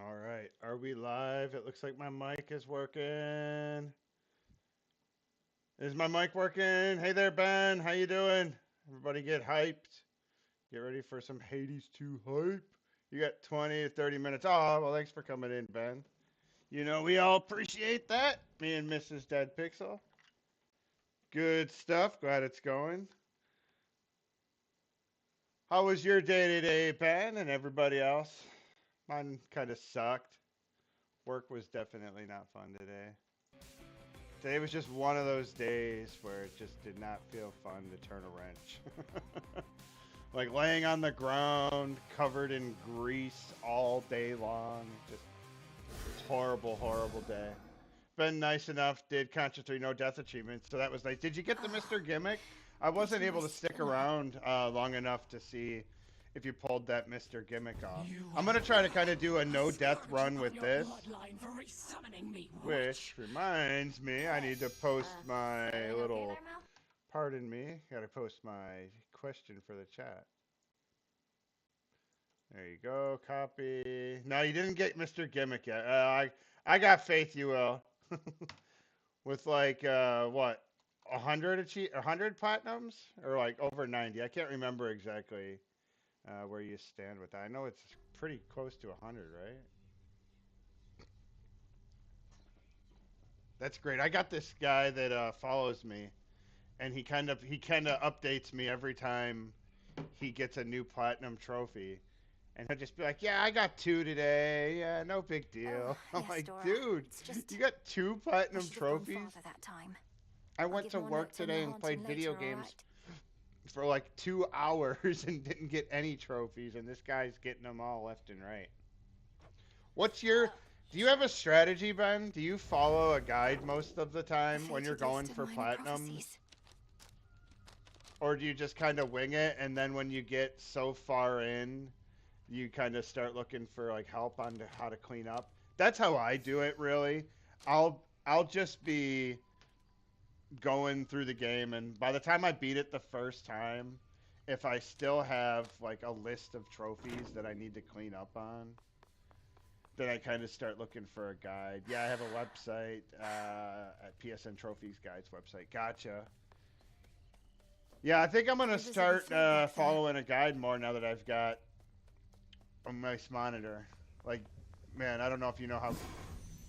All right, are we live? It looks like my mic is working. Is my mic working? Hey there, Ben. How you doing? Everybody get hyped. Get ready for some Hades 2 hype. You got 20 to 30 minutes. Oh, well, thanks for coming in, Ben. You know, we all appreciate that. Me and Mrs. Dead Pixel. Good stuff. Glad it's going. How was your day today, Ben, and everybody else? Mine kind of sucked. Work was definitely not fun today. Today was just one of those days where it just did not feel fun to turn a wrench. Like laying on the ground, covered in grease all day long. Just horrible, horrible day. Been nice enough, did Contra 3 no death achievements, so that was nice. Did you get the Mr. Gimmick? I wasn't able to stick around long enough to see if you pulled that Mr. Gimmick off. I'm gonna try to kind of do a no death run with this. Which reminds me, I need to post my little. Pardon me, gotta post my question for the chat. There you go, copy. No, you didn't get Mr. Gimmick yet. I got faith you will. With like what, 100 platinums or like over 90. I can't remember exactly where you stand with that. I know it's pretty close to 100, right? That's great. I got this guy that follows me, and he kind of updates me every time he gets a new platinum trophy. And he'll just be like, "Yeah, I got two today. Yeah, no big deal." I'm Yes, like, Dora. "Dude, It's just you got two I platinum should have gone trophies?" farther that time. I I'll went give to more work notes on the today and haunting played video later, all games right? for like 2 hours and didn't get any trophies, and this guy's getting them all left and right. What's your Do you have a strategy, Ben? Do you follow a guide most of the A time when you're fated going list of for minor platinums? prophecies. Or do you just kind of wing it and then when you get so far in, you kind of start looking for like help on how to clean up? That's how I do it really. I'll just be going through the game and by the time I beat it the first time, if I still have like a list of trophies that I need to clean up on, then I kind of start looking for a guide. Yeah, I have a website at PSN Trophies Guides website. Gotcha. Yeah, I think I'm gonna Rivers of the start flow back there. following a guide more now that I've got a nice monitor. Like, man, I don't know if you know how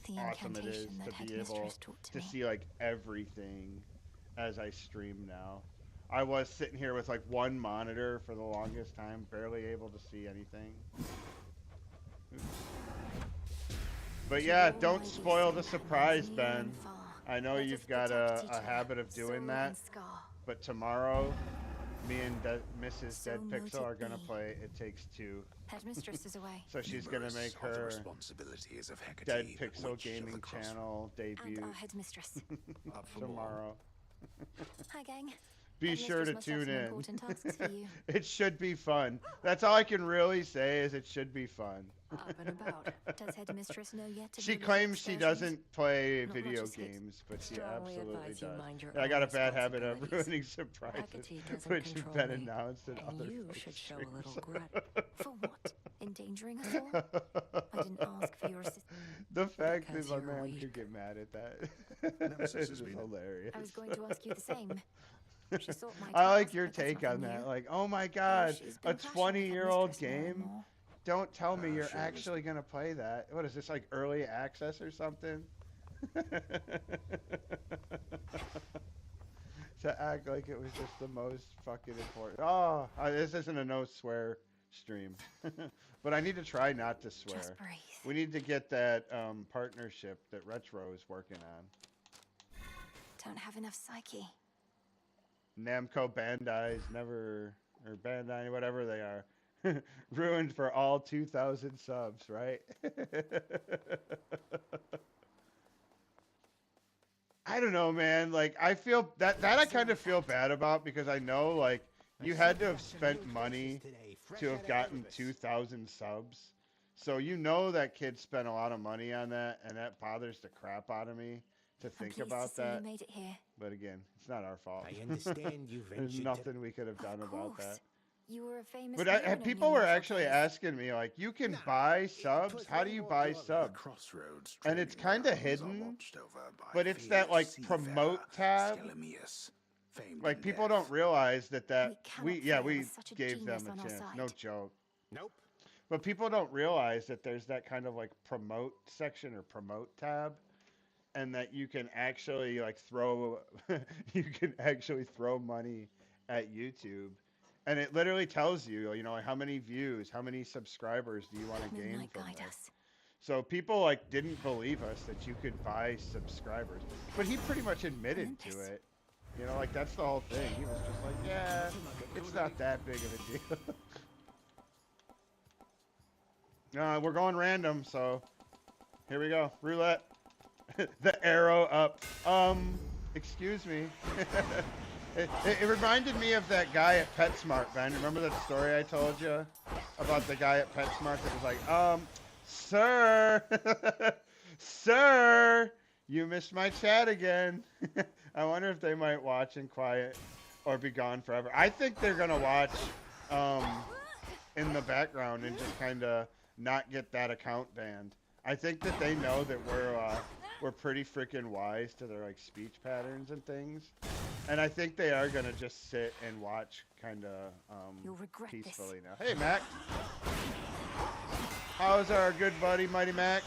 The awesome it is incantation to that be able headmistress taught to to me. see like everything as I stream now. I was sitting here with like one monitor for the longest time, barely able to see anything. But To yeah, all don't my spoil the beastly patrons surprise, near and Ben. far, I know let us you've got protect each a other, habit of doing soul that, and scar. but tomorrow, me and Mrs. So Dead mote Pixel it are gonna be. play It Takes Two. Headmistress is away. So she's gonna Numerous make are the her responsibilities of Dead Hecate, Pixel Witch of the Gaming Crossroads. channel And debut our headmistress. Up for more. tomorrow. Hi, gang. Be sure Headmistress to must have tune some in. important tasks for you. It should be fun. That's all I can really say is it should be fun. Up and about. Does headmistress know yet of She your little claims she excursions? doesn't play Not much video is hid. games, but she Strongly absolutely advise you does. mind your And I own got a bad habit of responsibilities. ruining surprises, Hecate doesn't which have control been me, announced in and other you folks' should show a streams. little grat. For what? Endangering us all? I didn't ask for your assistance. The fact that Because my you're man weak. could get mad at that Nemesis is has just been- hilarious. I was going to ask you the same. She sought my I like task, your but that's take on nothing that. new. Like, oh my Though god, she's a been clashing with 20-year-old headmistress more and game? more. Don't tell me you're sure it was- actually gonna play that. What is this, like early access or something? To act like it was just the most fucking important. Oh, this isn't a no swear stream. But I need to try not to swear. Just breathe. We need to get that partnership that Retro is working on. Don't have enough psyche. Namco Bandai's never, or Bandai, whatever they are, ruined for all 2,000 subs, right? I don't know, man. Like, I feel that I kind of feel bad about because I know, like, you had to have spent money to have gotten 2,000 subs. So you know that kid spent a lot of money on that, and that bothers the crap out of me to I'm think pleased about to see that. you made it here. But again, it's not our fault. I understand you There's ventured nothing we could have Of done about course. that. You were a famous But hero in people your were mortal actually days. asking me, like, you can buy subs? How do you buy subs? And it's kind of hidden, but it's that, like, promote tab. Like, people don't realize that we gave them a chance. No joke. Nope. But people don't realize that there's that kind of, like, promote section or promote tab. And that you can actually, like, throw money at YouTube. And it literally tells you, you know, like, how many views, how many subscribers do you want to gain from this. So people, like, didn't believe us that you could buy subscribers. But he pretty much admitted to it. You know, like, that's the whole thing. He was just like, yeah, it's not that big of a deal. We're going random, so here we go. Roulette. The arrow up. Excuse me. It reminded me of that guy at PetSmart, Ben. Remember that story I told you about the guy at PetSmart that was like, sir, sir, you missed my chat again. I wonder if they might watch in quiet or be gone forever. I think they're gonna watch in the background and just kind of not get that account banned. I think that they know that we're pretty freaking wise to their, like, speech patterns and things. And I think they are going to just sit and watch kind of peacefully now. Hey, Max. How's our good buddy, Mighty Max?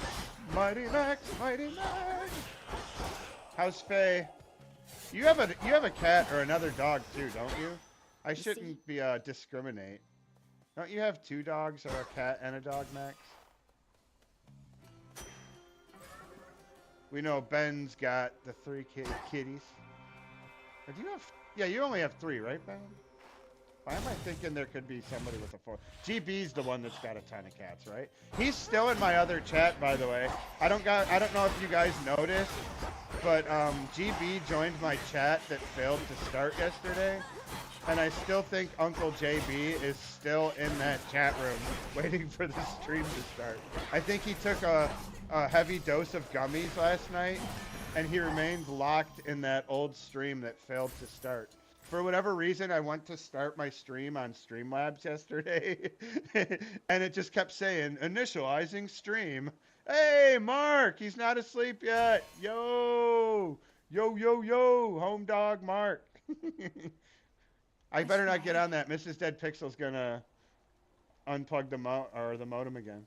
Mighty Max, Mighty Max. How's Faye? You have a cat or another dog too, don't you? I shouldn't be discriminate. Don't you have 2 dogs or a cat and a dog, Max? We know Ben's got the 3 kitties. Or do you have... Yeah, you only have 3, right, Ben? Why am I thinking there could be somebody with a 4? GB's the one that's got a ton of cats, right? He's still in my other chat, by the way. I don't know if you guys noticed, but GB joined my chat that failed to start yesterday. And I still think Uncle JB is still in that chat room waiting for the stream to start. I think he took a heavy dose of gummies last night, and he remains locked in that old stream that failed to start. For whatever reason, I went to start my stream on Streamlabs yesterday, and it just kept saying, initializing stream. Hey, Mark, he's not asleep yet. Yo, yo, yo, yo, home dog Mark. I better not get on that. Mrs. Dead Pixel's gonna unplug the modem again.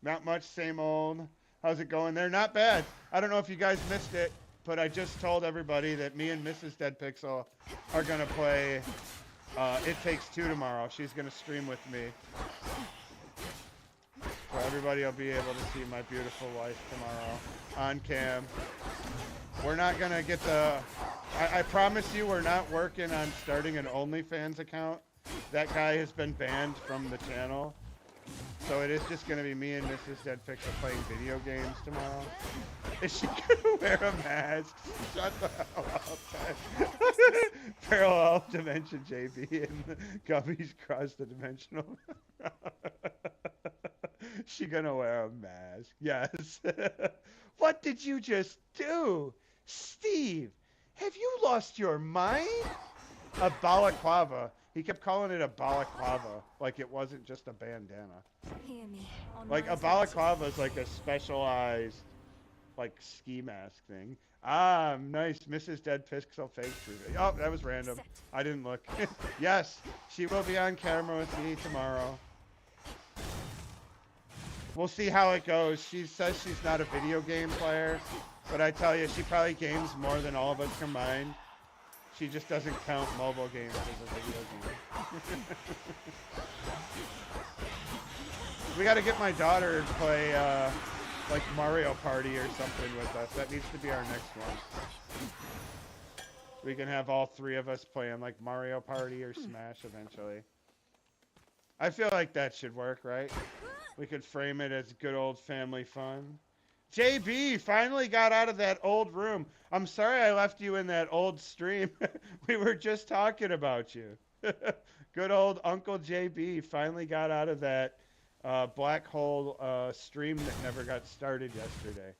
Not much, same old. How's it going there? Not bad. I don't know if you guys missed it, but I just told everybody that me and Mrs. Dead Pixel are gonna play It Takes Two tomorrow. She's gonna stream with me. So everybody will be able to see my beautiful wife tomorrow on cam. We're not gonna get the... I promise you we're not working on starting an OnlyFans account. That guy has been banned from the channel. So it is just going to be me and Mrs. Dead Pixel playing video games tomorrow. Is she going to wear a mask? Shut the hell up, man. Parallel Dimension JB and the Gummies cross the dimensional. She going to wear a mask. Yes. What did you just do? Steve, have you lost your mind? A balaclava. He kept calling it a balaclava, like it wasn't just a bandana. Hear me. Like a balaclava is like a specialized, like, ski mask thing. Ah, nice. Mrs. Dead Pixel fake truth. Oh, that was random. I didn't look. Yes, she will be on camera with me tomorrow. We'll see how it goes. She says she's not a video game player, but I tell you, she probably games more than all of us combined. She just doesn't count mobile games as a video game. We got to get my daughter to play like Mario Party or something with us. That needs to be our next one. We can have all 3 of us playing like Mario Party or Smash eventually. I feel like that should work, right? We could frame it as good old family fun. JB finally got out of that old room. I'm sorry I left you in that old stream. We were just talking about you. Good old Uncle JB finally got out of that black hole stream that never got started yesterday.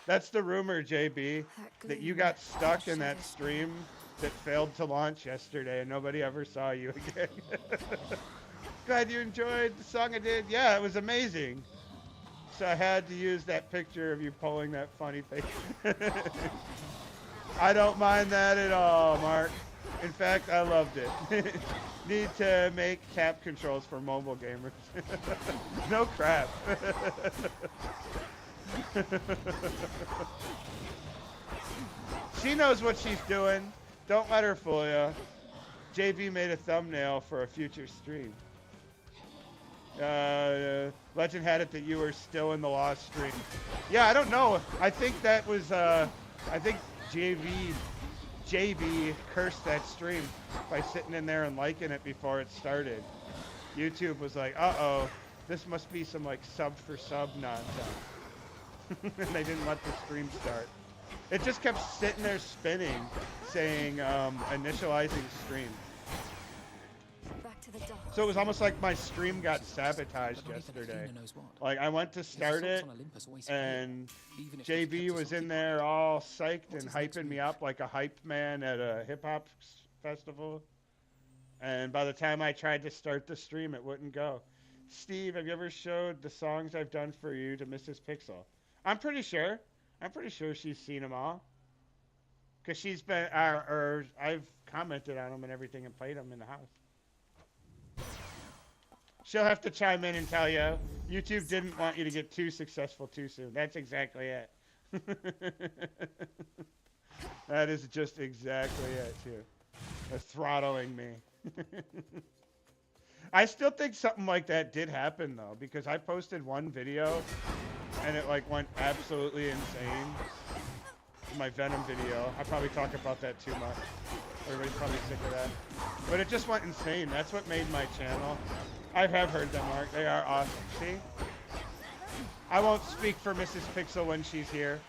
That's the rumor, JB, that you got stuck in that stream that failed to launch yesterday and nobody ever saw you again. Glad you enjoyed the song I did. Yeah, it was amazing. So I had to use that picture of you pulling that funny face. I don't mind that at all, Mark. In fact, I loved it. Need to make tap controls for mobile gamers. No crap. She knows what she's doing. Don't let her fool you. JB made a thumbnail for a future stream. Legend had it that you were still in the lost stream. Yeah, I don't know. I think that was, I think JB cursed that stream by sitting in there and liking it before it started. YouTube was like, uh-oh, this must be some like sub for sub nonsense. And they didn't let the stream start. It just kept sitting there spinning, saying initializing stream. Back to the dock. So it was almost like my stream got sabotaged yesterday. Like I went to start it, and JB was in there all psyched and hyping me up like a hype man at a hip hop festival. And by the time I tried to start the stream, it wouldn't go. Steve, have you ever showed the songs I've done for you to Mrs. Pixel? I'm pretty sure she's seen them all. Cause she's been, or I've commented on them and everything and played them in the house. She'll have to chime in and tell you, YouTube didn't want you to get too successful too soon. That's exactly it. That is just exactly it, too. They're throttling me. I still think something like that did happen, though, because I posted one video, and it, like, went absolutely insane. My Venom video. I probably talk about that too much. Everybody's probably sick of that. But it just went insane. That's what made my channel. I have heard them, Mark. They are awesome. See? I won't speak for Mrs. Pixel when she's here.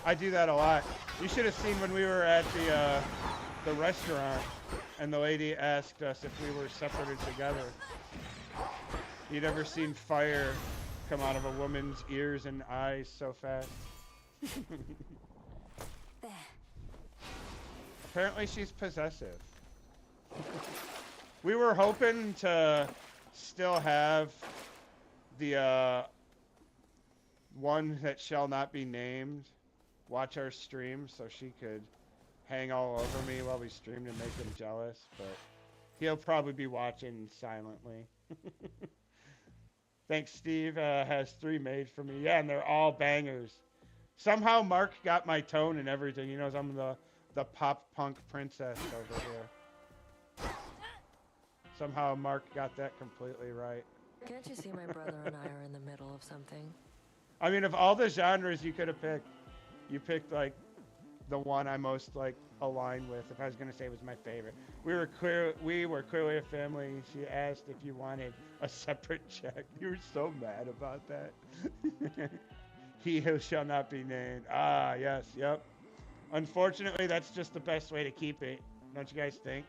I do that a lot. You should have seen when we were at the restaurant and the lady asked us if we were separate or together. You'd ever seen fire come out of a woman's ears and eyes so fast? There. Apparently she's possessive. We were hoping to still have the one that shall not be named watch our stream so she could hang all over me while we streamed and make him jealous, but he'll probably be watching silently. Thanks, Steve. Has 3 made for me. Yeah, and they're all bangers. Somehow Mark got my tone and everything. He knows I'm the pop punk princess over here. Somehow Mark got that completely right. Can't you see my brother and I are in the middle of something? I mean, of all the genres you could have picked, you picked like the one I most like aligned with. If I was gonna say it was my favorite, we were clearly a family. She asked if you wanted a separate check. You were so mad about that. He who shall not be named. Ah, yes, yep. Unfortunately, that's just the best way to keep it. Don't you guys think?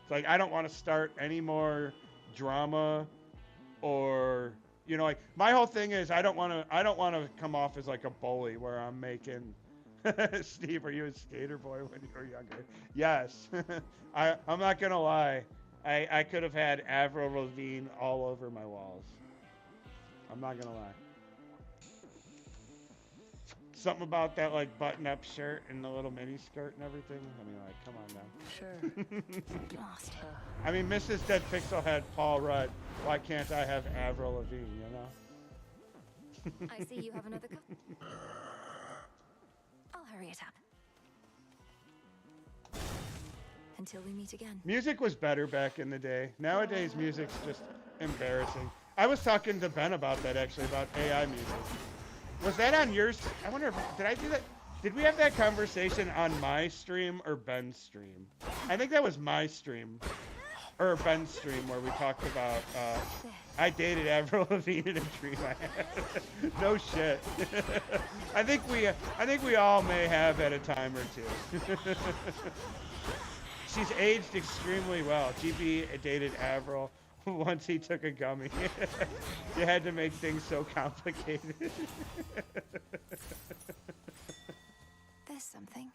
It's like I don't want to start any more drama, or you know, like my whole thing is I don't want to come off as like a bully where I'm making. Steve, are you a skater boy when you were younger? Yes. I'm not gonna lie. I could have had Avril Lavigne all over my walls. I'm not gonna lie. Something about that like button-up shirt and the little mini skirt and everything. I mean, like, come on now. Sure. Lost. I mean, Mrs. Dead Pixel had Paul Rudd. Why can't I have Avril Lavigne, you know? I see you have another cup. I'll hurry it up. Until we meet again. Music was better back in the day. Nowadays, music's just embarrassing. I was talking to Ben about that, actually, about AI music. Was that on yours? I wonder if, did I do that? Did we have that conversation on my stream or Ben's stream? I think that was my stream. Or Ben's stream where we talked about, I dated Avril Lavigne in a dream I had. No shit. I think we all may have at a time or two. She's aged extremely well. GB dated Avril once he took a gummy. You had to make things so complicated. There's something.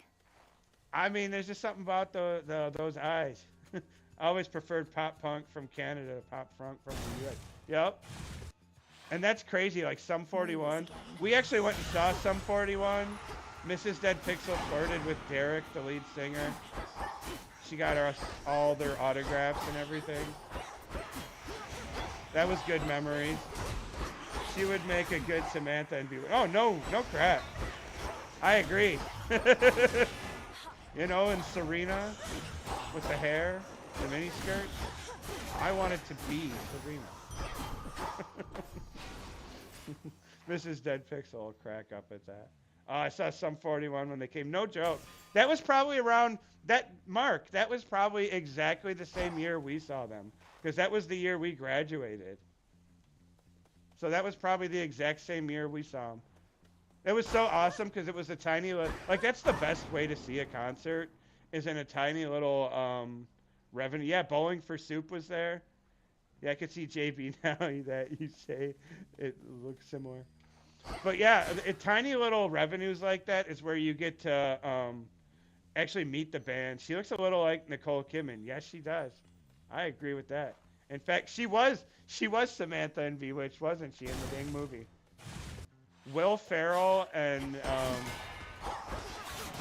I mean, there's just something about those eyes. I always preferred pop punk from Canada to pop punk from the US. Yep. And that's crazy, like Sum 41. We actually went and saw Sum 41. Mrs. Dead Pixel flirted with Derek, the lead singer. She got us all their autographs and everything. That was good memories. She would make a good Samantha and be, oh, no crap. I agree. You know, and Serena with the hair, the miniskirt. I wanted to be Serena. Mrs. Dead Pixel will crack up at that. I saw Sum 41 when they came. No joke. That was probably around that mark. That was probably exactly the same year we saw them, because that was the year we graduated. So that was probably the exact same year we saw them. It was so awesome because it was a tiny little, like that's the best way to see a concert, is in a tiny little revenue. Yeah, Bowling for Soup was there. Yeah, I could see JB now that you say it looks similar. But yeah, tiny little revenues like that is where you get to actually meet the band. She looks a little like Nicole Kidman. Yes, she does. I agree with that. In fact, she was Samantha in Bewitched, wasn't she, in the dang movie? Will Ferrell and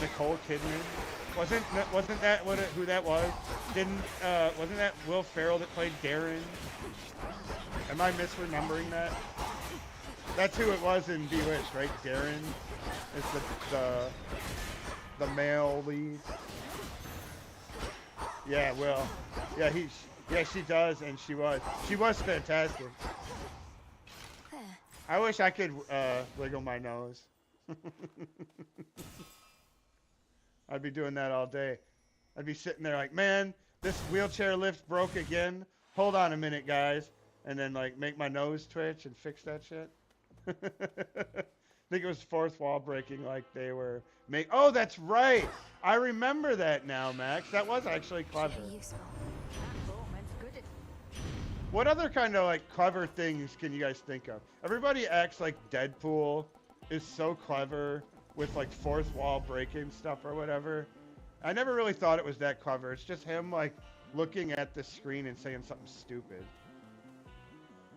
Nicole Kidman. Wasn't that who that was? Wasn't that Will Ferrell that played Darren? Am I misremembering that? That's who it was in Bewitched, right? Darren is the male lead. Yeah, Will. Yeah, she does, and she was fantastic. I wish I could wiggle my nose. I'd be doing that all day. I'd be sitting there like, man, this wheelchair lift broke again. Hold on a minute, guys. And then like make my nose twitch and fix that shit. I think it was fourth wall breaking, like they were oh, that's right. I remember that now, Max. That was actually clever. What other kind of like clever things can you guys think of? Everybody acts like Deadpool is so clever with like fourth wall breaking stuff or whatever. I never really thought it was that clever. It's just him like looking at the screen and saying something stupid.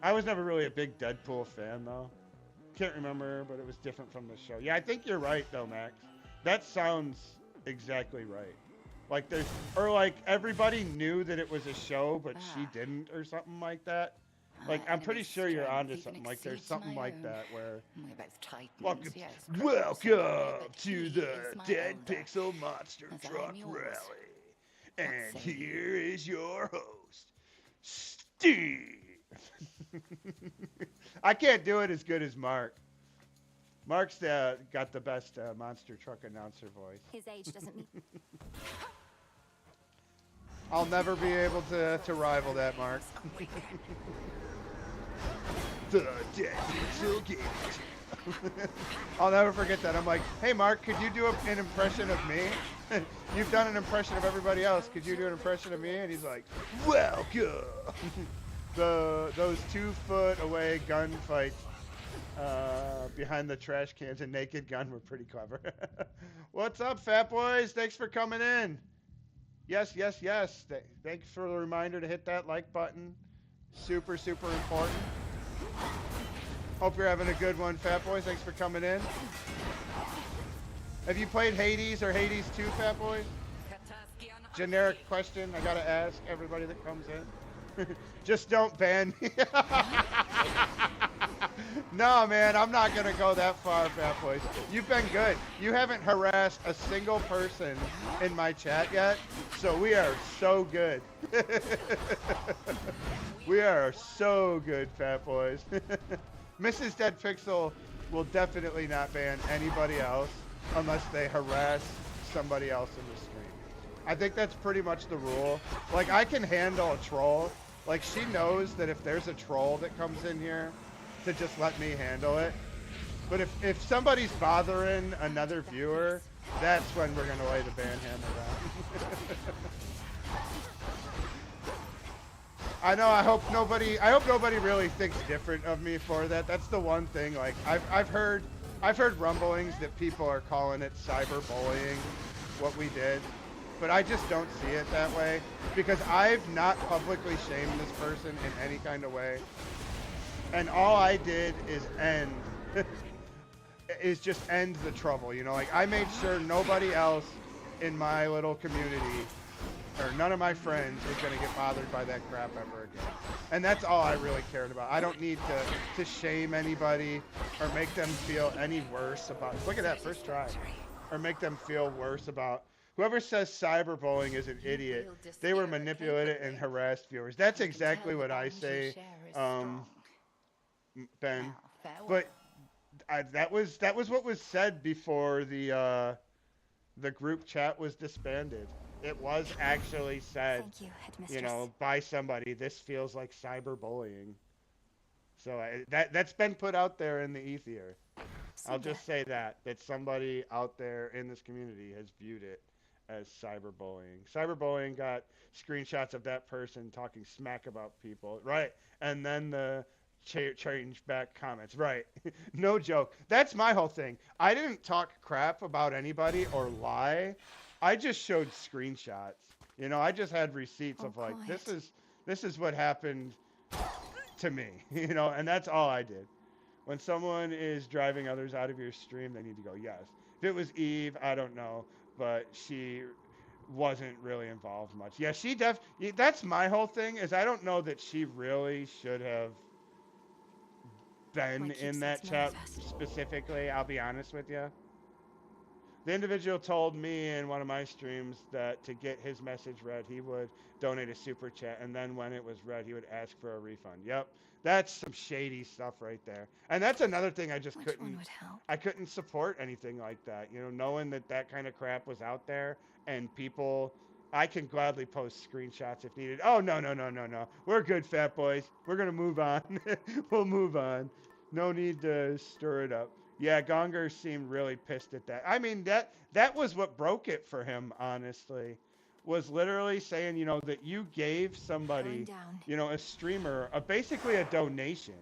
I was never really a big Deadpool fan though. Can't remember, but it was different from the show. Yeah, I think you're right though, Max. That sounds exactly right. Like there's, or like everybody knew that it was a show, but she didn't, or something like that. Like I'm pretty sure you're onto something. Like there's something like that where. We're both titans. Welcome to the Dead Pixel Monster Truck Rally, and here is your host, Steve. I can't do it as good as Mark. Mark's got the best monster truck announcer voice. His age doesn't mean. I'll never be able to rival that, Mark. The Dead Pixel Game. I'll never forget that. I'm like, hey, Mark, could you do an impression of me? You've done an impression of everybody else. Could you do an impression of me? And he's like, welcome. Those 2 foot away gunfights behind the trash cans and Naked Gun were pretty clever. What's up, fat boys? Thanks for coming in. Yes. Thanks for the reminder to hit that like button. Super important. Hope you're having a good one, fat boys. Thanks for coming in. Have you played Hades or Hades 2, fat boys? Generic question I gotta ask everybody that comes in. Just don't ban me. No, man, I'm not going to go that far, fat boys. You've been good. You haven't harassed a single person in my chat yet, so we are so good. We are so good, fat boys. Mrs. Dead Pixel will definitely not ban anybody else unless they harass somebody else in the stream. I think that's pretty much the rule. Like, I can handle a troll. Like, she knows that if there's a troll that comes in here, to just let me handle it. But if somebody's bothering another viewer, that's when we're gonna lay the ban hammer down. I know. I hope nobody really thinks different of me for that. That's the one thing. Like I've heard rumblings that people are calling it cyberbullying what we did, but I just don't see it that way because I've not publicly shamed this person in any kind of way. And all I did is just end the trouble, you know, like I made sure nobody else in my little community or none of my friends was going to get bothered by that crap ever again. And that's all I really cared about. I don't need to shame anybody or make them feel any worse about, look at that first try, or make them feel worse about, whoever says cyberbullying is an idiot, they were manipulated and harassed viewers. That's exactly what I say, Ben. But that was what was said before the group chat was disbanded. It was actually said, Thank you, Headmistress. you know, by somebody, this feels like cyberbullying. So that's been put out there in the ether. I'll just say that somebody out there in this community has viewed it as cyberbullying. Cyberbullying got screenshots of that person talking smack about people, right? And then the change back comments, right? No joke. That's my whole thing. I didn't talk crap about anybody or lie. I just showed screenshots. You know, I just had receipts of like, this is what happened to me, you know, and that's all I did. When someone is driving others out of your stream, they need to go, yes. If it was Eve, I don't know, but she wasn't really involved much. Yeah, that's my whole thing, is I don't know that she really should have been in that chat specifically, I'll be honest with you. The individual told me in one of my streams that to get his message read, he would donate a super chat, and then when it was read, he would ask for a refund. Yep, that's some shady stuff right there. And that's another thing I just couldn't support anything like that. You know, knowing that kind of crap was out there, and people, I can gladly post screenshots if needed. Oh, no. We're good, fat boys. We're going to move on. We'll move on. No need to stir it up. Yeah, Gonger seemed really pissed at that. I mean, that was what broke it for him, honestly, was literally saying, you know, that you gave somebody, you know, a streamer, basically a donation.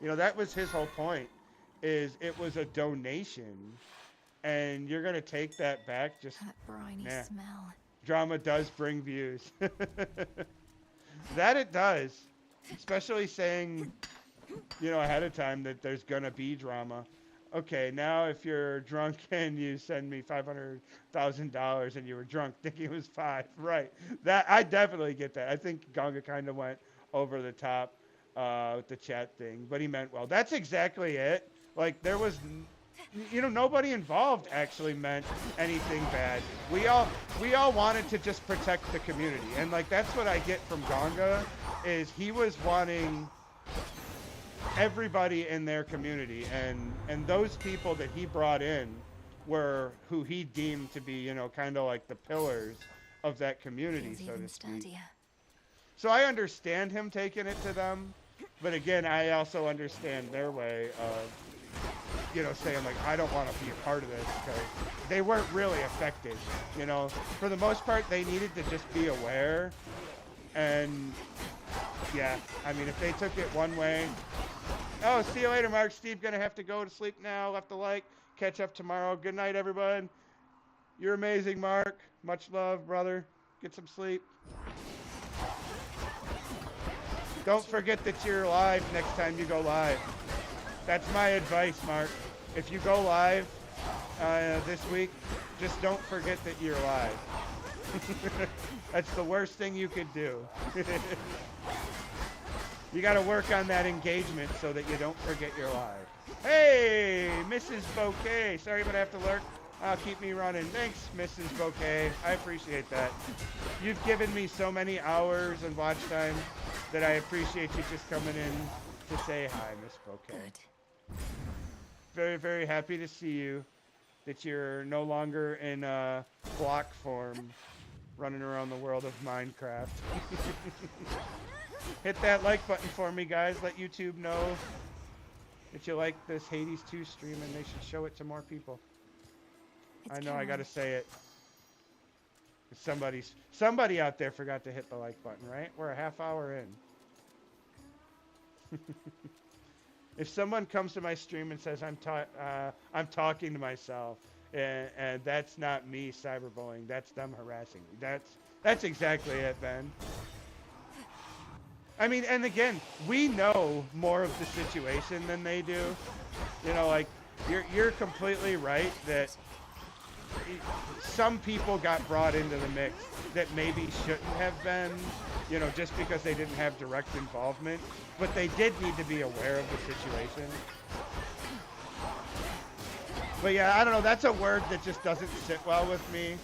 You know, that was his whole point, is it was a donation, and you're going to take that back. Just, that briny smell. Drama does bring views. That it does, especially saying, you know, ahead of time that there's going to be drama. Okay, now if you're drunk and you send me $500,000 and you were drunk thinking it was $5, right? That I definitely get that. I think Gonga kind of went over the top with the chat thing, but he meant well. That's exactly it. Like, there was, you know, nobody involved actually meant anything bad. We all wanted to just protect the community, and like that's what I get from Gonga, is he was wanting everybody in their community, and those people that he brought in were who he deemed to be, you know, kind of like the pillars of that community, so to speak. So I understand him taking it to them, but again, I also understand their way of, you know, saying like, I don't want to be a part of this, because they weren't really affected, you know. For the most part, they needed to just be aware, and yeah, I mean, if they took it one way. Oh, see you later, Mark. Steve gonna have to go to sleep now. Left a like. Catch up tomorrow. Good night, everyone. You're amazing, Mark. Much love, brother. Get some sleep. Don't forget that you're live next time you go live. That's my advice, Mark. If you go live this week, just don't forget that you're live. That's the worst thing you could do. You got to work on that engagement so that you don't forget you're live. Hey, Mrs. Bouquet. Sorry, but I have to lurk. Keep me running. Thanks, Mrs. Bouquet. I appreciate that. You've given me so many hours and watch time that I appreciate you just coming in to say hi, Miss Bouquet. Good. Very, very happy to see you. That you're no longer in block form, running around the world of Minecraft. Hit that like button for me, guys. Let YouTube know that you like this Hades 2 stream, and they should show it to more people. I know, I gotta say it. Somebody out there forgot to hit the like button, right? We're a half hour in. If someone comes to my stream and says I'm talking to myself, and that's not me cyberbullying. That's them harassing me. That's exactly it, Ben. I mean, and again, we know more of the situation than they do. You know, like you're completely right that some people got brought into the mix that maybe shouldn't have been, you know, just because they didn't have direct involvement, but they did need to be aware of the situation. But yeah, I don't know, that's a word that just doesn't sit well with me,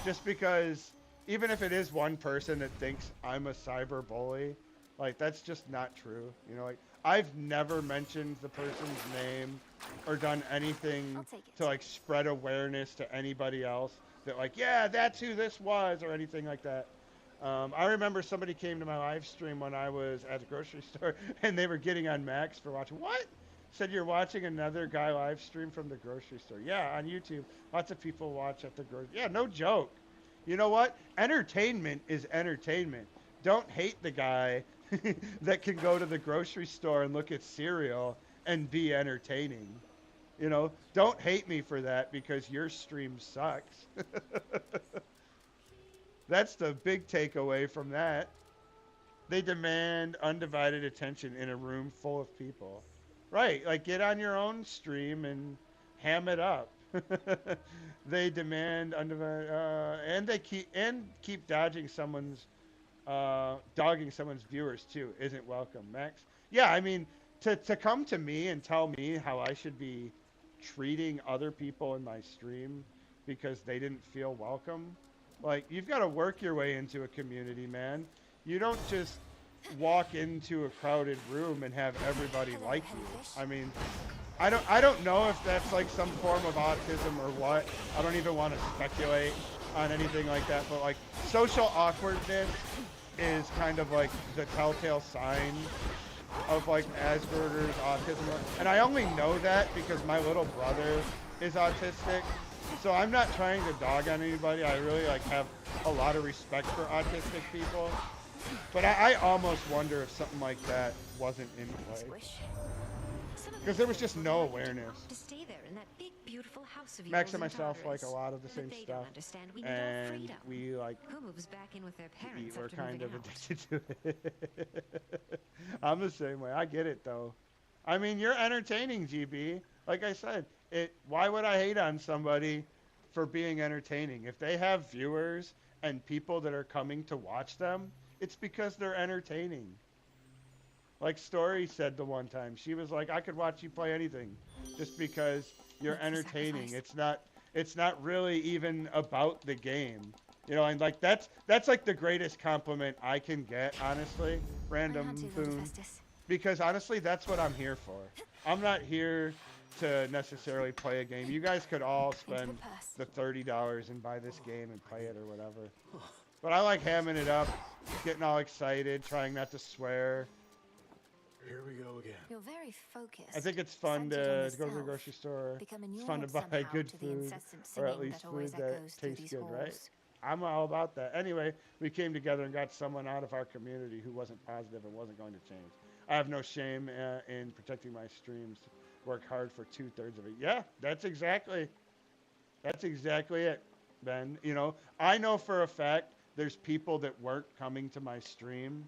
just because even if it is one person that thinks I'm a cyber bully, like that's just not true. You know, like I've never mentioned the person's name or done anything to like spread awareness to anybody else that like, yeah, that's who this was or anything like that. I remember somebody came to my live stream when I was at the grocery store and they were getting on Max for watching. What? Said you're watching another guy live stream from the grocery store. Yeah, on YouTube. Lots of people watch at the grocery. Yeah, no joke. You know what? Entertainment is entertainment. Don't hate the guy that can go to the grocery store and look at cereal and be entertaining. You know, don't hate me for that because your stream sucks. That's the big takeaway from that. They demand undivided attention in a room full of people. Right, like get on your own stream and ham it up. They demand undivided, and they keep dodging someone's, dogging someone's viewers too. Isn't welcome, Max. Yeah, I mean, to come to me and tell me how I should be treating other people in my stream because they didn't feel welcome. Like, you've got to work your way into a community, man. You don't just walk into a crowded room and have everybody like you. I mean, I don't know if that's like some form of autism or what. I don't even want to speculate on anything like that, but like social awkwardness is kind of like the telltale sign of like Asperger's, autism, and I only know that because my little brother is autistic. So I'm not trying to dog on anybody. I really like have a lot of respect for autistic people. But I almost wonder if something like that wasn't in play. Because there was just no awareness. To stay there in that big, beautiful house of Max yours and in myself like Tartarus. a lot of the But same they stuff. don't understand we need our And freedom. we like Who moves back in with their parents we're after kind of moving out? addicted to it. I'm the same way. I get it though. I mean, you're entertaining, GB. Like I said, why would I hate on somebody for being entertaining? If they have viewers and people that are coming to watch them, it's because they're entertaining. Like Story said the one time, she was like, I could watch you play anything just because you're entertaining. It's not really even about the game. You know, and like that's like the greatest compliment I can get, honestly, random BOON. Because honestly, that's what I'm here for. I'm not here to necessarily play a game. You guys could all spend the $30 and buy this game and play it or whatever. But I like hamming it up, getting all excited, trying not to swear. Here we go again. You're very focused. I think it's fun centered on to go to yourself, the grocery store. become It's inured fun to buy somehow good to the food, incessant or at singing least that always food that echoes through tastes these good, right? halls. I'm all about that. Anyway, we came together and got someone out of our community who wasn't positive and wasn't going to change. I have no shame in protecting my streams. Work hard for 2/3 of it. Yeah, that's exactly it, Ben. You know, I know for a fact there's people that weren't coming to my stream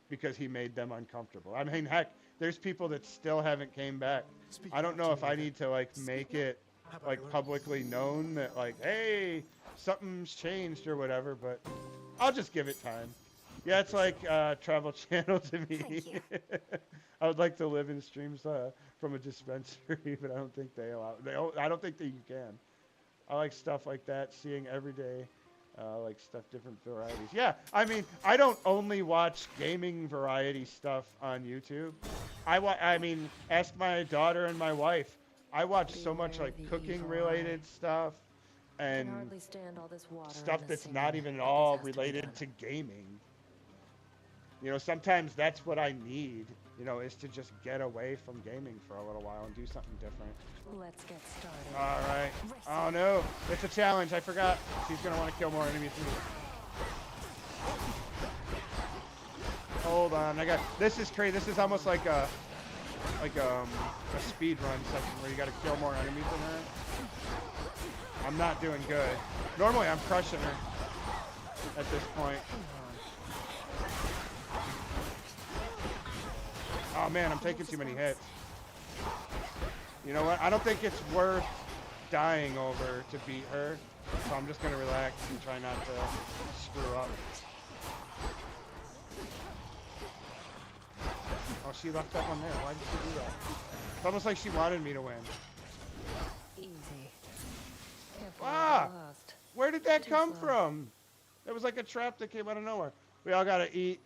because he made them uncomfortable. I mean, heck, there's people that still haven't came back. I don't know if I need to like make it like publicly known that like, hey, something's changed or whatever, but I'll just give it time. Yeah, it's like Travel Channel to me. Thank you. I would like to live in streams from a dispensary, but I don't think they allow. I don't think that you can. I like stuff like that, seeing every day, like stuff, different varieties. Yeah, I mean, I don't only watch gaming variety stuff on YouTube. I mean, ask my daughter and my wife. I watch so much like cooking related stuff Can and hardly stand all this water stuff and the that's not singing, even at but all this has to be related done. to gaming. You know, sometimes that's what I need, you know, is to just get away from gaming for a little while and do something different. Let's get started. All right. Oh no, it's a challenge. I forgot. She's gonna want to kill more enemies than me. Hold on. This is crazy. This is almost like a speed run section where you got to kill more enemies than her. I'm not doing good. Normally I'm crushing her at this point. Oh man, I'm taking too many hits. You know what? I don't think it's worth dying over to beat her. So I'm just gonna relax and try not to screw up. Oh, she left that one there. Why did she do that? It's almost like she wanted me to win. Easy. Careful, Ah! lost. Where did that Too come slow. from? It was like a trap that came out of nowhere. We all gotta eat.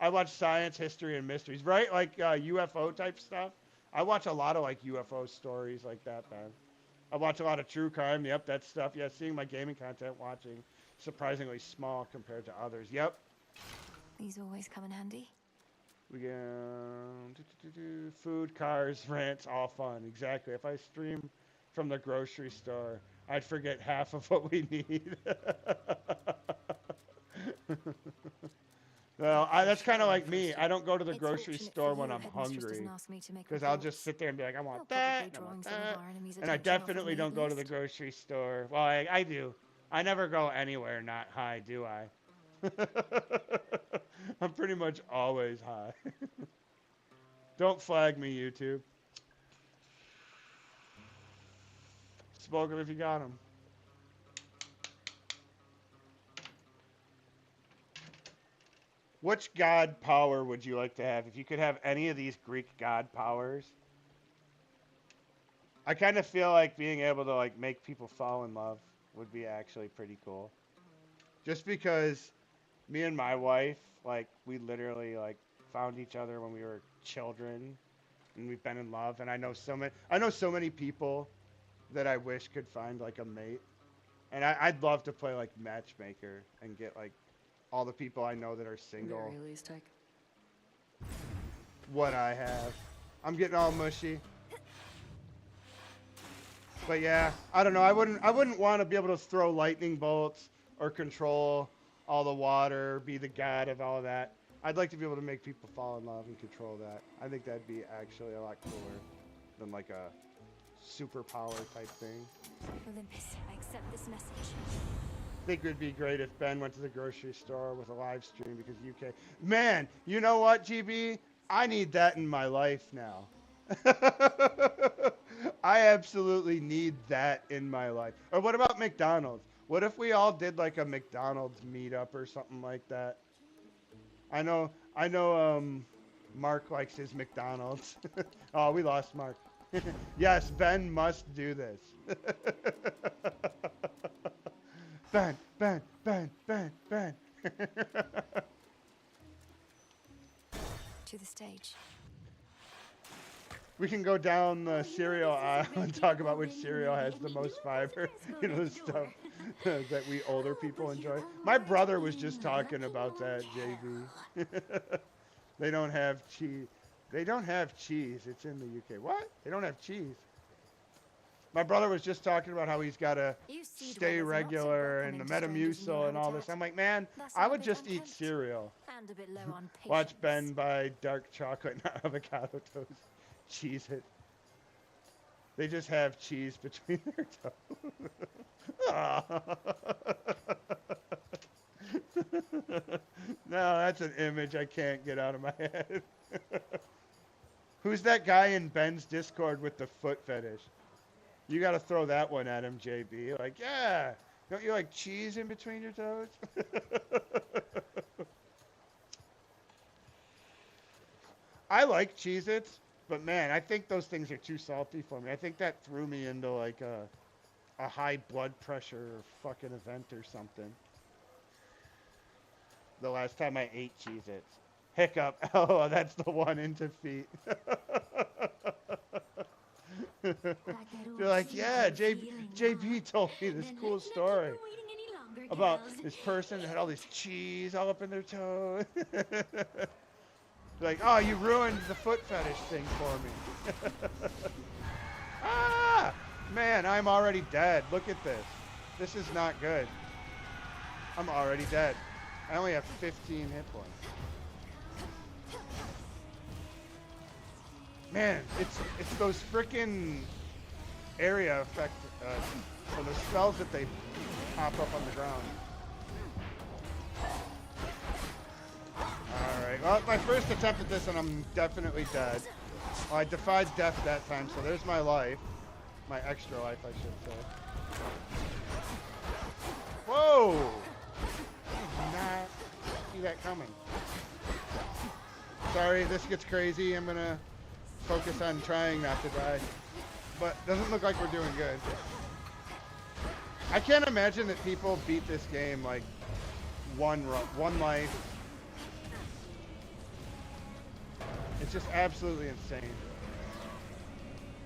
I watch science, history, and mysteries, right? Like UFO type stuff. I watch a lot of like UFO stories like that, man. I watch a lot of true crime. Yep, that stuff. Yeah, seeing my gaming content, watching surprisingly small compared to others. Yep. These always come in handy. We get food, cars, rants, all fun. Exactly. If I stream from the grocery store, I'd forget half of what we need. Well, that's kind of like me. I don't go to the It's grocery fortunate store for when you, I'm Headmistress hungry, doesn't ask me to make because I'll reports. just sit there and be like, I You're want that, probably and I want drawing some of that. our enemies' And I attention off of definitely me, don't at go to the least. grocery store. Well, I do. I never go anywhere not high, do I? I'm pretty much always high. Don't flag me, YouTube. Smoke him if you got him. Which god power would you like to have? If you could have any of these Greek god powers. I kind of feel like being able to like make people fall in love would be actually pretty cool. Just because me and my wife, like, we literally like found each other when we were children and we've been in love, and I know so many people that I wish could find like a mate. And I'd love to play like matchmaker and get like all the people I know that are single Very least take. what I have. I'm getting all mushy. But yeah, I don't know. I wouldn't want to be able to throw lightning bolts or control all the water, be the god of all of that. I'd like to be able to make people fall in love and control that. I think that'd be actually a lot cooler than like a superpower type thing. Olympus, I accept this message. I think it would be great if Ben went to the grocery store with a live stream because UK. Man, you know what, GB? I need that in my life now. I absolutely need that in my life. Or what about McDonald's? What if we all did like a McDonald's meetup or something like that? I know, Mark likes his McDonald's. Oh, we lost Mark. Yes, Ben must do this. Ben. To the stage. We can go down the cereal aisle and talk about which cereal has the most fiber. You know, the stuff that we older people enjoy. My brother was just talking about that, JV. They don't have cheese. They don't have cheese. It's in the UK. What? They don't have cheese. My brother was just talking about how he's got to You see stay dwellers are not so regular and the welcoming to strangers in your Metamucil and all this. habitat. I'm like, man, Thus I are would they just eat content cereal. and a bit low on patience. Watch Ben buy dark chocolate, not avocado toast. Cheese it. They just have cheese between their toes. No, that's an image I can't get out of my head. Who's that guy in Ben's Discord with the foot fetish? You got to throw that one at him, JB. Like, yeah, don't you like cheese in between your toes? I like Cheez-Its, but man, I think those things are too salty for me. I think that threw me into like a high blood pressure fucking event or something. The last time I ate Cheez-Its. Hiccup. Oh, that's the one in defeat. You're like, yeah, JB told me this cool story about this person that had all this cheese all up in their toe. Like, oh, you ruined the foot fetish thing for me. Ah! Man, I'm already dead. Look at this. This is not good. I'm already dead. I only have 15 hit points. Man, it's those frickin' area effect, or the spells that they pop up on the ground. Alright, well, my first attempt at this, and I'm definitely dead. Well, I defied death that time, so there's my life. My extra life, I should say. Whoa! I did not see that coming. Sorry, this gets crazy. I'm gonna focus on trying not to die. But doesn't look like we're doing good. I can't imagine that people beat this game like one life. It's just absolutely insane.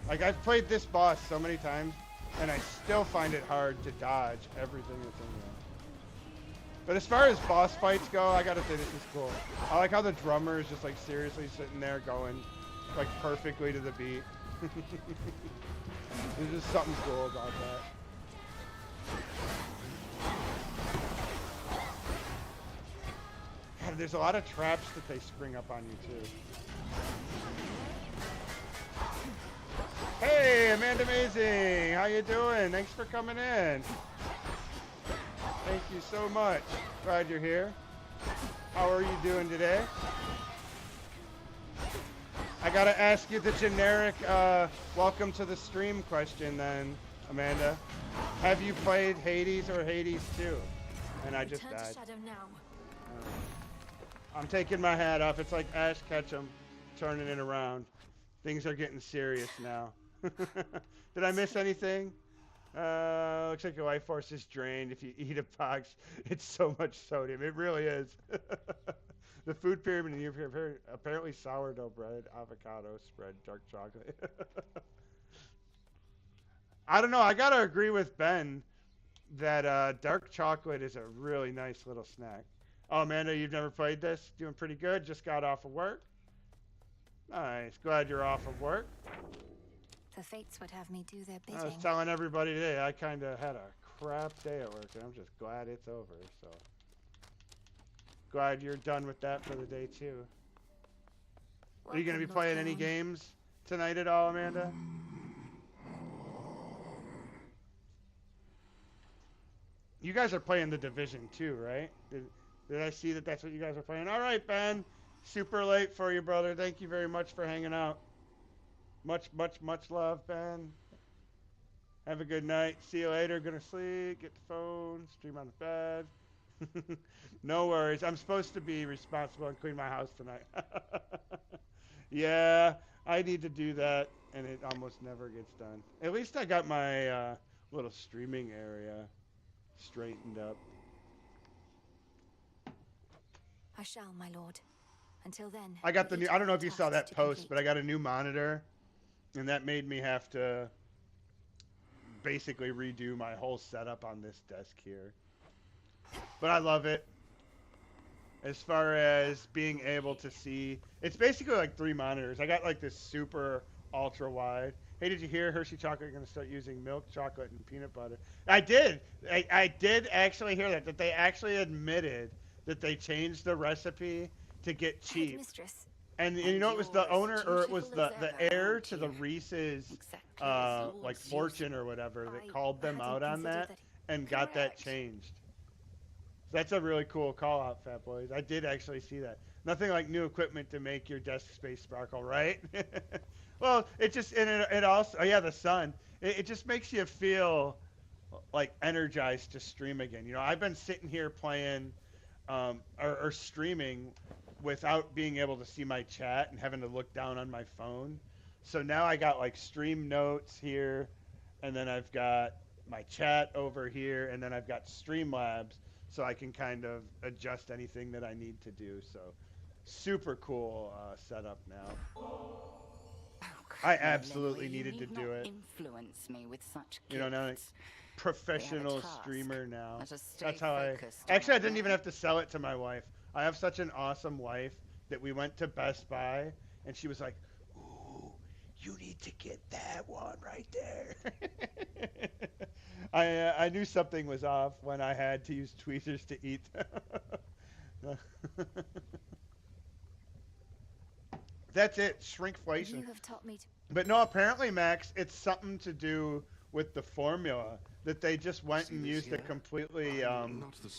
Like, I've played this boss so many times, and I still find it hard to dodge everything that's in there. But as far as boss fights go, I gotta say this is cool. I like how the drummer is just like seriously sitting there going like perfectly to the beat. There's just something cool about that. God, there's a lot of traps that they spring up on you too. Hey, Amanda Amazing, how you doing? Thanks for coming in. Thank you so much. Glad you're here. How are you doing today? I gotta ask you the generic welcome to the stream question then, Amanda. Have you played Hades or Hades 2? And I just died. I'm taking my hat off. It's like Ash Ketchum turning it around. Things are getting serious now. Did I miss anything? Looks like your life force is drained if you eat a box. It's so much sodium. It really is. The food pyramid, apparently sourdough bread, avocado spread, dark chocolate. I don't know. I gotta agree with Ben that dark chocolate is a really nice little snack. Oh, Amanda, you've never played this? Doing pretty good. Just got off of work. Nice. Glad you're off of work. The fates would have me do their bidding. I was telling everybody today I kind of had a crap day at work, and I'm just glad it's over. So glad you're done with that for the day too. Are you going to be playing any games tonight at all, Amanda? You guys are playing The Division 2, right? Did I see that that's what you guys are playing? All right, Ben. Super late for you, brother. Thank you very much for hanging out. Much love, Ben. Have a good night. See you later. Gonna sleep, get the phone, stream on the bed. No worries. I'm supposed to be responsible and clean my house tonight. Yeah, I need to do that, and it almost never gets done. At least I got my little streaming area straightened up. I shall, my lord. Until then, I got the new, I don't know if you saw that post, but I got a new monitor, and that made me have to basically redo my whole setup on this desk here. But I love it. As far as being able to see, it's basically like 3 monitors. I got like this super ultra wide. Hey, did you hear Hershey Chocolate are going to start using milk, chocolate, and peanut butter? I did. I did actually hear that they actually admitted that they changed the recipe to get cheap. And you know, it was the owner, or it was the heir to the Reese's like fortune or whatever that called them out on that and got that changed. That's a really cool call out, Fat Boys. I did actually see that. Nothing like new equipment to make your desk space sparkle, right? Well, it just, and it also, oh yeah, the sun. It just makes you feel like energized to stream again. You know, I've been sitting here playing or streaming without being able to see my chat and having to look down on my phone. So now I got like stream notes here, and then I've got my chat over here, and then I've got Streamlabs, so I can kind of adjust anything that I need to do. So super cool setup now. Oh, I absolutely needed to do it. Influence me with such you know, now gifts. professional streamer now. That's how I didn't even have to sell it to my wife. I have such an awesome wife that we went to Best Buy, and she was like, "Ooh, you need to get that one right there." I knew something was off when I had to use tweezers to eat. That's it, shrinkflation. You have taught me to. But no, apparently, Max, it's something to do with the formula that they just went and used it completely.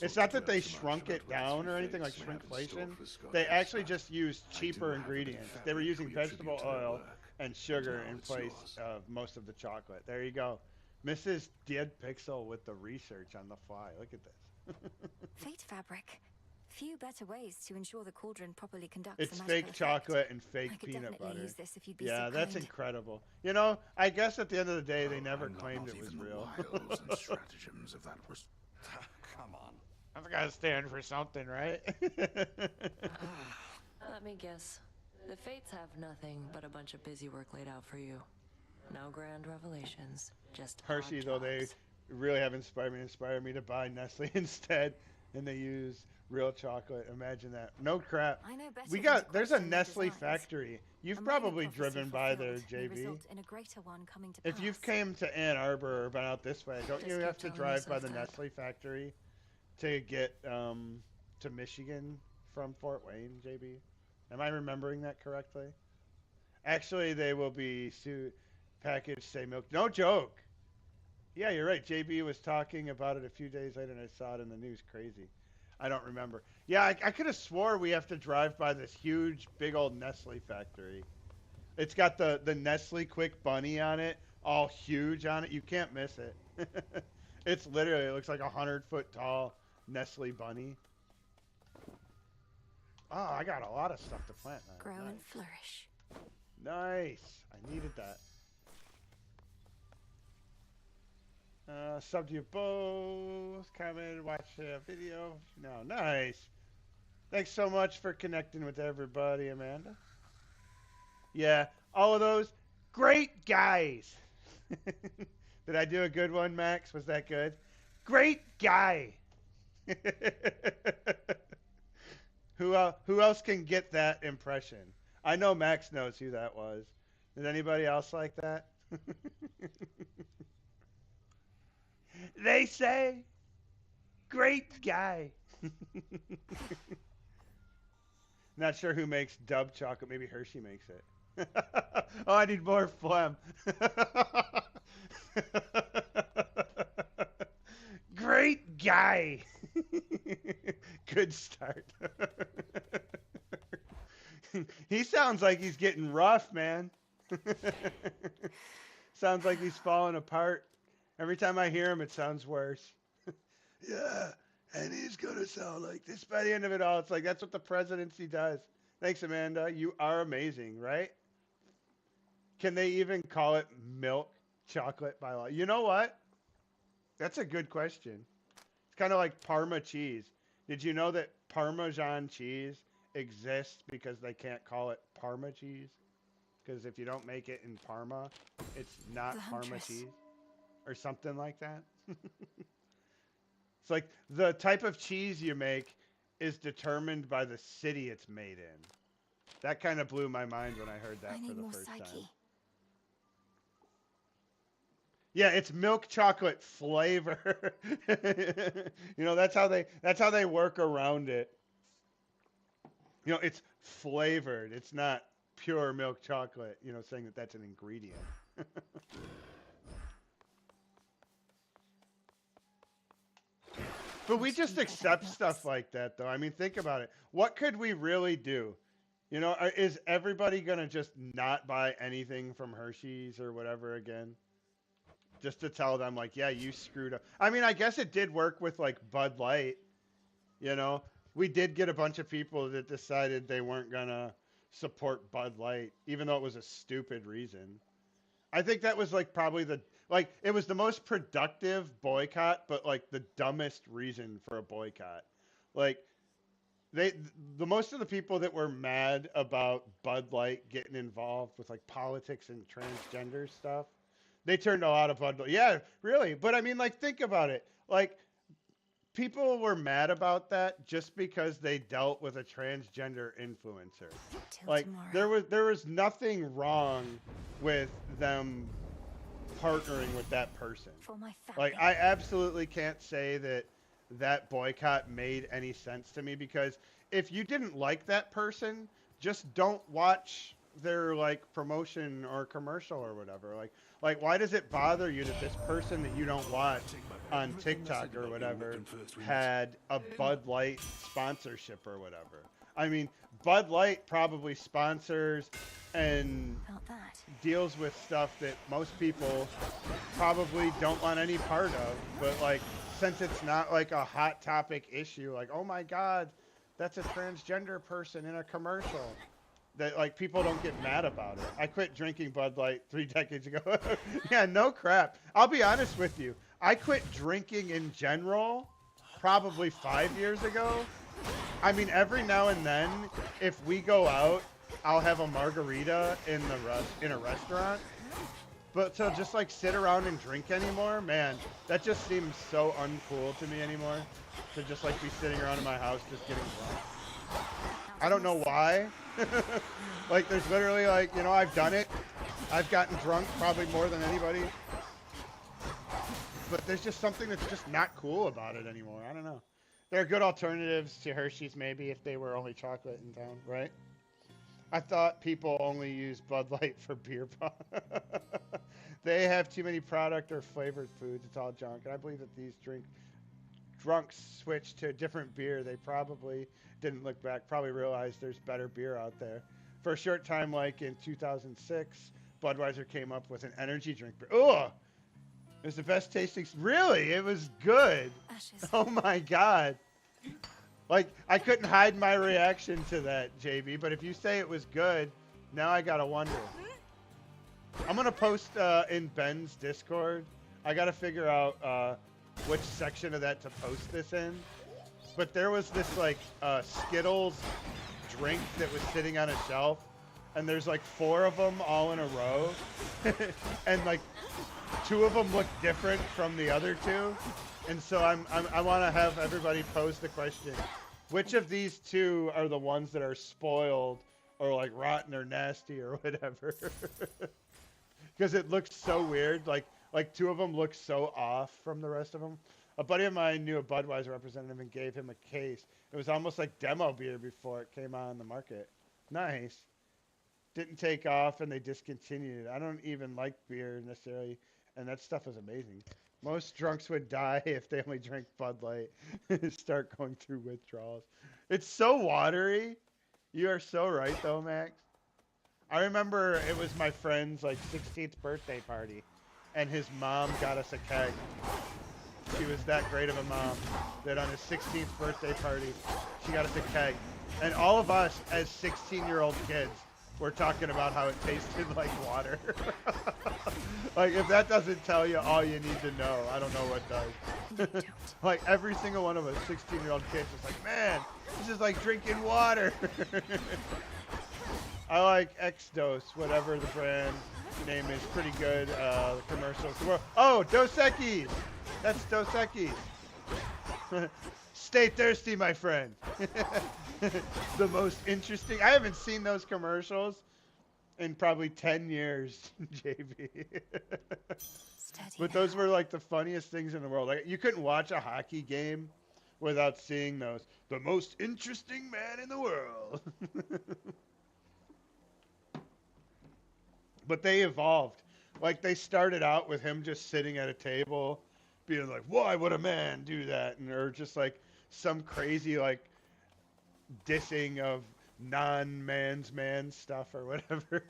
It's not that they shrunk it down or anything like shrinkflation. They actually just used cheaper ingredients. They were using vegetable oil and sugar in place of most of the chocolate. There you go. Mrs. Dead Pixel with the research on the fly. Look at this. Fate fabric. Few better ways to ensure the cauldron properly conducts It's the fake magical chocolate effect. and fake I could peanut definitely butter. use this if you'd be Yeah, so that's kind. incredible. You know, I guess at the end of the day, they never Not claimed it was even the real. wiles and stratagems of that was. Come on. I've got to stand for something, right? Let me guess. The Fates have nothing but a bunch of busy work laid out for you. No grand revelations, just hard Hershey, though, they jobs. really have inspired me to buy Nestle instead, and they use real chocolate. Imagine that. No crap. I know better We than to got, there's a question their Nestle designs. factory. You've A minor probably prophecy driven by there, fulfilled may JB. result in a greater one coming to If you've pass. came to Ann Arbor or been out this way, don't Just you keep have to telling drive by yourself the that. Nestle factory to get to Michigan from Fort Wayne, JB? Am I remembering that correctly? Actually, they will be packaged, say milk. No joke. Yeah, you're right. JB was talking about it a few days later, and I saw it in the news. Crazy. I don't remember. Yeah, I could have swore we have to drive by this huge, big old Nestle factory. It's got the Nestle Quick Bunny on it, all huge on it. You can't miss it. It's literally, it looks like 100-foot tall Nestle Bunny. Oh, I got a lot of stuff to plant now. Grow Nice. and flourish. Nice. I needed that. Sub to your both. Comment, watch a video. No, nice. Thanks so much for connecting with everybody, Amanda. Yeah, all of those great guys. Did I do a good one, Max? Was that good? Great guy. Who else can get that impression? I know Max knows who that was. Did anybody else like that? They say, great guy. Not sure who makes Dub chocolate. Maybe Hershey makes it. Oh, I need more phlegm. Great guy. Good start. He sounds like he's getting rough, man. Sounds like he's falling apart. Every time I hear him, it sounds worse. Yeah, and he's going to sound like this by the end of it all. It's like, that's what the presidency does. Thanks, Amanda. You are amazing, right? Can they even call it milk chocolate by law? You know what? That's a good question. It's kind of like Parma cheese. Did you know that Parmesan cheese exists because they can't call it Parma cheese? Because if you don't make it in Parma, it's not The Parma huntress. cheese. Or something like that. It's like the type of cheese you make is determined by the city it's made in. That kind of blew my mind when I heard that I for need the more first psyche. time. Yeah, it's milk chocolate flavor. You know, that's how they work around it. You know, it's flavored. It's not pure milk chocolate, you know, saying that that's an ingredient. But we just accept stuff like that, though. I mean, think about it. What could we really do? You know, is everybody going to just not buy anything from Hershey's or whatever again? Just to tell them, like, yeah, you screwed up. I mean, I guess it did work with, like, Bud Light. You know, we did get a bunch of people that decided they weren't going to support Bud Light, even though it was a stupid reason. I think that was, like, probably it was the most productive boycott, but, like, the dumbest reason for a boycott. Like, the most of the people that were mad about Bud Light getting involved with, like, politics and transgender stuff, they turned a lot of Bud Light. Yeah, really. But, I mean, like, think about it. Like, people were mad about that just because they dealt with a transgender influencer. Till Like, tomorrow. there was nothing wrong with them partnering with that person. For my family. Like, I absolutely can't say that boycott made any sense to me, because if you didn't like that person, just don't watch their like promotion or commercial or whatever. Like why does it bother you that this person that you don't watch on TikTok or whatever had a Bud Light sponsorship or whatever? I mean, Bud Light probably sponsors and About that. deals with stuff that most people probably don't want any part of, but like since it's not like a hot topic issue, like, oh my god, that's a transgender person in a commercial, that like people don't get mad about it. I quit drinking Bud Light 3 decades ago. Yeah, no crap. I'll be honest with you. I quit drinking in general probably 5 years ago. I mean, every now and then, if we go out, I'll have a margarita in a restaurant. But to just like sit around and drink anymore, man, that just seems so uncool to me anymore. To just like be sitting around in my house just getting drunk. I don't know why. Like there's literally like, you know, I've done it. I've gotten drunk probably more than anybody. But there's just something that's just not cool about it anymore. I don't know. There are good alternatives to Hershey's maybe if they were only chocolate in town, right? I thought people only use Bud Light for beer pong. They have too many product or flavored foods. It's all junk. And I believe that these drunks switched to a different beer. They probably didn't look back, probably realized there's better beer out there. For a short time, like in 2006, Budweiser came up with an energy drink. Ugh! It was the best tasting. Really? It was good. Ashes. Oh my god. Like, I couldn't hide my reaction to that, JB, but if you say it was good, now I gotta wonder. I'm gonna post in Ben's Discord. I gotta figure out which section of that to post this in. But there was this, like, Skittles drink that was sitting on a shelf, and there's, like, 4 of them all in a row. And, like, 2 of them look different from the other 2. And so I want to have everybody pose the question: which of these 2 are the ones that are spoiled or like rotten or nasty or whatever? Because it looks so weird. Like 2 of them look so off from the rest of them. A buddy of mine knew a Budweiser representative and gave him a case. It was almost like demo beer before it came on the market. Nice. Didn't take off and they discontinued it. I don't even like beer necessarily, and that stuff is amazing. Most drunks would die if they only drank Bud Light and start going through withdrawals. It's so watery. You are so right, though, Max. I remember it was my friend's like 16th birthday party, and his mom got us a keg. She was that great of a mom that on his 16th birthday party, she got us a keg. And all of us as 16-year-old kids were talking about how it tasted like water. Like, if that doesn't tell you all you need to know, I don't know what does. Like, every single one of us 16-year-old kids was like, man, this is like drinking water. I like X-Dose, whatever the brand name is, pretty good. The commercials. Oh, Dos Equis! That's Dos Equis. Stay thirsty, my friend. The most interesting. I haven't seen those commercials in probably 10 years, JB. But those were like the funniest things in the world. Like, you couldn't watch a hockey game without seeing those. The most interesting man in the world. But they evolved. Like, they started out with him just sitting at a table being like, why would a man do that? And or just like some crazy like dissing of non-man's man stuff or whatever.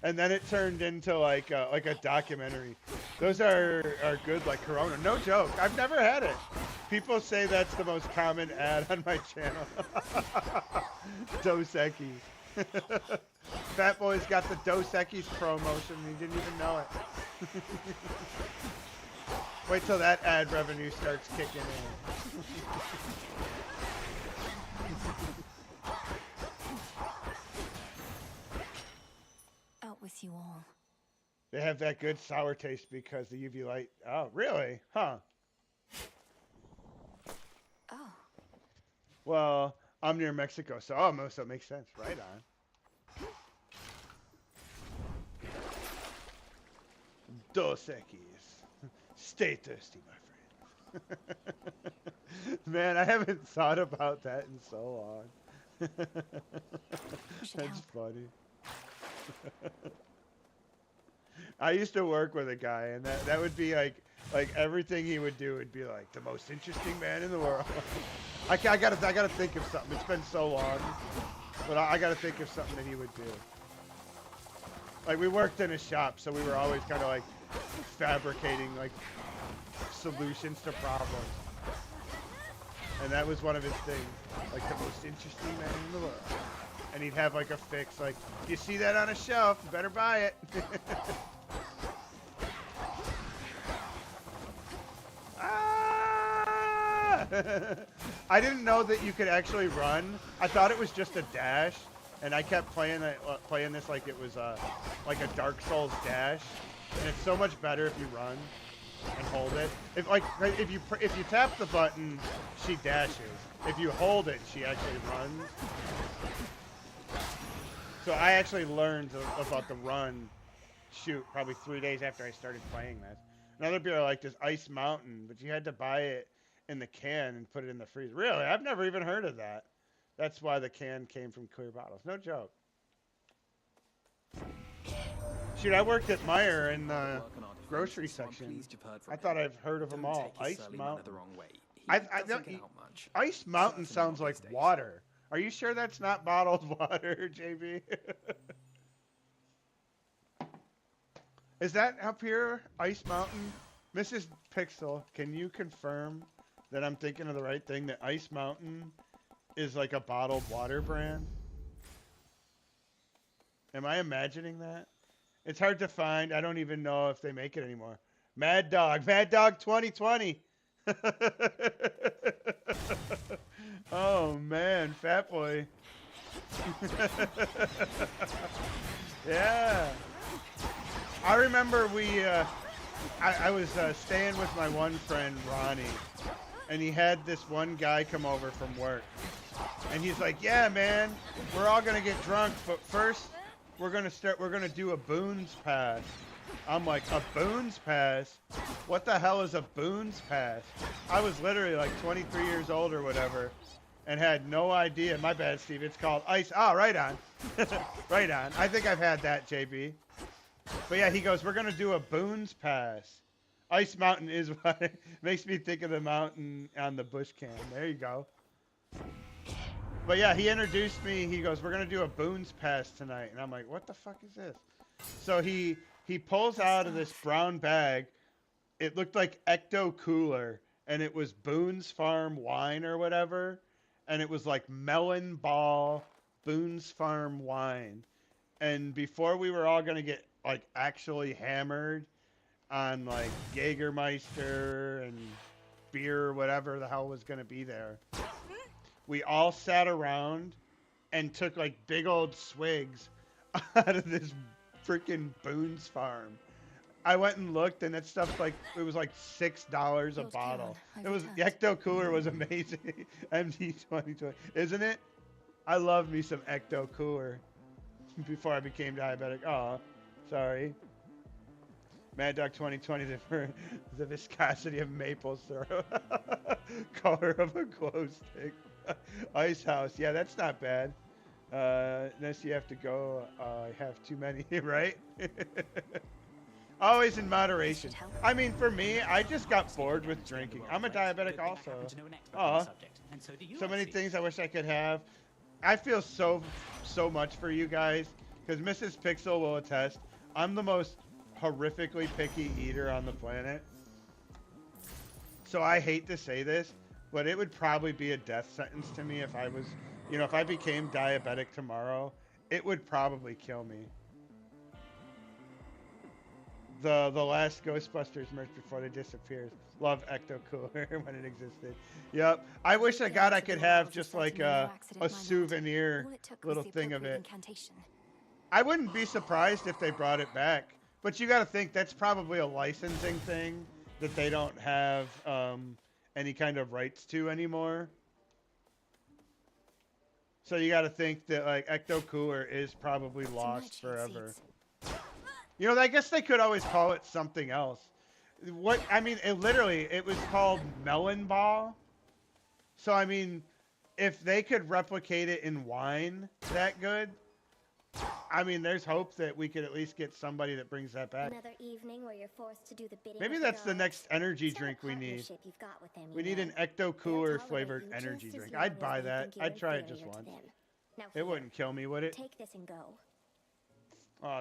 And then it turned into like a documentary. Those are good, like Corona. No joke. I've never had it. People say that's the most common ad on my channel. Dos Equis. Fat Boy's got the Dos Equis promotion. He didn't even know it. Wait till that ad revenue starts kicking in. Out with you all. They have that good sour taste because the UV light. Oh, really? Huh. Oh. Well, I'm near Mexico, so almost that makes sense. Right on. Dos Equis. Stay thirsty, my friend. Man, I haven't thought about that in so long. That's funny. I used to work with a guy, and that would be like everything he would do would be like the most interesting man in the world. I gotta think of something. It's been so long, but I gotta think of something that he would do. Like we worked in a shop, so we were always kind of like fabricating like solutions to problems, and that was one of his things. Like the most interesting man in the world. And he'd have like a fix, like, you see that on a shelf, you better buy it. Ah! I didn't know that you could actually run. I thought it was just a dash, and I kept playing this like it was like a Dark Souls dash. And it's so much better if you run and hold it. If you tap the button, she dashes. If you hold it, she actually runs. So I actually learned about the run shoot probably 3 days after I started playing this. Another beer like this Ice Mountain, but you had to buy it in the can and put it in the freezer. Really? I've never even heard of that. That's why the can came from clear bottles. No joke. Shoot, I worked at Meijer in the grocery section. I thought I've heard of them all. Ice Mountain. Ice Mountain sounds like water. Are you sure that's not bottled water, JB? Is that up here, Ice Mountain? Mrs. Pixel, can you confirm that I'm thinking of the right thing, that Ice Mountain is like a bottled water brand? Am I imagining that? It's hard to find. I don't even know if they make it anymore. Mad Dog 2020. Oh man, Fat Boy. Yeah. I remember I was staying with my one friend, Ronnie, and he had this one guy come over from work. And he's like, yeah, man, we're all going to get drunk, but first we're going to do a Boons Pass. I'm like, a Boons Pass? What the hell is a Boons Pass? I was literally like 23 years old or whatever and had no idea. My bad, Steve. It's called Ice. Oh, right on. Right on. I think I've had that, JB. But yeah, he goes, we're going to do a Boons Pass. Ice Mountain is what it makes me think of the mountain on the bush can. There you go. But yeah, he introduced me. He goes, we're going to do a Boons Pass tonight. And I'm like, what the fuck is this? So he pulls out of this brown bag. It looked like Ecto Cooler. And it was Boone's Farm wine or whatever. And it was like melon ball Boone's Farm wine. And before we were all going to get like actually hammered on like Jägermeister and beer or whatever the hell was going to be there, we all sat around and took like big old swigs out of this freaking Boone's Farm. I went and looked, and that stuff like it was like $6 a bottle. It was the Ecto Cooler was amazing. MD 2020, isn't it? I love me some Ecto Cooler. Before I became diabetic. Oh, sorry. Mad Dog 2020, the viscosity of maple syrup. Color of a glow stick. Ice House. Yeah, that's not bad. Unless you have to go, have too many, right? Always in moderation. I mean, for me, I just got bored with drinking. I'm a diabetic also. Oh, so many things I wish I could have. I feel so much for you guys, because Mrs. Pixel will attest. I'm the most horrifically picky eater on the planet. So I hate to say this, but it would probably be a death sentence to me if I was, you know, if I became diabetic tomorrow, it would probably kill me. The last Ghostbusters merch before they disappears. Love Ecto Cooler when it existed. Yep. I wish I could have just like a souvenir little thing of it. I wouldn't be surprised if they brought it back. But you got to think that's probably a licensing thing that they don't have any kind of rights to anymore. So you got to think that like Ecto Cooler is probably lost forever. You know, I guess they could always call it something else. What I mean, it was called Melon Ball. So I mean, if they could replicate it in wine that good, I mean, there's hope that we could at least get somebody that brings that back. Another evening where you're forced to do the bidding Maybe of that's the gods. next energy It's not a drink we need. partnership you've got with them, We you need know. an Ecto They'll Cooler tolerate flavored you energy just as drink. long I'd as buy they that. think you're I'd try it just inferior to once. them. Now It here, wouldn't kill me, would it? take this and go.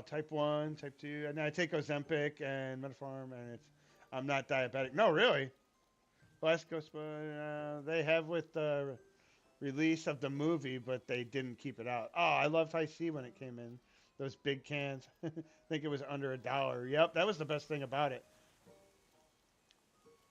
Type 1, type 2. And I take Ozempic and Metformin, and I'm not diabetic. No, really. Last Ghost, they have with the release of the movie, but they didn't keep it out. Oh, I loved High C when it came in. Those big cans. I think it was under $1. Yep, that was the best thing about it.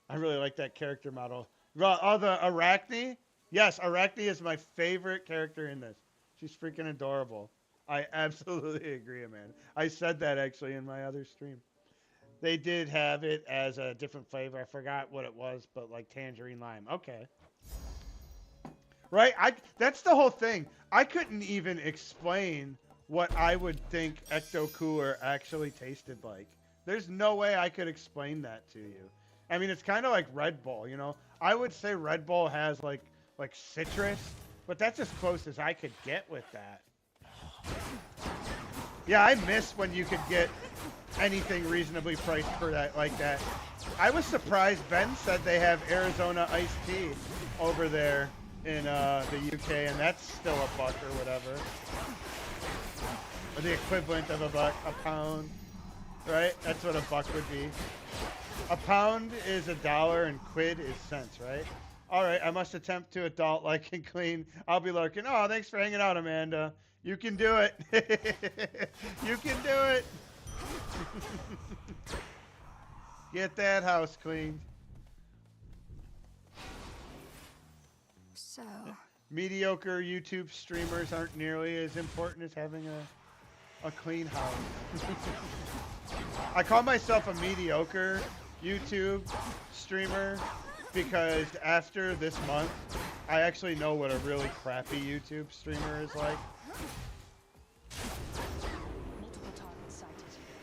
I really like that character model. Oh, the Arachne? Yes, Arachne is my favorite character in this. She's freaking adorable. I absolutely agree, man. I said that actually in my other stream. They did have it as a different flavor. I forgot what it was, but like tangerine lime. Okay. Right? That's the whole thing. I couldn't even explain what I would think Ecto Cooler actually tasted like. There's no way I could explain that to you. I mean, it's kind of like Red Bull, you know? I would say Red Bull has like citrus, but that's as close as I could get with that. Yeah, I miss when you could get anything reasonably priced for that like that. I was surprised. Ben said they have Arizona iced tea over there in the UK, and that's still $1 or whatever. Or the equivalent of $1, a pound, right? That's what $1 would be. A pound is $1 and quid is cents, right? All right, I must attempt to adult like and clean. I'll be lurking. Oh, thanks for hanging out, Amanda. You can do it. You can do it. Get that house cleaned. So, Mediocre YouTube streamers aren't nearly as important as having a clean house. I call myself a mediocre YouTube streamer because after this month, I actually know what a really crappy YouTube streamer is like.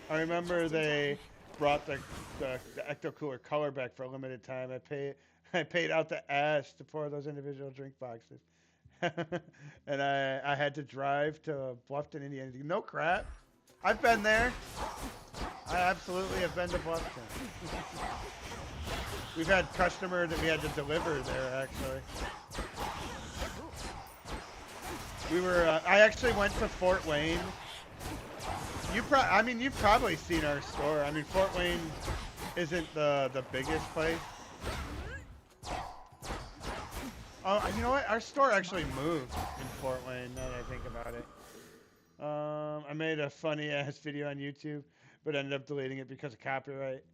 I remember they brought the Ecto Cooler color back for a limited time. I paid out the ass to pour those individual drink boxes. And I had to drive to Bluffton, Indiana. No crap. I've been there. I absolutely have been to Bluffton. We've had customers that we had to deliver there, actually. I actually went to Fort Wayne. You've probably seen our store. I mean, Fort Wayne isn't the biggest place. Oh, you know what? Our store actually moved in Fort Wayne, now that I think about it. I made a funny-ass video on YouTube, but ended up deleting it because of copyright.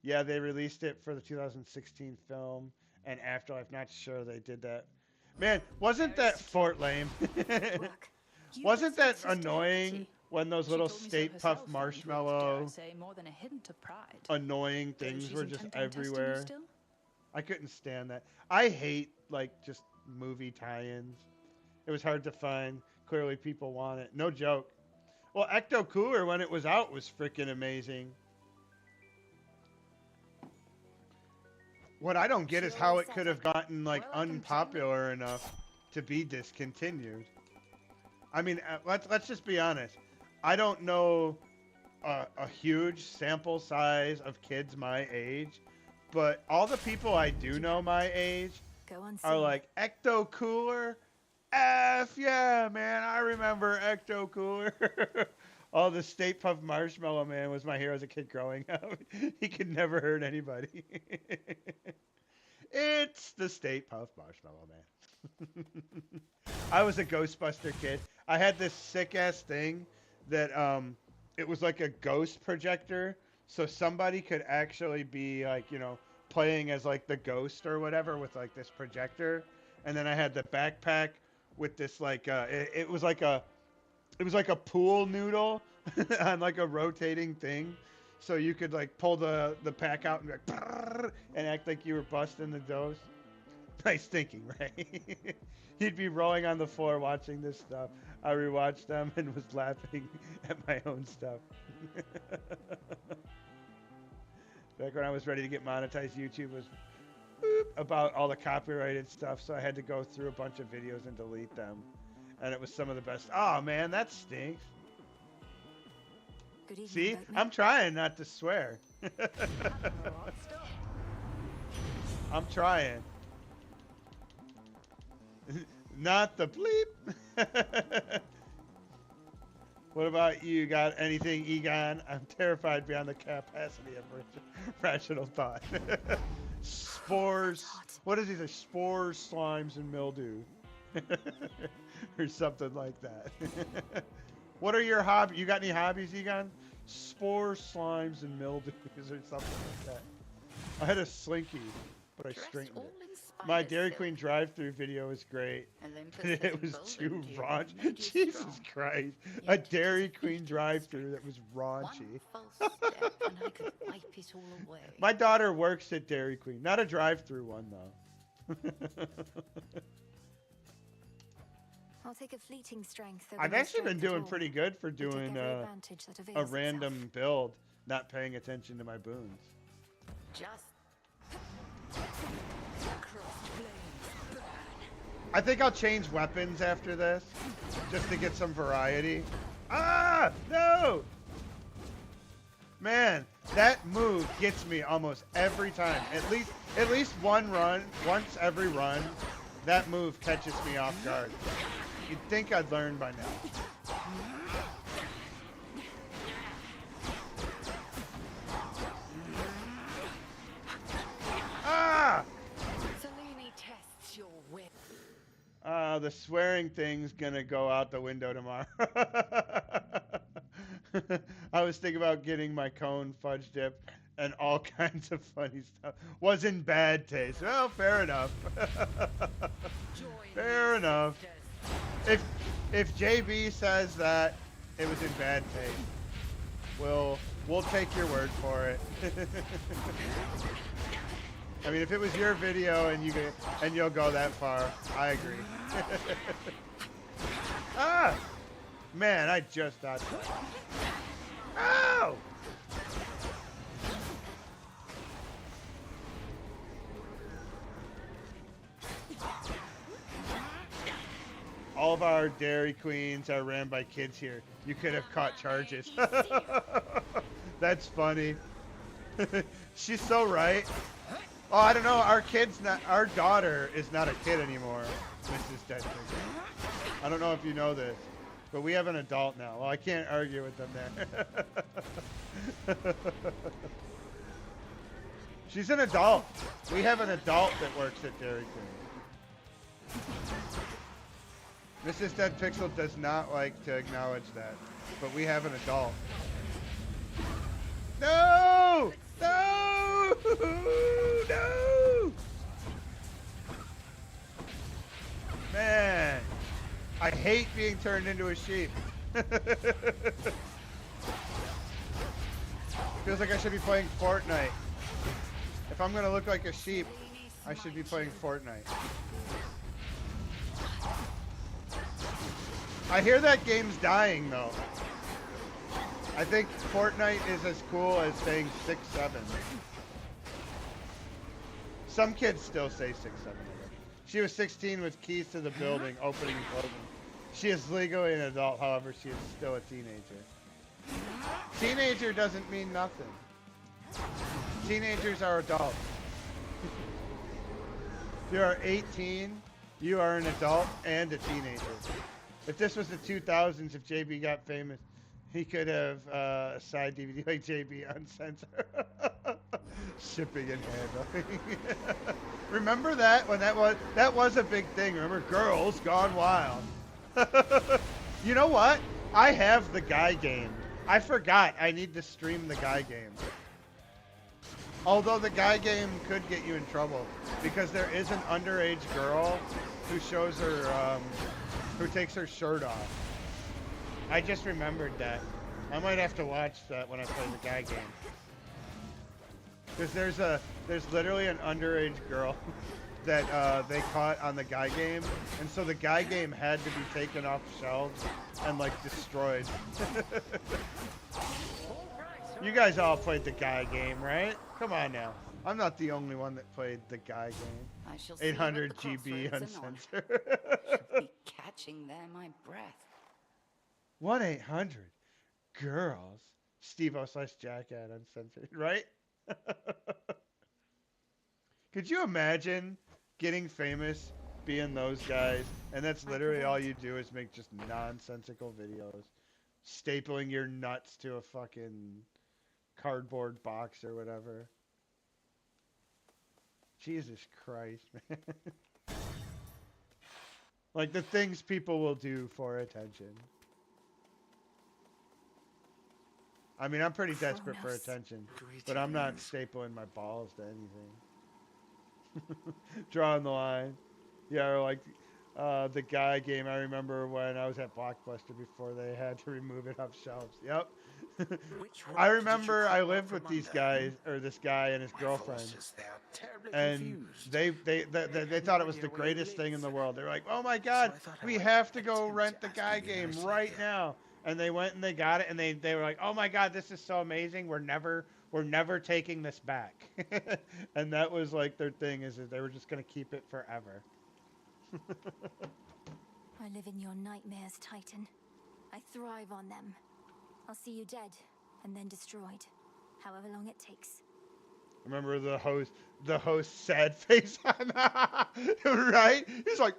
Yeah, they released it for the 2016 film, and Afterlife. Not sure they did that. Man, wasn't that Fort lame? Wasn't that annoying when those little State Puff Marshmallow annoying things were just everywhere? I couldn't stand that. I hate, like, just movie tie-ins. It was hard to find. Clearly people want it. No joke. Well, Ecto Cooler, when it was out, was freaking amazing. What I don't get is how it could have gotten, like, unpopular enough to be discontinued. I mean, let's just be honest. I don't know a huge sample size of kids my age, but all the people I do know my age are like, Ecto Cooler? F yeah, man, I remember Ecto Cooler. Oh, the State Puff Marshmallow Man was my hero as a kid growing up. He could never hurt anybody. It's the State Puff Marshmallow Man. I was a Ghostbuster kid. I had this sick-ass thing that, it was like a ghost projector, so somebody could actually be, like, you know, playing as, like, the ghost or whatever with, like, this projector. And then I had the backpack with this, like, it was like a pool noodle on, like, a rotating thing. So you could, like, pull the pack out and be like, and act like you were busting the dose. Nice thinking, right? He'd be rolling on the floor watching this stuff. I rewatched them and was laughing at my own stuff. Back when I was ready to get monetized, YouTube was boop. about all the copyrighted stuff, so I had to go through a bunch of videos and delete them. And it was some of the best. Oh man, that stinks. Good evening, See, boatman. I'm trying not to swear. I'm trying. Not the bleep. What about you? Got anything, Egon? I'm terrified beyond the capacity of rational thought. Spores. What is he say? Spores, slimes, and mildew. Or something like that. What are your hobbies? You got any hobbies, Egon? Spores, slimes, and mildews or something like that. I had a slinky, but I straightened it. My Dairy Queen drive-thru video was great. It was too raunchy. Jesus Christ. A Dairy Queen drive-thru that was raunchy. My daughter works at Dairy Queen. Not a drive-thru one, though. I'll take a fleeting strength. I've actually been doing pretty good for doing a random build, not paying attention to my boons. Just I think I'll change weapons after this, just to get some variety. Ah, no! Man, that move gets me almost every time. At least one run, once every run, that move catches me off guard. You'd think I'd learn by now. Ah! Salini tests your wit. The swearing thing's gonna go out the window tomorrow. I was thinking about getting my cone fudge dip and all kinds of funny stuff. Was in bad taste. Well, fair enough. Fair enough. If JB says that it was in bad taste, we'll take your word for it. I mean, if it was your video and you'll go that far, I agree. Ah! Man, I just dodged that. Ow! All of our Dairy Queens are ran by kids here. You could have caught charges. That's funny. She's so right. Oh, I don't know. Our daughter is not a kid anymore, Mrs. Deadfish. I don't know if you know this, but we have an adult now. Well, I can't argue with them there. She's an adult. We have an adult that works at Dairy Queen. Mrs. Dead Pixel does not like to acknowledge that, but we have an adult. No! No! No! Man, I hate being turned into a sheep. Feels like I should be playing Fortnite. If I'm gonna look like a sheep, I should be playing Fortnite. I hear that game's dying though. I think Fortnite is as cool as saying 6-7. Some kids still say 6-7. She was 16 with keys to the building, opening and closing. She is legally an adult, however, she is still a teenager. Teenager doesn't mean nothing. Teenagers are adults. If you are 18, you are an adult and a teenager. If this was the 2000s, if JB got famous, he could have a side DVD like JB Uncensored. Shipping and handling. Remember that when that was a big thing. Remember Girls Gone Wild? You know what? I have the Guy game. I forgot I need to stream the Guy game. Although the Guy game could get you in trouble because there is an underage girl who shows her who takes her shirt off. I just remembered that. I might have to watch that when I play the Guy game. Because there's literally an underage girl that they caught on the Guy game, and so the Guy game had to be taken off shelves and like destroyed. You guys all played the Guy game, right? Come on now. I'm not the only one that played the guy game. I shall see you at 800 the GB crossroads anon. uncensored. Should be catching there my breath. 1-800-GIRLS. Steve-O/Jack-Ad uncensored, right? Could you imagine getting famous, being those guys, and that's literally all you do is make just nonsensical videos, stapling your nuts to a fucking cardboard box or whatever. Jesus Christ, man. Like the things people will do for attention. I mean, I'm pretty desperate for attention, but I'm not stapling my balls to anything. Drawing the line. Yeah, or like the guy game, I remember when I was at Blockbuster before they had to remove it off shelves. Yep. I remember I lived with these guys, or this guy and his girlfriend, and they thought it was the greatest thing in the world. They were like, oh my God, we have to go rent the guy game right now. And they went and they got it, and they were like, oh my God, this is so amazing. We're never taking this back. And that was like their thing, is that they were just going to keep it forever. I live in your nightmares, Titan. I thrive on them. I'll see you dead, and then destroyed. However long it takes. Remember the host's sad face on that? Right? He's like...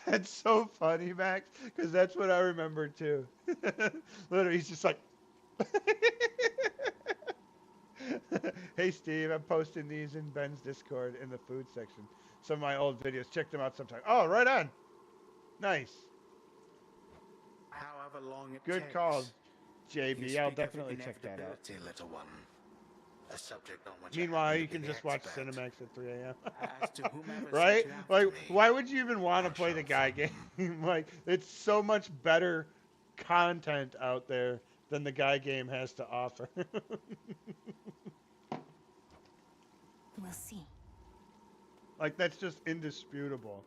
That's so funny, Max, because that's what I remember too. Literally, he's just like... Hey Steve, I'm posting these in Ben's Discord in the food section. Some of my old videos. Check them out sometime. Oh, right on. Nice. However long it Good takes, call, JB. you I'll speak of definitely check that out. inevitability, little one. A subject on which I Meanwhile, happen you to can be just the watch expert. Cinemax at 3 a.m. As to whomever Right? sent you after Like, me, why would you even want to play the guy game? Like, it's so much better content out there than the guy game has to offer. We'll see. Like, that's just indisputable.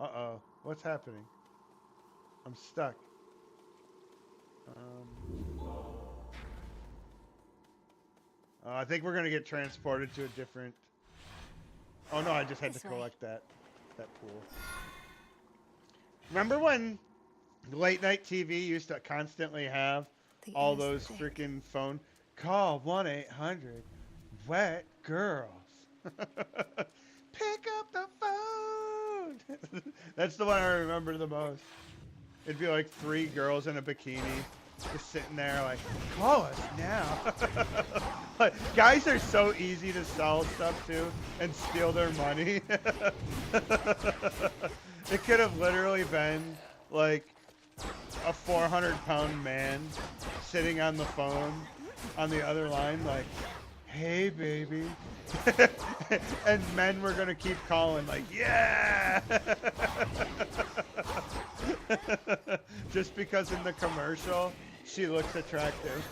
Uh-oh. What's happening? I'm stuck. I think we're going to get transported to a different... Oh, no, I just had to This way. collect that pool. Remember when late night TV used to constantly have The all air's those thick. freaking phone... Call 1-800-WET-GIRLS. Pick up the phone! That's the one I remember the most. It'd be like 3 girls in a bikini just sitting there like, call us now. Like, guys are so easy to sell stuff to and steal their money. It could have literally been like a 400-pound man sitting on the phone on the other line like, hey baby. And men were gonna keep calling like, yeah. Just because in the commercial she looks attractive.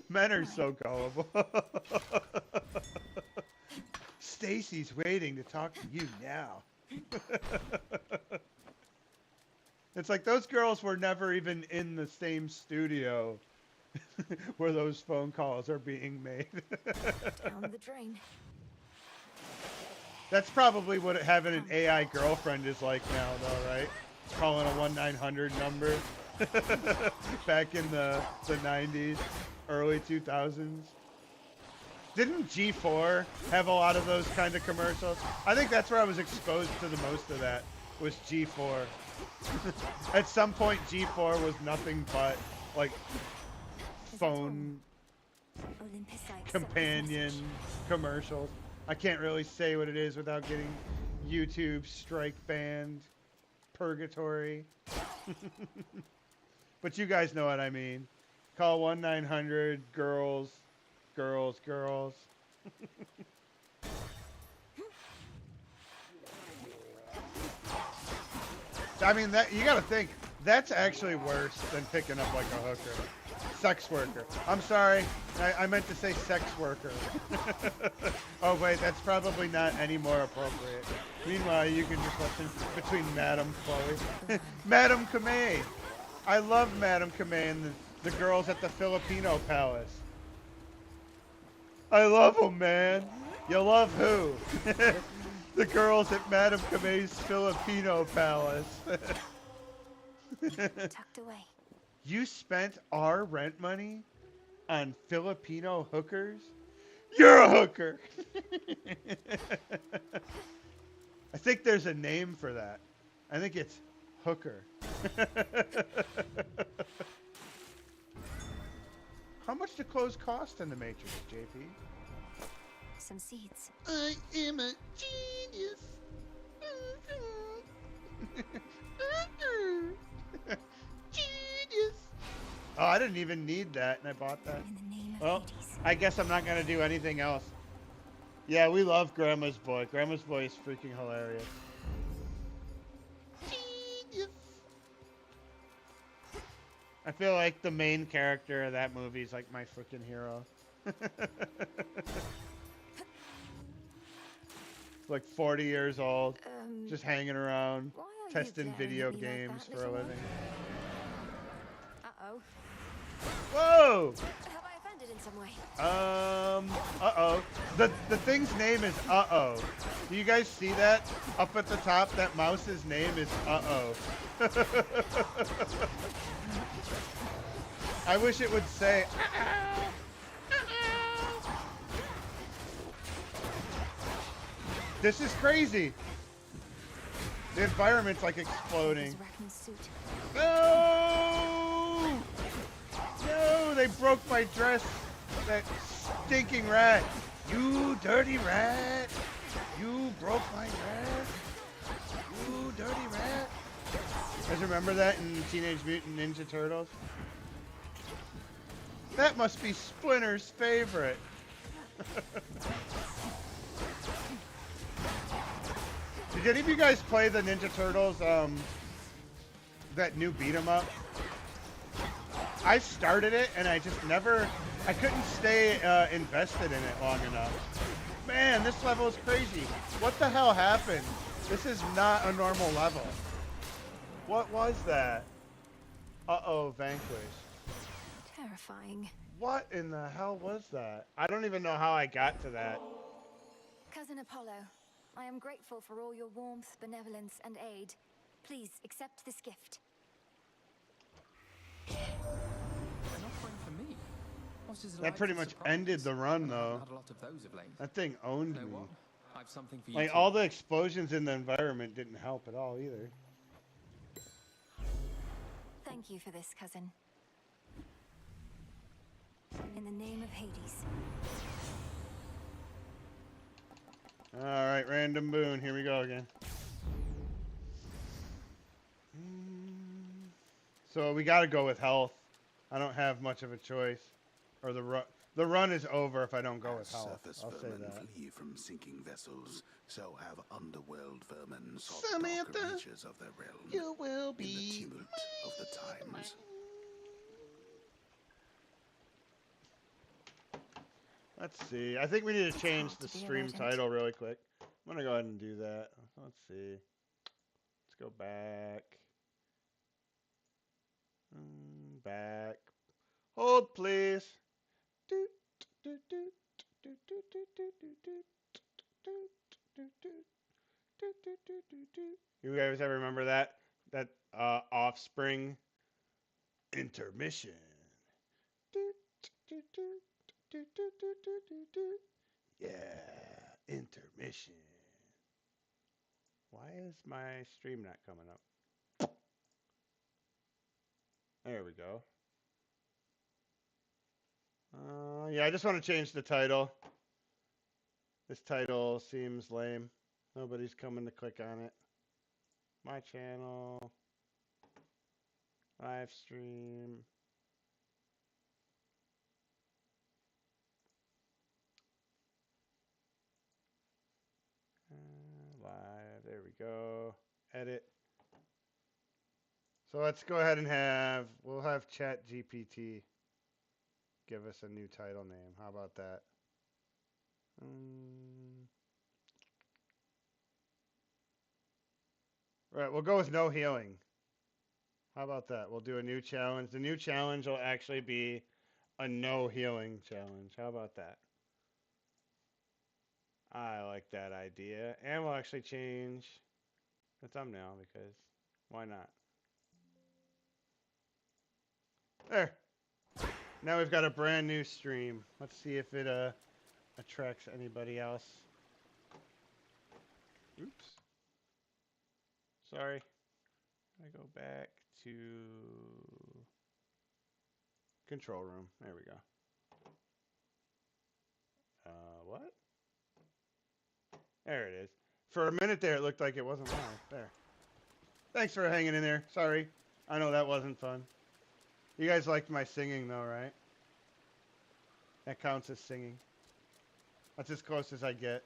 Men are so gullible. Stacy's waiting to talk to you now. It's like those girls were never even in the same studio where those phone calls are being made. Down the drain. That's probably what having an AI girlfriend is like now, though, right? Calling a 1-900 number back in the 90s, early 2000s. Didn't G4 have a lot of those kind of commercials? I think that's where I was exposed to the most of that, was G4. At some point, G4 was nothing but, like, phone Olympus companion commercials. I can't really say what it is without getting YouTube strike banned, purgatory. But you guys know what I mean. Call 1-900-GIRLS, girls, girls. I mean, that you gotta think, that's actually worse than picking up like a hooker. Sex worker. I'm sorry, I meant to say sex worker. Oh wait, that's probably not any more appropriate. Meanwhile, you can just listen between Madam Chloe. Madam Kamei, I love Madame Kamei and the girls at the Filipino Palace. I love them, man. You love who? The girls at Madame Kamei's Filipino Palace. Tucked away. You spent our rent money on Filipino hookers? You're a hooker! I think there's a name for that. I think it's hooker. How much do clothes cost in the Matrix, JP? Some seeds. I am a genius. Genius. Oh, I didn't even need that, and I bought that. In the name of Well, Hades. I guess I'm not gonna do anything else. Yeah, we love Grandma's Boy. Grandma's Boy is freaking hilarious. Genius. I feel like the main character of that movie is like my freaking hero. Like 40 years old, just hanging around, Why are you testing glaring video at me like games that, for a little one? living. Uh-oh. Whoa! Have I offended in some way? Uh-oh. The thing's name is Uh-oh. Do you guys see that? Up at the top, that mouse's name is Uh-oh. I wish it would say Uh-oh. Uh-oh. This is crazy. The environment's like exploding. His suit. No! No, they broke my dress. That stinking rat. You dirty rat. You broke my dress. You dirty rat. You guys remember that in Teenage Mutant Ninja Turtles? That must be Splinter's favorite. Did any of you guys play the Ninja Turtles, that new beat 'em up? I started it and I just never, I couldn't stay invested in it long enough. Man, this level is crazy. What the hell happened? This is not a normal level. What was that? Uh-oh, vanquished. Terrifying. What in the hell was that? I don't even know how I got to that. Cousin Apollo, I am grateful for all your warmth, benevolence, and aid. Please accept this gift. They're not praying for me. What's his That pretty much ended the run, though. Had a lot of those of late. That thing owned You know me. what? I've something for you. Like, too. all the explosions in the environment didn't help at all either. Thank you for this, cousin. In the name of Hades. Alright, random boon. Here we go again. So we gotta go with health. I don't have much of a choice. Or the run is over if I don't go with health. Surface I'll say vermin that. flee from sinking vessels, so have underworld vermin sought Samantha, darker reaches of their realm. You will in the be tumult of the times. Let's see. I think we need to It's change hard the to be a stream rodent. title really quick. I'm gonna go ahead and do that. Let's see. Let's go back. Back. Hold, please. You guys ever remember that? That Offspring intermission. Yeah, intermission. Why is my stream not coming up? There we go. Yeah, I just want to change the title. This title seems lame. Nobody's coming to click on it. My channel. Live stream. Live. There we go. Edit. So let's go ahead and we'll have ChatGPT give us a new title name. How about that? Right, we'll go with no healing. How about that? We'll do a new challenge. The new challenge will actually be a no healing challenge. How about that? I like that idea. And we'll actually change the thumbnail because why not? There. Now we've got a brand new stream. Let's see if it attracts anybody else. Oops. Sorry. I go back to control room. There we go. What? There it is. For a minute there, it looked like it wasn't live. There. Thanks for hanging in there. Sorry. I know that wasn't fun. You guys liked my singing, though, right? That counts as singing. That's as close as I get.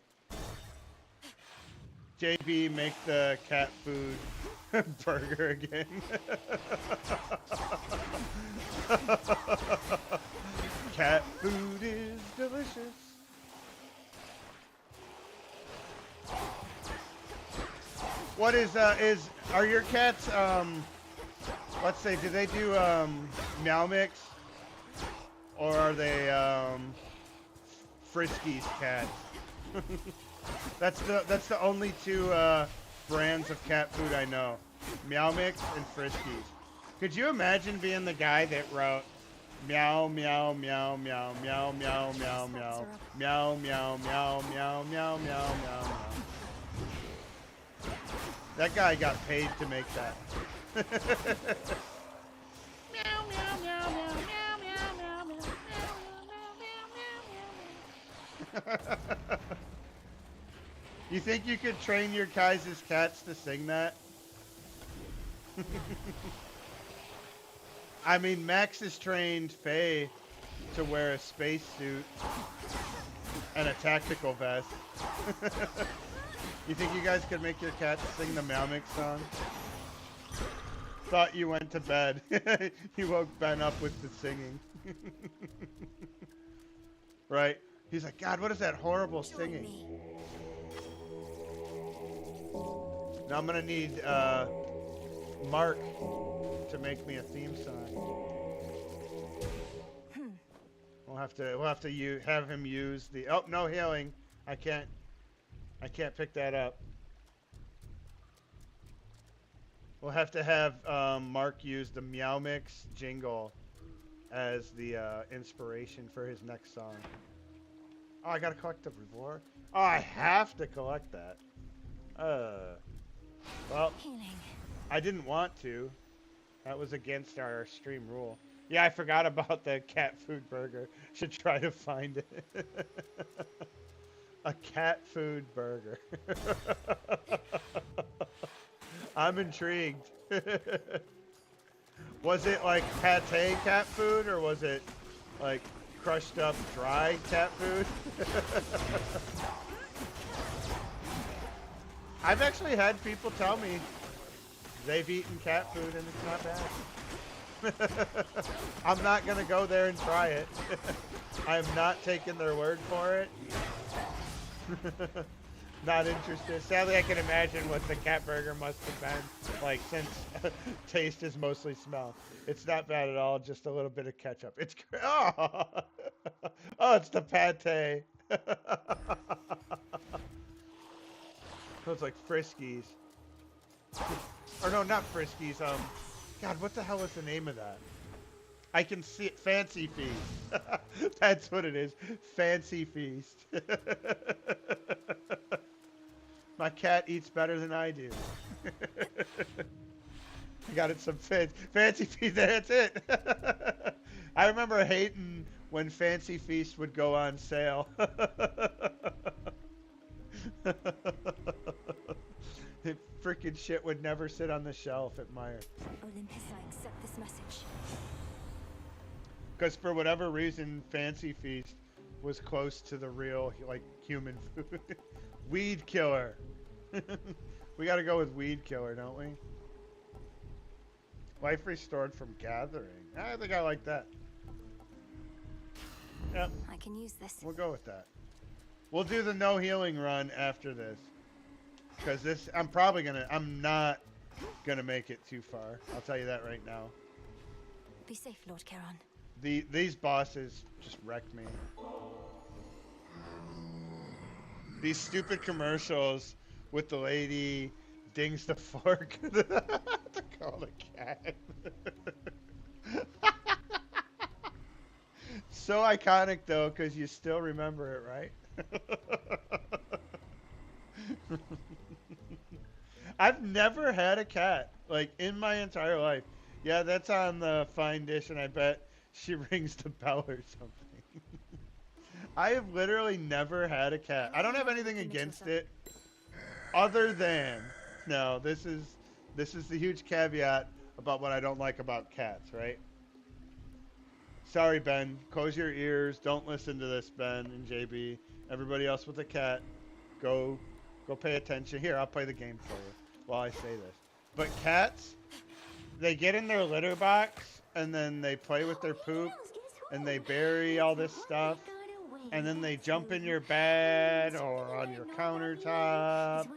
JB, make the cat food burger again. Cat food is delicious. What are your cats, let's say, do they do, meow mix? Or are they, Friskies cats? That's the only two, brands of cat food I know. Meow Mix and Friskies. Could you imagine being the guy that wrote meow meow meow meow meow meow meow meow meow meow meow meow meow meow meow? That guy got paid to make that. Meow meow meow meow meow meow meow meow meow. You think you could train your guys' cats to sing that? I mean, Max has trained Faye to wear a spacesuit and a tactical vest. You think you guys could make your cats sing the Meow Mix song? Thought you went to bed. You woke Ben up with the singing. Right? He's like, God, what is that horrible singing? Now I'm gonna need Mark to make me a theme song. We'll have to have him use the no healing. I can't pick that up. We'll have to have Mark use the Meow Mix jingle as the inspiration for his next song. Oh, I gotta collect the reward. Oh, I have to collect that. Well, I didn't want to. That was against our stream rule. Yeah, I forgot about the cat food burger. Should try to find it. A cat food burger. I'm intrigued. Was it like pate cat food, or was it like crushed up dry cat food? I've actually had people tell me they've eaten cat food and it's not bad. I'm not gonna go there and try it. I am not taking their word for it. Not interested. Sadly, I can imagine what the cat burger must have been like, since taste is mostly smell. It's not bad at all, just a little bit of ketchup. It's oh, it's the pate. So it's like Friskies. Or no, not Friskies. God, what the hell is the name of that? I can see it. Fancy Feast. That's what it is. Fancy Feast. My cat eats better than I do. I got it some Fancy Feast. That's it. I remember hating when Fancy Feast would go on sale. The freaking shit would never sit on the shelf at Meijer. Olympus, I accept this message. Because for whatever reason, Fancy Feast was close to the real, like, human food. Weed killer. We gotta go with weed killer, don't we? Life restored from gathering. I think I like that. Yep. I can use this. We'll go with that. We'll do the no healing run after this. Because this, I'm not gonna make it too far. I'll tell you that right now. Be safe, Lord Charon. These bosses just wrecked me. These stupid commercials with the lady dings the fork to call the cat. So iconic though, because you still remember it, right? I've never had a cat, like, in my entire life. Yeah, that's on the fine dish, and I bet she rings the bell or something. I have literally never had a cat. I don't have anything against it, other than, no, this is the huge caveat about what I don't like about cats, right? Sorry, Ben. Close your ears. Don't listen to this, Ben and JB. Everybody else with a cat, go pay attention. Here, I'll play the game for you while I say this. But cats, they get in their litter box, and then they play with their poop, and they bury all this stuff, and then they jump in your bed or on your countertops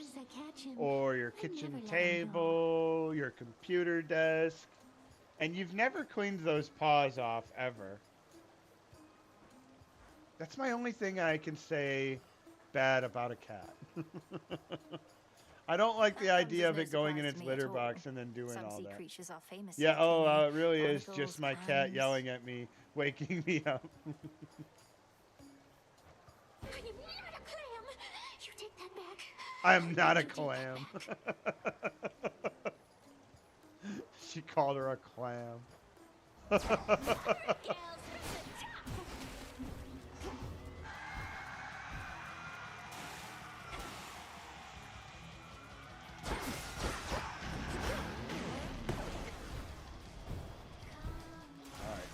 or your kitchen table, your computer desk, and you've never cleaned those paws off ever. That's my only thing I can say bad about a cat. I don't like the idea of it going in its litter box and then doing all that. Yeah, oh, it really is just my cat yelling at me, waking me up. I'm not a clam. She called her a clam.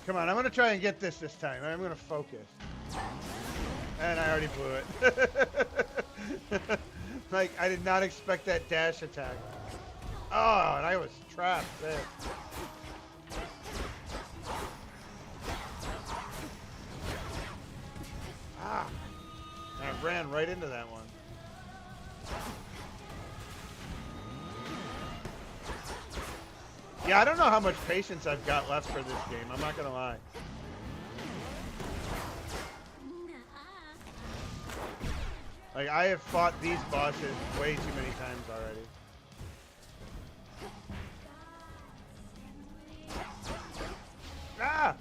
Come on, I'm going to try and get this time. I'm going to focus. And I already blew it. Like, I did not expect that dash attack. Oh, and I was trapped there. Ah. And I ran right into that one. Yeah, I don't know how much patience I've got left for this game. I'm not going to lie. Like, I have fought these bosses way too many times already. Ah!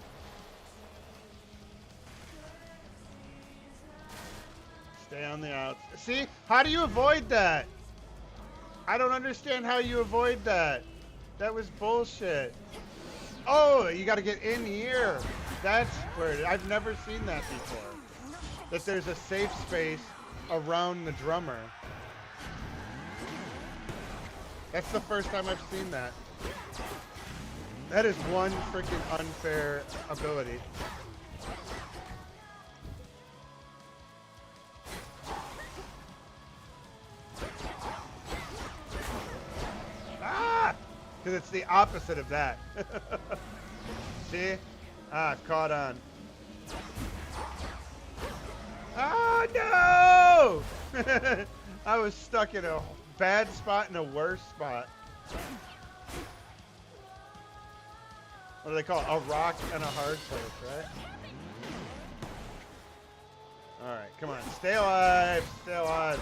Stay on the outs. See? How do you avoid that? I don't understand how you avoid that. That was bullshit. Oh, you got to get in here. That's where I've never seen that before. That there's a safe space around the drummer. That's the first time I've seen that. That is one freaking unfair ability. Ah! Because it's the opposite of that. See? Ah, caught on. Oh, no! I was stuck in a bad spot and a worse spot. What do they call it? A rock and a hard place, right? Alright, come on. Stay alive. Stay alive.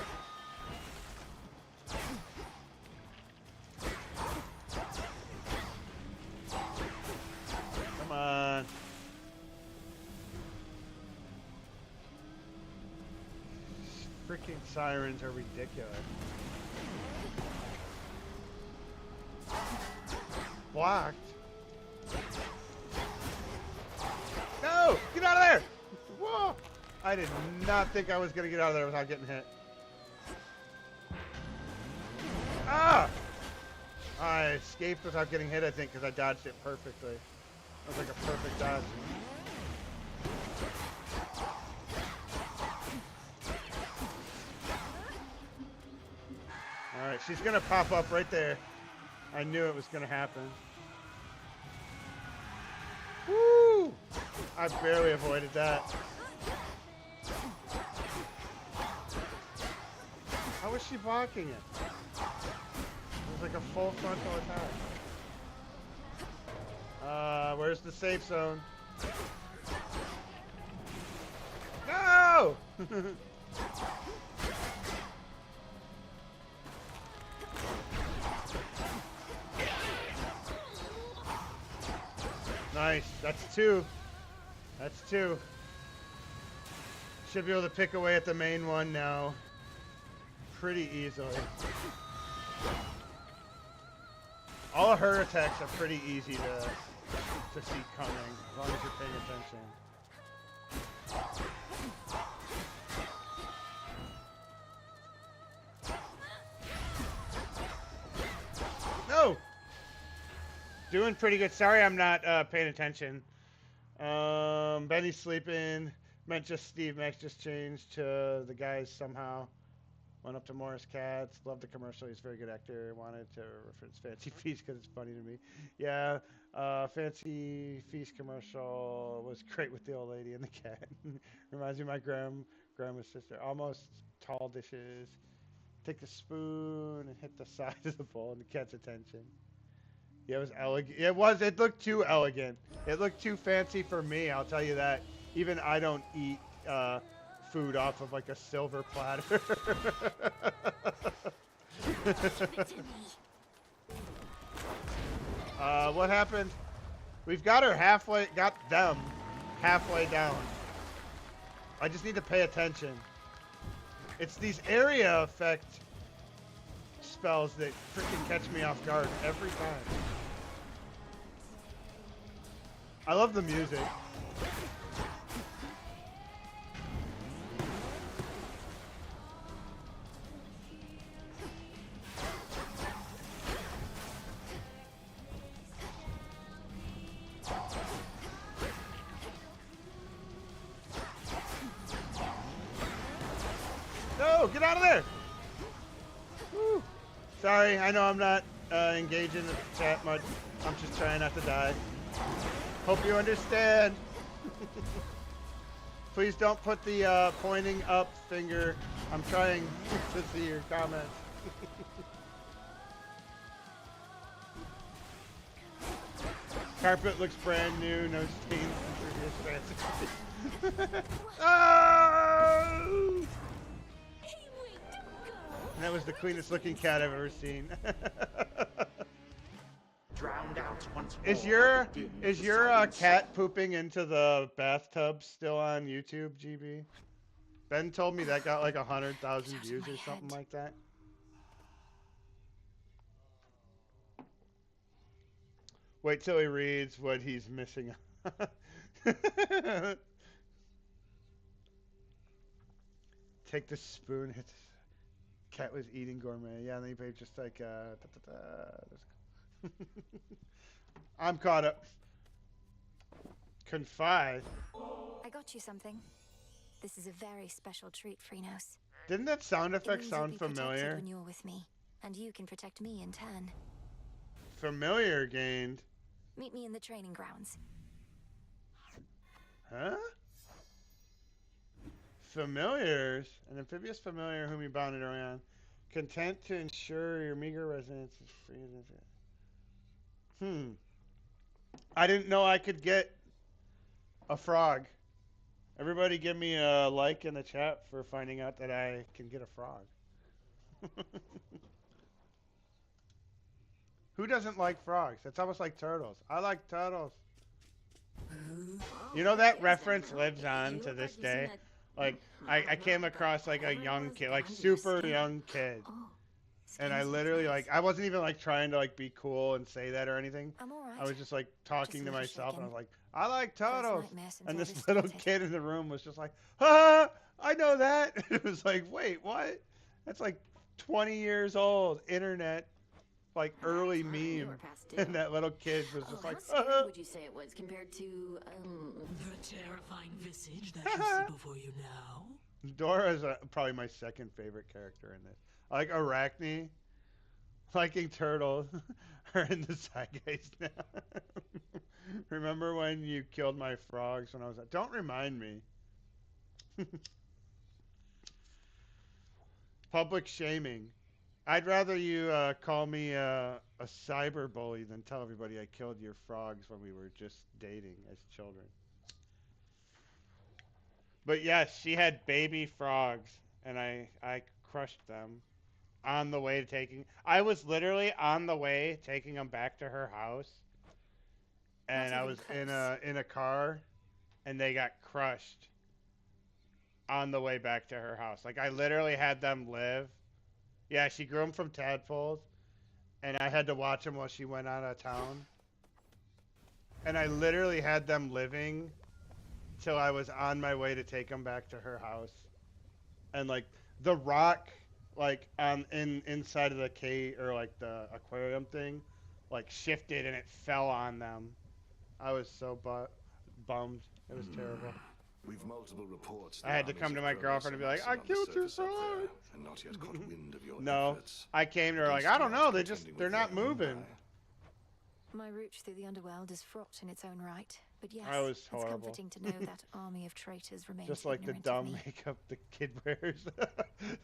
Come on. Freaking sirens are ridiculous. Blocked. No! Get out of there! Whoa! I did not think I was going to get out of there without getting hit. Ah! I escaped without getting hit, I think, because I dodged it perfectly. That was like a perfect dodge. Alright, she's going to pop up right there. I knew it was going to happen. Woo! I barely avoided that. How was she blocking it? was like a full frontal attack. Where's the safe zone? No! Nice. That's two. That's two. Should be able to pick away at the main one now. Pretty easily. All of her attacks are pretty easy to see coming, as long as you're paying attention. No! Doing pretty good. Sorry I'm not paying attention. Benny's sleeping. Meant just Steve Max just changed to the guys somehow. Went up to Morris Katz. Loved the commercial. He's a very good actor. Wanted to reference Fancy Feast because it's funny to me. Yeah, Fancy Feast commercial was great with the old lady and the cat. Reminds me of my grandma's sister. Almost tall dishes. Take the spoon and hit the side of the bowl and the cat's attention. Yeah, it was elegant. It looked too elegant. It looked too fancy for me, I'll tell you that. Even I don't eat food off of like a silver platter. What happened? We've got her got them halfway down. I just need to pay attention. It's these area effect spells that freaking catch me off guard every time. I love the music. No, get out of there! Woo. Sorry, I know I'm not engaging the chat much. I'm just trying not to die. Hope you understand. Please don't put the pointing up finger. I'm trying to see your comments. Carpet looks brand new, no stains from previous fancy. Oh! And that was the cleanest looking cat I've ever seen. Is your cat pooping into the bathtub still on YouTube, GB? Ben told me that got like 100,000 views or something like that. Wait till he reads what he's missing. Take the spoon. Cat was eating gourmet. Yeah, and then he just like I'm caught up. Confide. I got you something. This is a very special treat, Freenos. Didn't that sound It effect means sound you'll be protected familiar? when you're with me, and you can protect me in turn. Familiar gained. Meet me in the training grounds. Huh? Familiars. An amphibious familiar whom you bounded around. Content to ensure your meager residence is free. I didn't know I could get a frog. Everybody give me a like in the chat for finding out that I can get a frog. Who doesn't like frogs? It's almost like turtles. I like turtles. You know that reference lives on to this day? Like, I came across like a young kid, like super young kid. And I literally like, I wasn't even like trying to like be cool and say that or anything. I'm all right. I was just like talking to a little myself and I was shaken. like, I like turtles. nightmare since And all this this little started. kid in the room was just like, ah, I know that. It was like, wait, what? That's like 20 years old. Internet, like early meme. And that little kid was just like, how scary would you say it was compared to, The terrifying visage that you see before you now? Dora is probably my second favorite character in this. I like Arachne. Liking turtles are in the zeitgeist now. Remember when you killed my frogs when I was... Don't remind me. Public shaming. I'd rather you call me a cyber bully than tell everybody I killed your frogs when we were just dating as children. But yes, she had baby frogs, and I crushed them on the way to taking. I was literally on the way taking them back to her house, and I was in a car, and they got crushed on the way back to her house. Like I literally had them live. Yeah, she grew them from tadpoles, and I had to watch them while she went out of town. And I literally had them living till I was on my way to take them back to her house. And like the rock, like inside of the cage or like the aquarium thing, like shifted and it fell on them. I was so bummed. It was terrible. We've multiple reports. I had to come to my girlfriend and be like, I killed your frogs. And not yet caught wind of your No, efforts. I came to her like, I don't know, they're not moving. My route through the Underworld is fraught in its own right, but yes, I was it's horrible. comforting to know that army of traitors remains Just like the ignorant of dumb me. makeup the kid wears.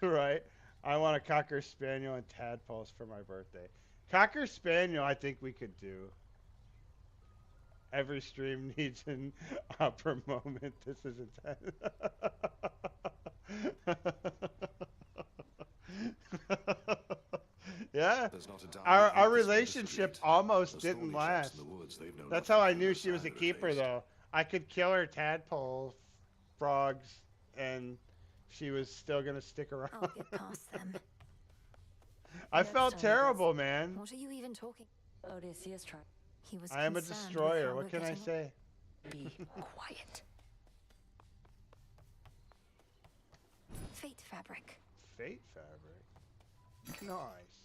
Right? I want a Cocker Spaniel and tadpoles for my birthday. Cocker Spaniel, I think we could do. Every stream needs an opera moment. This is intense. Yeah. Our relationship almost didn't last. That's how I knew she was a keeper, though. I could kill her tadpole frogs, and she was still gonna stick around. I'll get past them. I felt terrible, man. What are you even talking? Odysseus tried. He was I am a concerned with destroyer. how What we're can I getting on. say? Be quiet. Fate fabric. Fate fabric. Nice.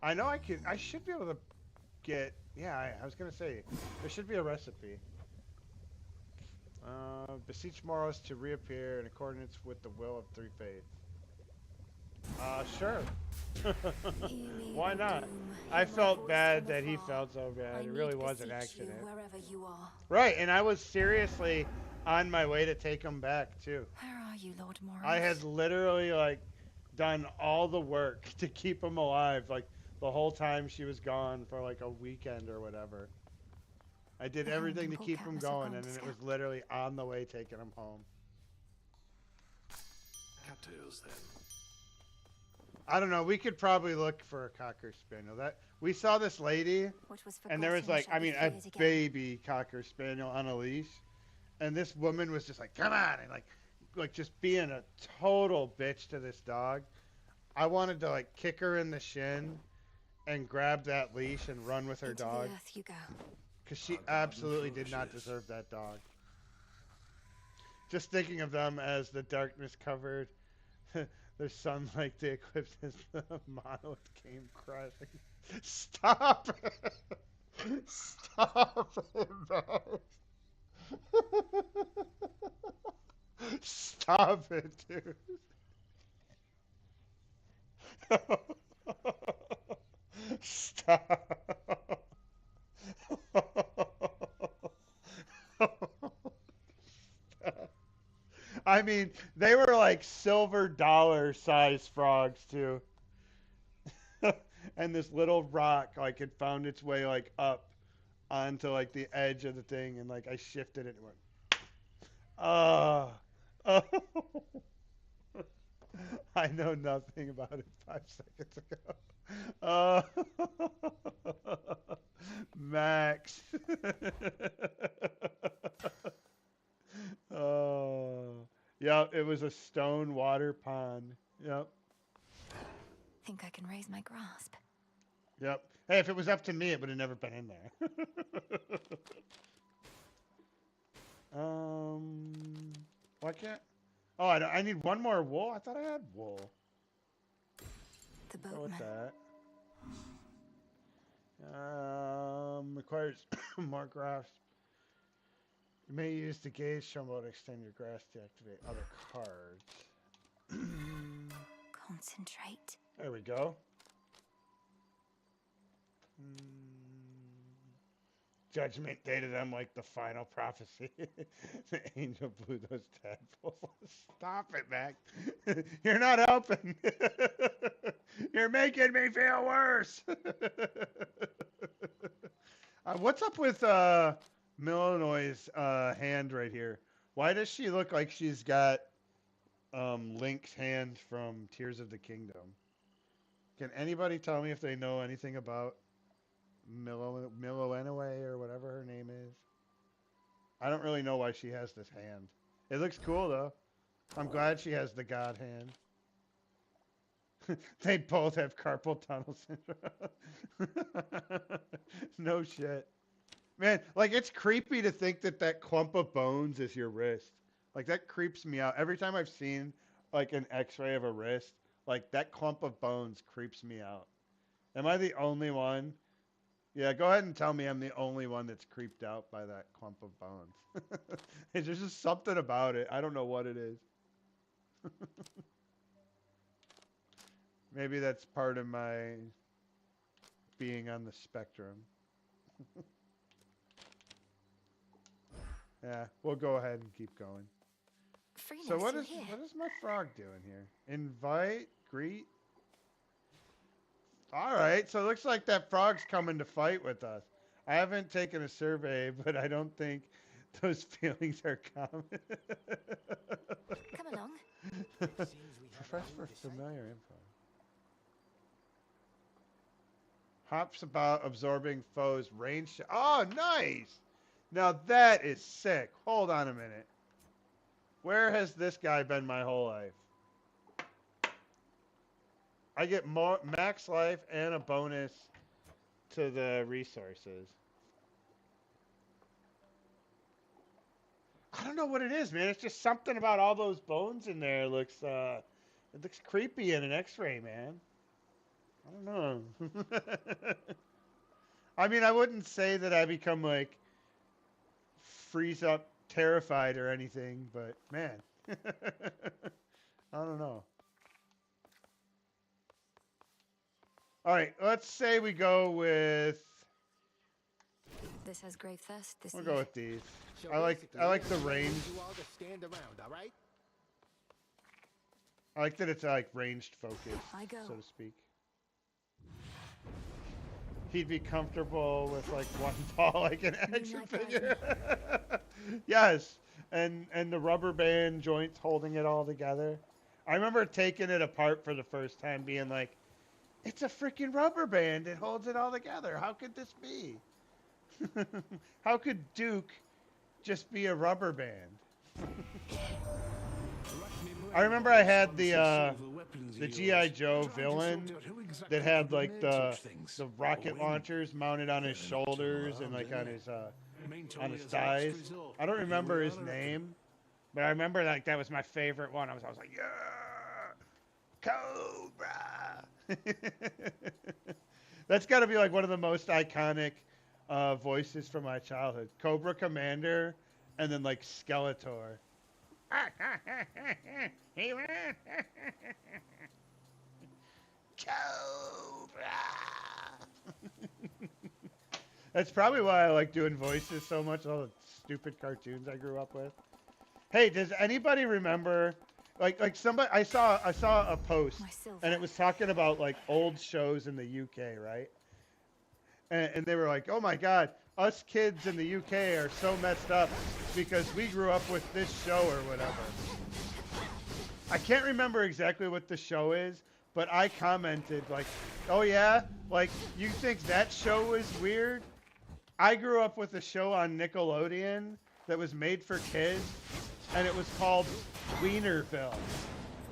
I know I should be able to get. Yeah, I was gonna say there should be a recipe. Beseech Moros to reappear in accordance with the will of three fates. Sure. Why not? I felt bad that he felt so bad. It really was an accident. Wherever you are. Right, and I was seriously on my way to take him back too. Where are you, Lord Morris? I had literally like done all the work to keep him alive, like the whole time she was gone for like a weekend or whatever. I did everything to keep him going, and it was literally on the way taking him home. Cattails, then. I don't know. We could probably look for a Cocker Spaniel. That we saw this lady, and there was like, I mean, a baby Cocker Spaniel on a leash, and this woman was just like, "Come on!" and like just being a total bitch to this dog. I wanted to like kick her in the shin, and grab that leash and run with her dog. Into the earth you go. Because she absolutely did not deserve that dog. Just thinking of them as the darkness covered their sunlight, the eclipse as the monolith came crashing. Stop it! Stop it, man! Stop it, dude! Stop! I mean, they were like silver dollar size frogs too. And this little rock like had found its way like up onto like the edge of the thing, and like I shifted it and went, oh. I know nothing about it 5 seconds ago. Max. Oh, yeah, it was a stone water pond. Yep. Think I can raise my grasp. Yep. Hey, if it was up to me, it would have never been in there. Why can't? Oh, I need one more wool. I thought I had wool. The Go with boatman. that. Requires more graphs. You may use the gauge symbol to extend your grasp to activate other cards. Concentrate. There we go. Judgment Day to them like the final prophecy. The angel blew those tadpoles. Stop it, Mac. You're not helping. You're making me feel worse. What's up with Melinoë's hand right here? Why does she look like she's got Link's hand from Tears of the Kingdom? Can anybody tell me if they know anything about Melinoë or whatever her name is? I don't really know why she has this hand. It looks cool though. I'm glad she has the god hand. They both have carpal tunnel syndrome. No shit. Man, like it's creepy to think that that clump of bones is your wrist. Like that creeps me out. Every time I've seen like an x-ray of a wrist, like that clump of bones creeps me out. Am I the only one? Yeah, go ahead and tell me I'm the only one that's creeped out by that clump of bones. There's just something about it. I don't know what it is. Maybe that's part of my being on the spectrum. Yeah, we'll go ahead and keep going. So what is my frog doing here? Invite, greet. All right, so it looks like that frog's coming to fight with us. I haven't taken a survey, but I don't think those feelings are common. Come along. Refresh for familiar info. Hops about absorbing foes range. Oh, nice! Now that is sick. Hold on a minute. Where has this guy been my whole life? I get more max life and a bonus to the resources. I don't know what it is, man. It's just something about all those bones in there. It looks creepy in an X-ray, man. I don't know. I mean, I wouldn't say that I become like freeze up terrified or anything, but man, I don't know. All right, let's say we go with. This has grave thirst. We'll go with these. I like the range. I like that it's like ranged focus, so to speak. He'd be comfortable with like one ball, like an action figure. Yes, and the rubber band joints holding it all together. I remember taking it apart for the first time, being like, "It's a freaking rubber band. It holds it all together. How could this be? How could Duke just be a rubber band?" I remember I had the G.I. Joe villain that had like the rocket launchers mounted on his shoulders and like on his thighs. I don't remember his name, but I remember like that was my favorite one. I was like, yeah, Cobra. That's got to be like one of the most iconic voices from my childhood. Cobra Commander, and then like Skeletor. Cobra. That's probably why I like doing voices so much. All the stupid cartoons I grew up with. Hey, does anybody remember? Like somebody I saw a post and it was talking about like old shows in the UK, right? And they were like, "Oh my God, us kids in the UK are so messed up because we grew up with this show or whatever." I can't remember exactly what the show is, but I commented like, "Oh yeah, like you think that show is weird? I grew up with a show on Nickelodeon that was made for kids, and it was called Wienerville."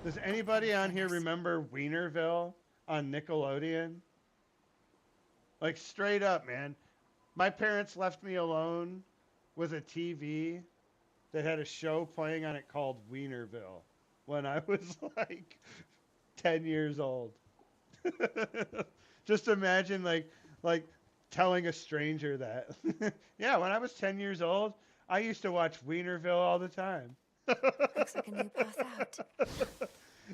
Does anybody on here remember Wienerville on Nickelodeon? Like straight up, man. My parents left me alone with a TV that had a show playing on it called Wienerville when I was like 10 years old. Just imagine like telling a stranger that. Yeah, when I was 10 years old, I used to watch Wienerville all the time. Looks like a new path out.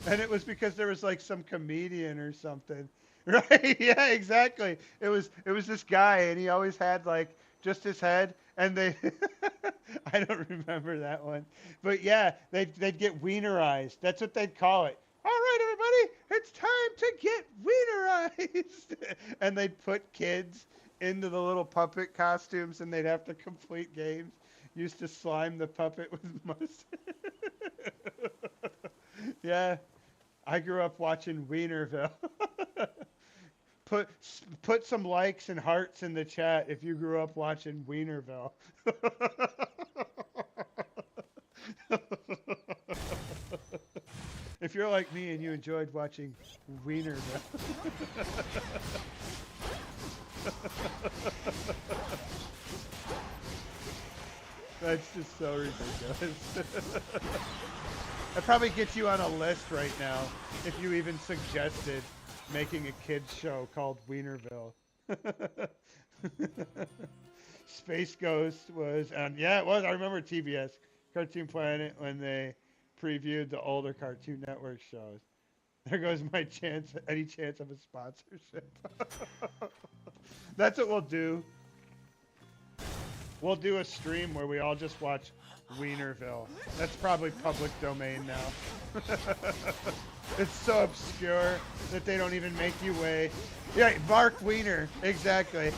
And it was because there was like some comedian or something. Right? Yeah, exactly. It was this guy, and he always had like just his head, and they I don't remember that one. But yeah, they'd get wienerized. That's what they'd call it. All right, everybody, it's time to get and they'd put kids into the little puppet costumes, and they'd have to complete games. Used to slime the puppet with mustard. Yeah, I grew up watching Wienerville. Put some likes and hearts in the chat if you grew up watching Wienerville. If you're like me and you enjoyed watching Wienerville. That's just so ridiculous. That probably gets you on a list right now if you even suggested making a kids show called Wienerville. Space Ghost was on, yeah, it was. I remember TBS, Cartoon Planet, when they previewed the older Cartoon Network shows. There goes my chance, any chance of a sponsorship. That's what we'll do. We'll do a stream where we all just watch Wienerville. That's probably public domain now. It's so obscure that they don't even make you wait. Yeah, Mark Wiener, exactly.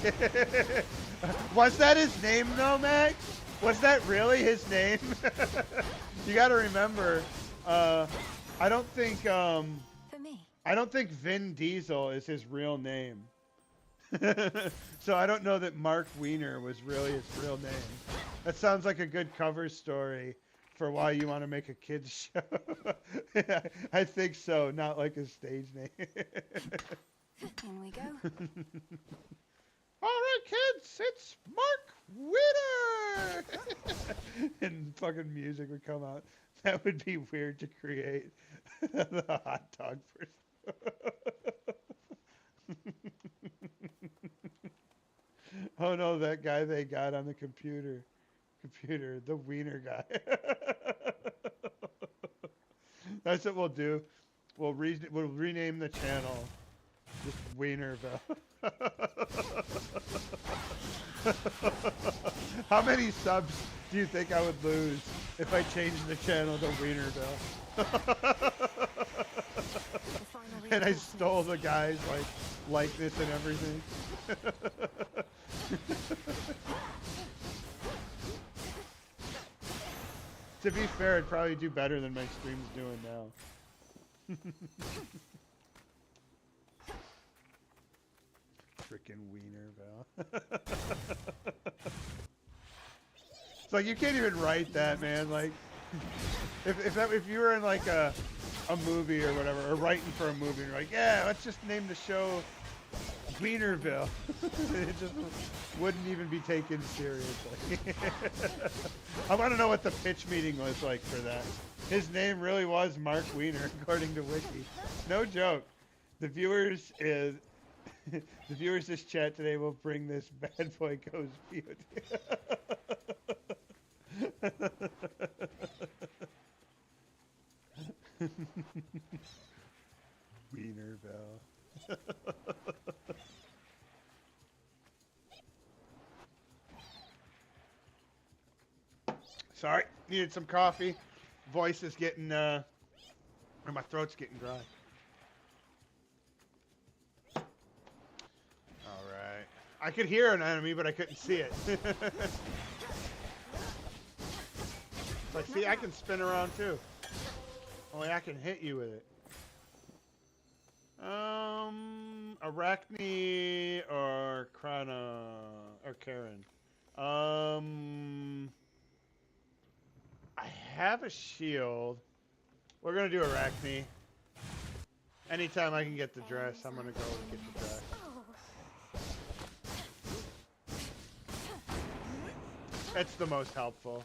Was that his name though, Max? Was that really his name? You got to remember, I don't think Vin Diesel is his real name. So I don't know that Mark Wiener was really his real name. That sounds like a good cover story for why you want to make a kids show. I think so, not like a stage name. In we go. All right, kids, it's Mark Wiener! And fucking music would come out. That would be weird to create. The hot dog person. Oh no, that guy they got on the computer, the Wiener guy. That's what we'll do. We'll rename the channel just Wienerville. How many subs do you think I would lose if I changed the channel to Wienerville? And I stole the guy's likeness and everything. To be fair, it'd probably do better than my stream's doing now. Frickin' Wienerville. It's like you can't even write that, man. Like, if you were in like a movie or whatever, or writing for a movie, and you're like, yeah, let's just name the show Wienerville. It just wouldn't even be taken seriously. I want to know what the pitch meeting was like for that. His name really was Mark Wiener, according to Wiki. No joke. The viewers this chat today will bring this Bad Boy Goes POD. Wienerville. Sorry, needed some coffee. Voice is getting, or my throat's getting dry. Alright. I could hear an enemy, but I couldn't see it. But see, I can spin around too. Only I can hit you with it. Arachne or Krana or Karen. I have a shield. We're gonna do Arachne. Anytime I can get the dress, I'm gonna go get the dress. That's the most helpful.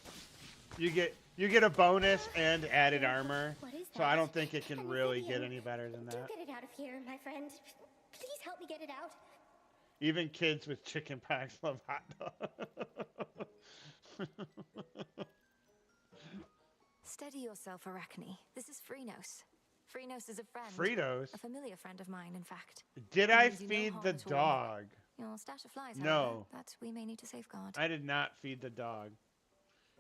You get a bonus and added armor, so I don't think it can really get any better than that. Get it out of here, my friend. Please help me get it out. Even kids with chicken pox love hot dogs. Steady yourself, Arachne. This is Freenos. Freenos is a friend. Freenos? A familiar friend of mine, in fact. Did I feed the dog? Your stash of flies, No. however, that we may need to safeguard. I did not feed the dog.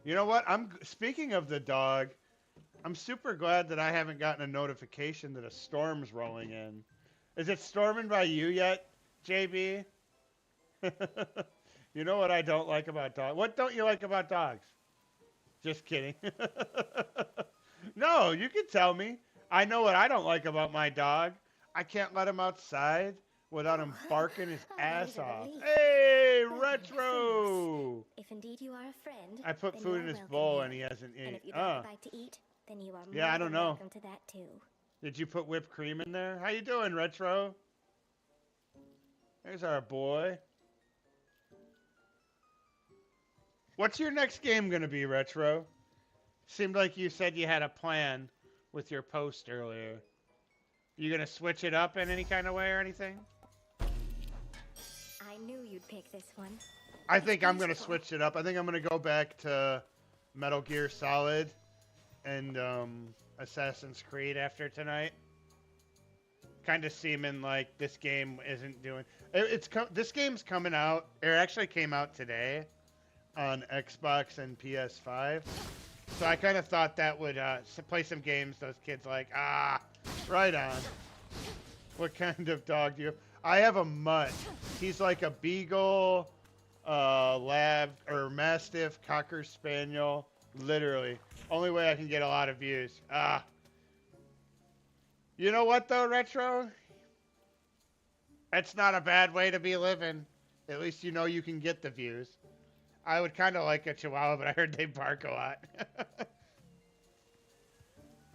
You know what? Speaking of the dog, I'm super glad that I haven't gotten a notification that a storm's rolling in. Is it storming by you yet, JB? You know what I don't like about dogs? What don't you like about dogs? Just kidding. No, you can tell me. I know what I don't like about my dog. I can't let him outside without him barking his ass off. Hey, Retro! If indeed you are a friend, I put then food you in are his welcome bowl here. and he hasn't And eaten. if you'd like a bite to eat, then you are Yeah, I more don't than know. welcome to that too. Did you put whipped cream in there? How you doing, Retro? There's our boy. What's your next game gonna be, Retro? Seemed like you said you had a plan with your post earlier. You gonna switch it up in any kind of way or anything? I knew you'd pick this one. I think I'm gonna switch it up. I think I'm gonna go back to Metal Gear Solid and Assassin's Creed after tonight. Kind of seeming like this game isn't doing. This game's coming out. It actually came out today on Xbox and PS5. So I kind of thought that would play some games those kids like. Ah, right on. What kind of dog do you have? I have a mutt. He's like a beagle, lab, or mastiff, cocker spaniel. Literally. Only way I can get a lot of views. Ah. You know what though, Retro? That's not a bad way to be living. At least you know you can get the views. I would kind of like a Chihuahua, but I heard they bark a lot.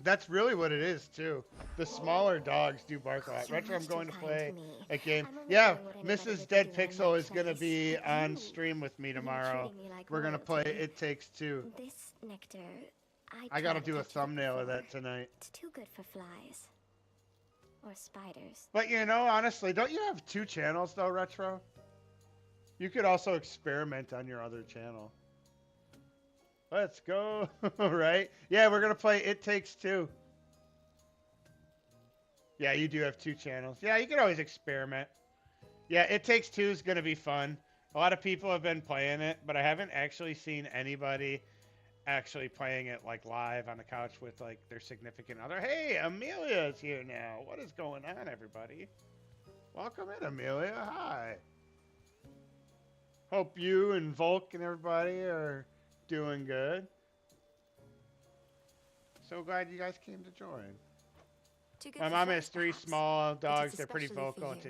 That's really what it is, too. The smaller dogs do bark a lot. Retro, I'm going to play a game. Yeah, Mrs. Dead Pixel is going to be on stream with me tomorrow. We're going to play It Takes Two. This nectar, I got to do a thumbnail of that tonight. It's too good for flies. Or spiders. But, you know, honestly, don't you have 2 channels, though, Retro? You could also experiment on your other channel. Let's go, right? Yeah, we're going to play It Takes Two. Yeah, you do have 2 channels. Yeah, you can always experiment. Yeah, It Takes Two is going to be fun. A lot of people have been playing it, but I haven't actually seen anybody actually playing it like live on the couch with like their significant other. Hey, Amelia's here now. What is going on, everybody? Welcome in, Amelia. Hi. Hope you and Volk and everybody are doing good. So glad you guys came to join. My mom has 3 small dogs. They're pretty vocal and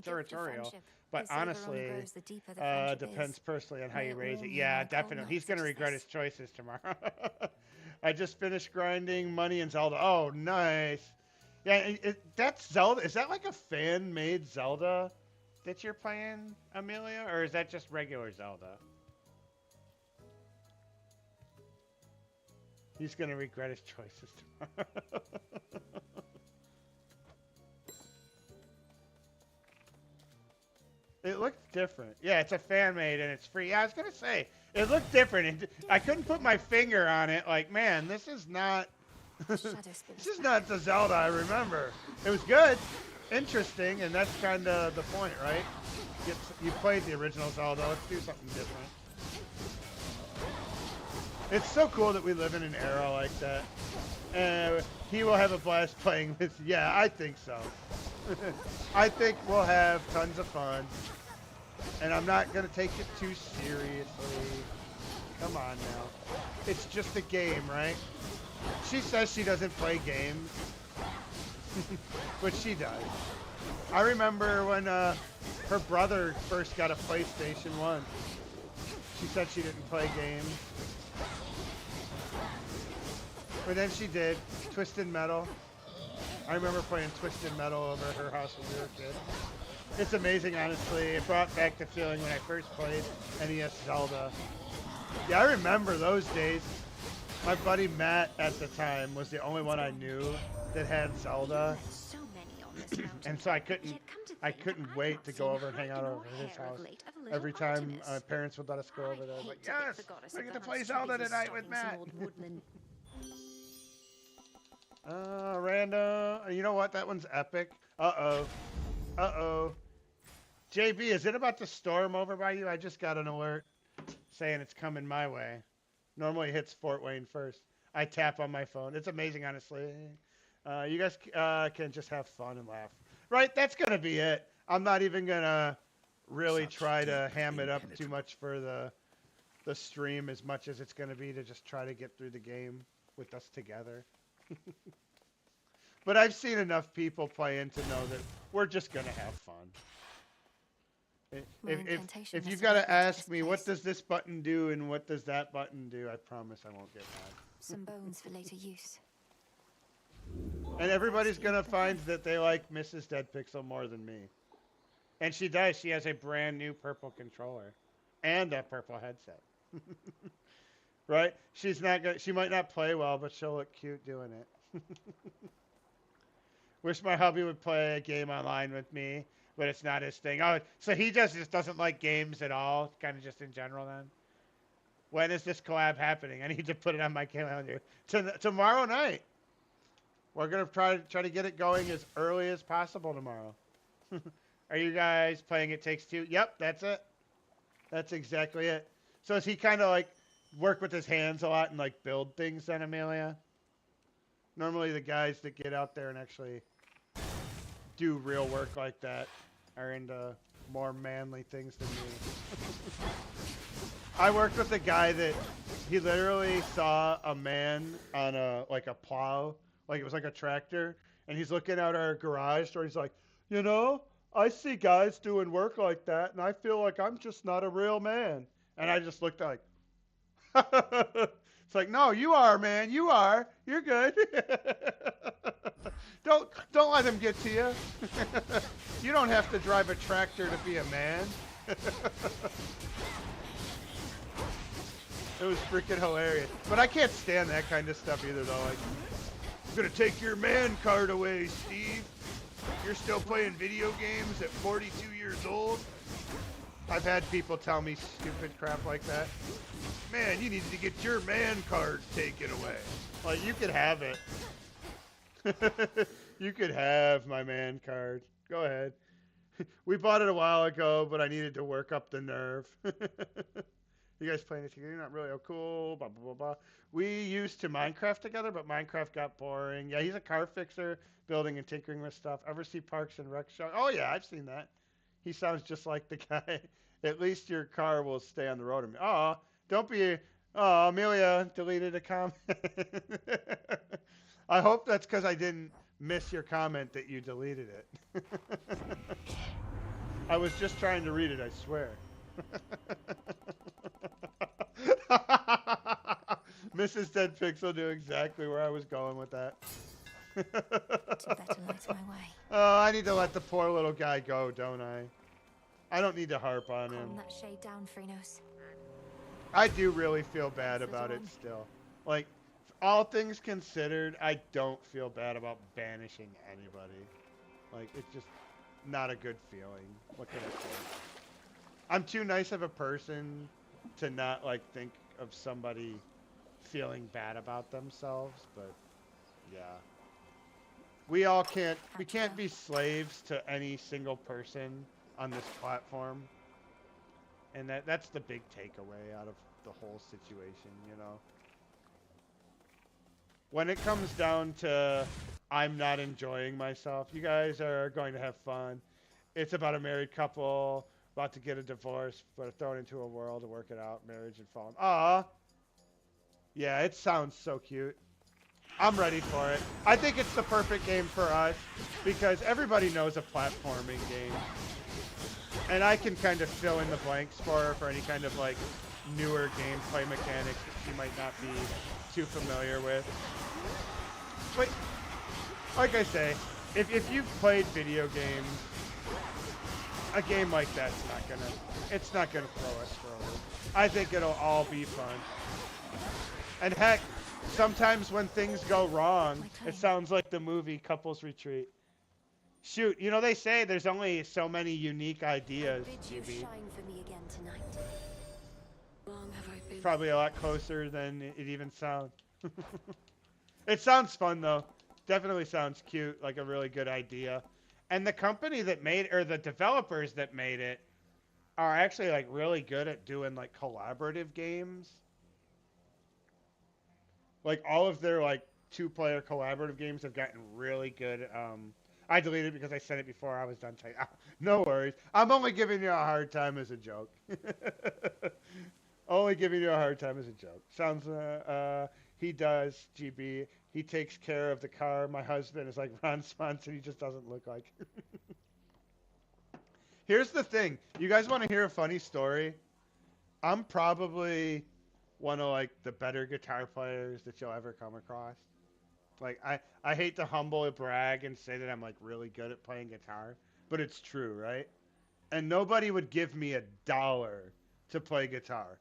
territorial. But honestly, depends personally on how you raise it. Yeah, definitely. He's going to regret his choices tomorrow. I just finished grinding Money and Zelda. Oh, nice. Yeah, that's Zelda. Is that like a fan-made Zelda that you're playing, Amelia? Or is that just regular Zelda? He's going to regret his choices tomorrow. It looked different. Yeah, it's a fan-made and it's free. Yeah, I was going to say, it looked different. I couldn't put my finger on it. Like, man, this is not... this is not the Zelda I remember. It was good, interesting, and that's kind of the point, right? You played the original Zelda. Let's do something different. It's so cool that we live in an era like that. And he will have a blast playing with... Yeah, I think so. I think we'll have tons of fun. And I'm not going to take it too seriously. Come on now. It's just a game, right? She says she doesn't play games. But she does. I remember when her brother first got a PlayStation 1. She said she didn't play games. But then she did. Twisted Metal. I remember playing Twisted Metal over at her house when we were kids. It's amazing, honestly. It brought back the feeling when I first played NES Zelda. Yeah, I remember those days. My buddy Matt at the time was the only one I knew that had Zelda. And so I couldn't wait to go over and hang out over at his house. Every time my parents would let us go over there, I was like, yes, we get to play Zelda tonight with Matt. Random. You know what? That one's epic. Uh-oh. Uh-oh. JB, is it about to storm over by you? I just got an alert saying it's coming my way. Normally it hits Fort Wayne first. I tap on my phone. It's amazing, honestly. You guys can just have fun and laugh. Right? That's gonna be it. I'm not even gonna really Such try to deep ham it up too impenetrable. much for the stream as much as it's gonna be to just try to get through the game with us together. But I've seen enough people playing to know that we're just gonna have fun. My If incantation if you must have gotta got me to ask this me what place. does this button do and what does that button do, I promise I won't get mad. Some bones for later use. And everybody's gonna find that they like Mrs. Dead Pixel more than me. And she does. She has a brand new purple controller and a purple headset. Right? She's not gonna. She might not play well, but she'll look cute doing it. Wish my hubby would play a game online with me, but it's not his thing. Oh, so he just doesn't like games at all, kind of just in general then? When is this collab happening? I need to put it on my calendar. Tomorrow night. We're going to try to get it going as early as possible tomorrow. Are you guys playing It Takes Two? Yep, that's it. That's exactly it. So is he kind of like work with his hands a lot and like build things then, Amelia? Normally the guys that get out there and actually do real work like that are into more manly things than me. I worked with a guy that he literally saw a man on a plow, like it was like a tractor, and he's looking out our garage door. He's like, you know, I see guys doing work like that, and I feel like I'm just not a real man. And I just looked like, it's like, no, you are, man. You are. You're good. Don't let him get to you. You don't have to drive a tractor to be a man. It was freaking hilarious. But I can't stand that kind of stuff either, though. Like, I'm gonna take your man card away, Steve. You're still playing video games at 42 years old? I've had people tell me stupid crap like that. Man, you need to get your man card taken away. Like, you could have it. You could have my man card. Go ahead. We bought it a while ago, but I needed to work up the nerve. You guys playing it together? You're not really cool. Blah, blah, blah, blah. We used to Minecraft together, but Minecraft got boring. Yeah, he's a car fixer, building and tinkering with stuff. Ever see Parks and Rec show? Oh, yeah, I've seen that. He sounds just like the guy. At least your car will stay on the road. Oh, don't be... Oh, Amelia deleted a comment. I hope that's because I didn't miss your comment that you deleted it. I was just trying to read it, I swear. Mrs. Dead Pixel knew exactly where I was going with that. To better light my way. Oh, I need to let the poor little guy go, don't I? I don't need to harp on him. Calm that shade down, Phrenos. I do really feel bad about it still. Like, all things considered, I don't feel bad about banishing anybody. Like, it's just not a good feeling. What can I say? I'm too nice of a person to not, like, think of somebody feeling bad about themselves, but yeah. We can't be slaves to any single person on this platform. And that's the big takeaway out of the whole situation, you know. When it comes down to I'm not enjoying myself, you guys are going to have fun. It's about a married couple about to get a divorce, but thrown into a world to work it out, marriage and fall. Aw. Yeah, it sounds so cute. I'm ready for it. I think it's the perfect game for us because everybody knows a platforming game. And I can kind of fill in the blanks for her for any kind of like newer gameplay mechanics that she might not be too familiar with. But like I say, if you've played video games, a game like that's not gonna throw us for a loop. I think it'll all be fun. And heck, sometimes when things go wrong, it sounds like the movie Couples Retreat. Shoot, you know they say there's only so many unique ideas, GB. Shine for me again tonight. Long have I been? Probably a lot closer than it even sounds. It sounds fun though. Definitely sounds cute, like a really good idea. And the company that made, or the developers that made it, are actually like really good at doing like collaborative games. Like all of their like 2-player collaborative games have gotten really good. I deleted it because I sent it before I was done typing. No worries. I'm only giving you a hard time as a joke. Only giving you a hard time as a joke. Sounds, he does, GB. He takes care of the car. My husband is like Ron Swanson. He just doesn't look like. Here's the thing. You guys want to hear a funny story? I'm probably one of like the better guitar players that you'll ever come across. Like I hate to humble brag and say that I'm like really good at playing guitar, but it's true, right? And nobody would give me $1 to play guitar.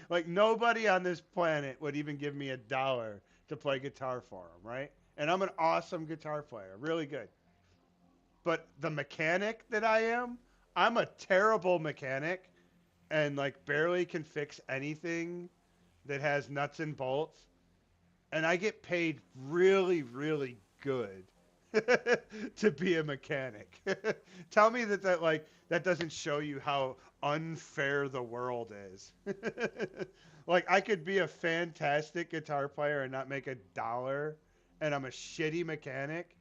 Like nobody on this planet would even give me $1 to play guitar for them, right? And I'm an awesome guitar player, really good. But the mechanic that I am, I'm a terrible mechanic and like barely can fix anything that has nuts and bolts. And I get paid really, really good to be a mechanic. Tell me that doesn't show you how unfair the world is. Like I could be a fantastic guitar player and not make $1, and I'm a shitty mechanic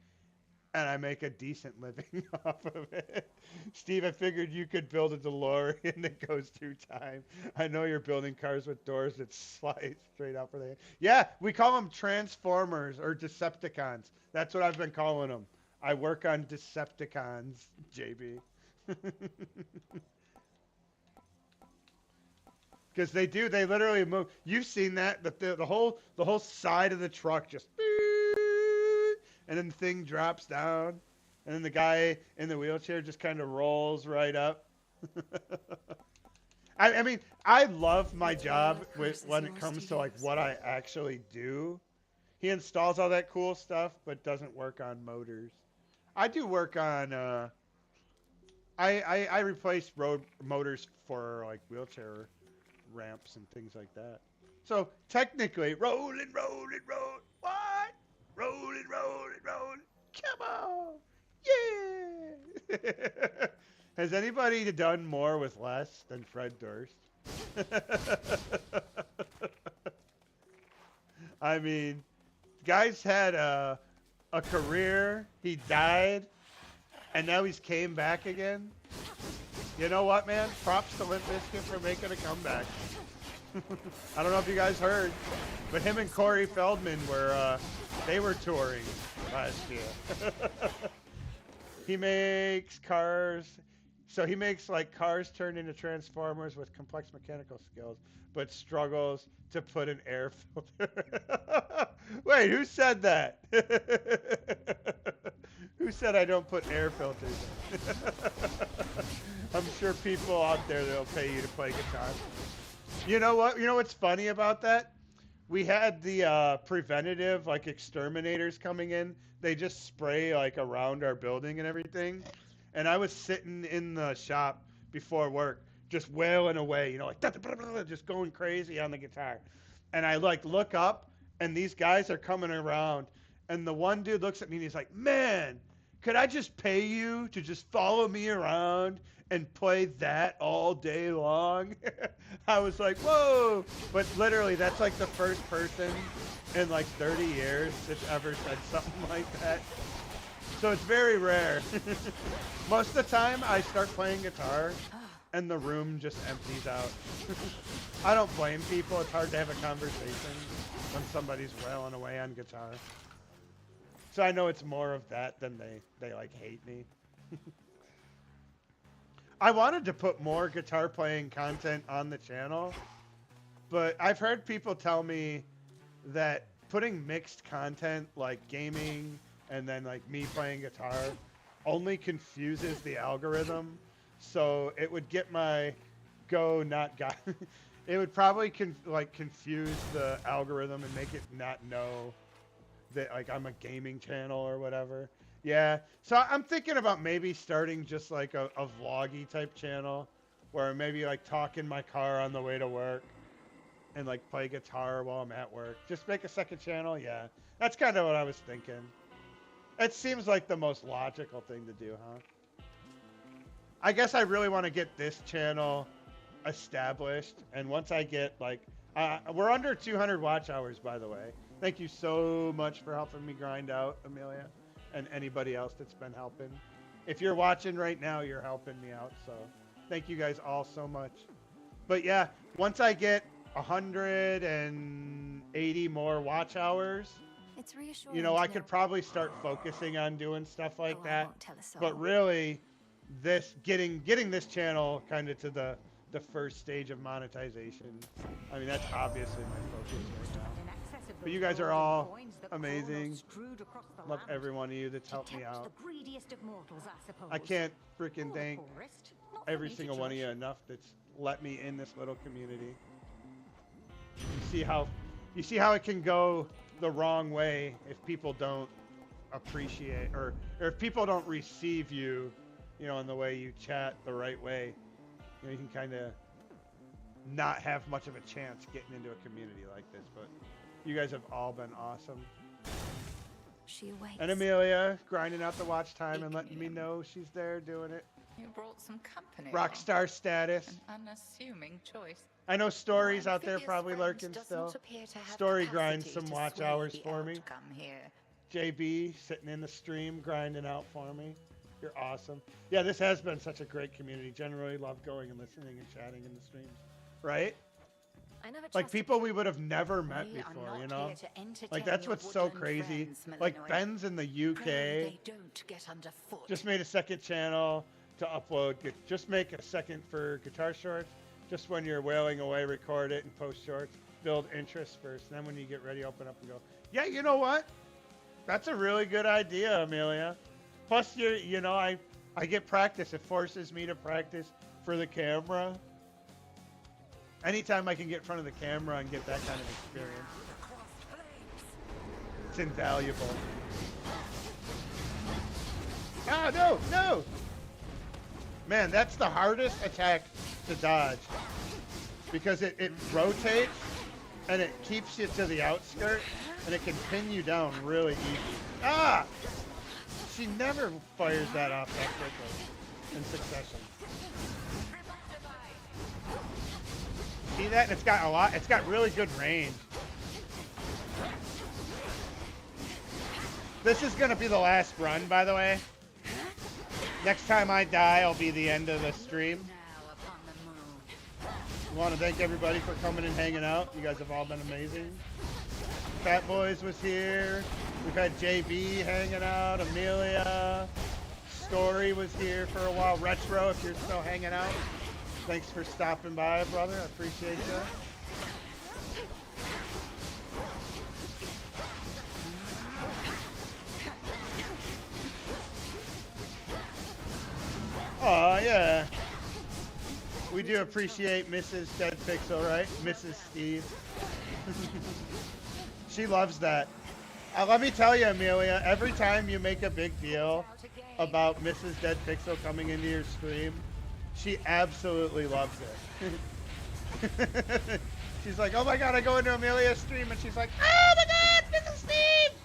and I make a decent living off of it. Steve, I figured you could build a DeLorean that goes through time. I know you're building cars with doors that slide straight out for the... Yeah, we call them Transformers or Decepticons. That's what I've been calling them. I work on Decepticons, JB. Because they literally move. You've seen that, the whole side of the truck just... And then the thing drops down. And then the guy in the wheelchair just kind of rolls right up. I mean, I love my job when it comes to like what I actually do. He installs all that cool stuff, but doesn't work on motors. I do work on, I replace road motors for like wheelchair ramps and things like that. So technically, rolling. What? Rolling. Come on. Yeah. Has anybody done more with less than Fred Durst? I mean, guy's had a career. He died, and now he's came back again. You know what, man? Props to Limp Bizkit for making a comeback. I don't know if you guys heard, but him and Corey Feldman they were touring last year. He makes cars. So he makes like cars turned into Transformers with complex mechanical skills, but struggles to put an air filter. Wait, who said that? Who said I don't put air filters in? I'm sure people out there that'll pay you to play guitar. You know what? You know what's funny about that? We had the preventative like exterminators coming in. They just spray like around our building and everything. And I was sitting in the shop before work, just wailing away, you know, like just going crazy on the guitar. And I like look up, and these guys are coming around, and the one dude looks at me and he's like, "Man, could I just pay you to just follow me around and play that all day long?" I was like, "Whoa!" But literally, that's like the first person in like 30 years that's ever said something like that. So it's very rare. Most of the time, I start playing guitar, and the room just empties out. I don't blame people. It's hard to have a conversation when somebody's wailing away on guitar. So I know it's more of that than they like hate me. I wanted to put more guitar playing content on the channel, but I've heard people tell me that putting mixed content like gaming and then like me playing guitar only confuses the algorithm. So it would get my go not guy. It would probably confuse the algorithm and make it not know that like I'm a gaming channel or whatever. Yeah. So I'm thinking about maybe starting just like a vloggy type channel where maybe like talk in my car on the way to work and like play guitar while I'm at work. Just make a second channel. Yeah. That's kind of what I was thinking. It seems like the most logical thing to do, huh? I guess I really want to get this channel established, and once I get like, we're under 200 watch hours, by the way. Thank you so much for helping me grind out, Amelia. and anybody else that's been helping. If you're watching right now, you're helping me out. So thank you guys all so much. But yeah, once I get 180 more watch hours, It's reassuring. you know, to I could probably start focusing on doing stuff like Oh, I that. won't tell a soul. But really, this getting this channel kind of to the first stage of monetization. I mean, that's obviously my focus right now. But you guys are all amazing. Love every one of you that's helped me out. I can't freaking thank every single one of you enough that's let me in this little community. You see how it can go the wrong way if people don't appreciate or if people don't receive you, you know, in the way you chat the right way. You know, you can kind of not have much of a chance getting into a community like this, but you guys have all been awesome. She awaits. And Amelia grinding out the watch time and letting me know she's there doing it. You brought some company. Rockstar status. An unassuming choice. I know Story's out there probably lurking still. Story grinds some watch hours for me. JB sitting in the stream grinding out for me. You're awesome. Yeah, this has been such a great community. Generally love going and listening and chatting in the streams. Right? I never Like trusted people we would have never met before, you know? Like that's what's so crazy. Like Ben's in the UK. Just made a second channel to upload. Just make a second for guitar shorts. Just when you're wailing away, record it and post shorts. Build interest first. And then when you get ready, open up and go, yeah, you know what? That's a really good idea, Amelia. Plus, you know, I get practice. It forces me to practice for the camera. Anytime I can get in front of the camera and get that kind of experience, it's invaluable. Ah, no, no! Man, that's the hardest attack to dodge. Because it rotates, and it keeps you to the outskirt, and it can pin you down really easy. Ah! She never fires that off that quickly in succession. See that? And it's got really good range. This is gonna be the last run, by the way. Next time I die, it'll be the end of the stream. I want to thank everybody for coming and hanging out. You guys have all been amazing. Fat Boys was here. We've had JB hanging out. Amelia. Story was here for a while. Retro, if you're still hanging out. Thanks for stopping by, brother. I appreciate you. Oh, yeah. We do appreciate Mrs. Dead Pixel, right? Mrs. Steve. She loves that. Let me tell you, Amelia, every time you make a big deal about Mrs. Dead Pixel coming into your stream, she absolutely loves it. She's like, oh my god, I go into Amelia's stream, and she's like, oh my god, Mrs. Steve!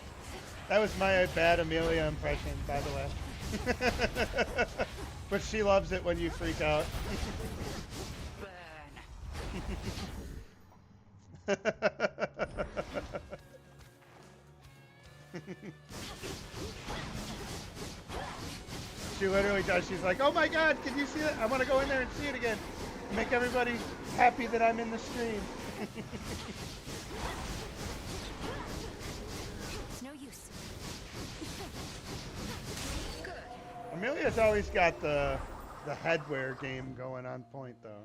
That was my bad Amelia impression, by the way. But she loves it when you freak out. She literally does. She's like, oh my god, can you see it? I want to go in there and see it again. Make everybody happy that I'm in the stream. It's no use. Amelia's always got the headwear game going on point, though.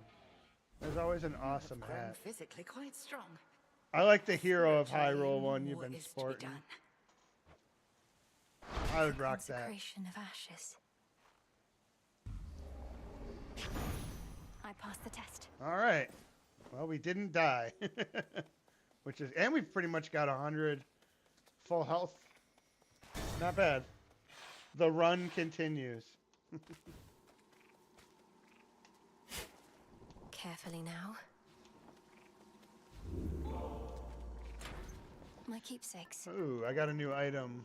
There's always an awesome hat. Physically quite strong. I like the Hero of Hyrule one you've been sporting. I would rock that. Consecration of ashes. I passed the test. All right. Well, we didn't die, which is, and we've pretty much got 100 full health. Not bad. The run continues. Carefully now. My keepsakes. Ooh, I got a new item.